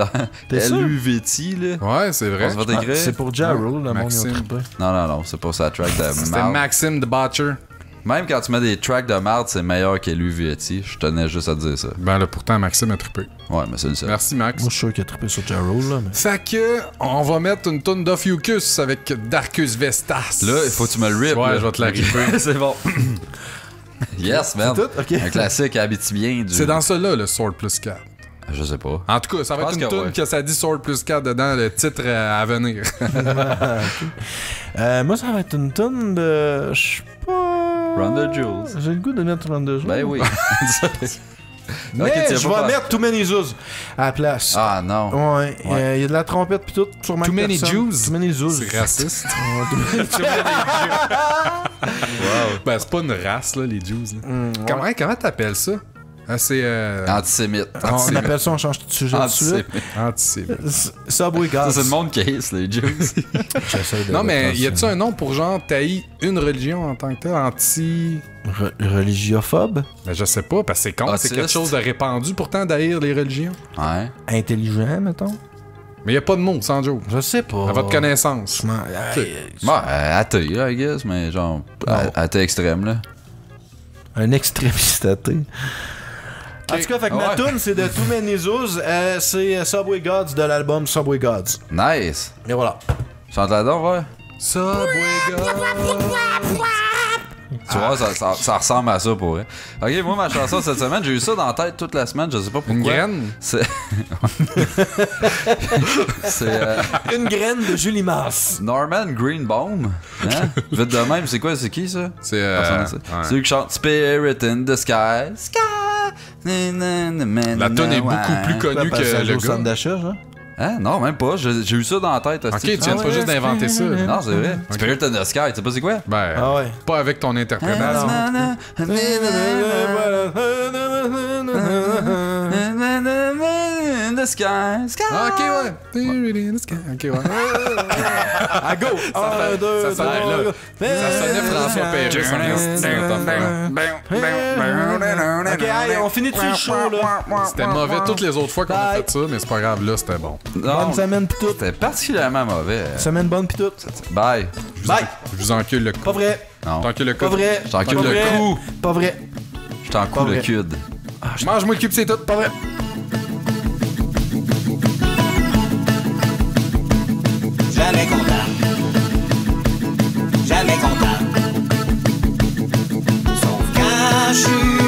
LUVT, là. Ouais, c'est vrai. On se va t'écrire. C'est pour Ja Rule, le monde Maxime. Non, c'est pas sa track de marde. C'était Maxime the Botcher. Même quand tu mets des tracks de marde, c'est meilleur qu'LUVT. Je tenais juste à te dire ça. Ben là, pourtant, Maxime a trippé. Ouais, mais c'est le seul. Merci, Max. Moi, je suis sûr qu'il a trippé sur Ja Rule, là. Mais... Fait que, on va mettre une tonne d'Ophiuchus avec Darkus Vestas. Là, il faut que tu me le rip. Ouais, là. je vais te la ripper. C'est bon. Yes, man. C'est tout? Ok. Un classique Abitibien du... C'est dans ça là, le Sword plus 4. Je sais pas. En tout cas, ça va être une tune que ça dit Sword plus 4 dedans, le titre à venir. Moi, ça va être une tonne de... Je sais pas... Run the Jewels. J'ai le goût de mettre Run the Jewels. Ben oui. Mais okay, je vais mettre Too Many Zoos à la place. Ah non. Ouais. Il y a de la trompette pis tout sur Too Many Jews? Too Many Zoos. C'est raciste. Ben, c'est pas une race, là, les Jews. Là. Comment t'appelles ça? C'est... Antisémite. On appelle ça, on change de sujet de suite. Antisémite. Subway Gods. Ça, c'est le monde qui hisse, les Jews. Non, mais y a-tu un nom pour genre tailler une religion en tant que tel? Religiophobe? Ben, je sais pas, parce que c'est con. C'est quelque chose de répandu pourtant d'haïr les religions. Ouais. Intelligent, mettons? Mais y a pas de mots, sans joke. Je sais pas. À votre connaissance. Athée, là, I guess, mais genre... Athée extrême, là. Un extrémiste athée. En tout cas, fait que ma tune c'est de Too Many Zoos, c'est Subway Gods de l'album Subway Gods. Nice. Et voilà. Chante-la donc, ouais. Subway Gods. Tu vois, ça ressemble à ça pour vrai. Ok, moi, ma chanson cette semaine, j'ai eu ça dans la tête toute la semaine, je sais pas pourquoi. Une graine? C'est Une graine de Julie Mars. Norman Greenbaum. Hein? Vite de même, c'est quoi, c'est qui ça? C'est C'est lui qui chante Spirit in the Sky. Sky. La tonne est beaucoup plus connue que le gars. d'achat, genre? Hein? Non, même pas. J'ai eu ça dans la tête. Ok, tu viens pas juste d'inventer ça. Non, c'est vrai. Spirit in the Sky, tu sais pas c'est quoi? Ben, pas avec ton interprétation. In the sky, sky. Ok, ouais. Ok, ouais. À go! Ça sonnait François Perret. Ok, hey, on finit dessus le show, là. C'était mauvais toutes les autres fois qu'on a fait ça, mais c'est pas grave, là, c'était bon. Bonne semaine pis tout. C'était particulièrement mauvais. Semaine bonne pis tout. Bye. Bye! Je vous encule le cou. Pas vrai. Non. T'encules le cou. Pas vrai. Je t'encule le cou. Pas vrai. Je t'encule le cul. Mange-moi le cul, c'est tout. Pas vrai. Jamais content. Jamais content. Sauf quand je suis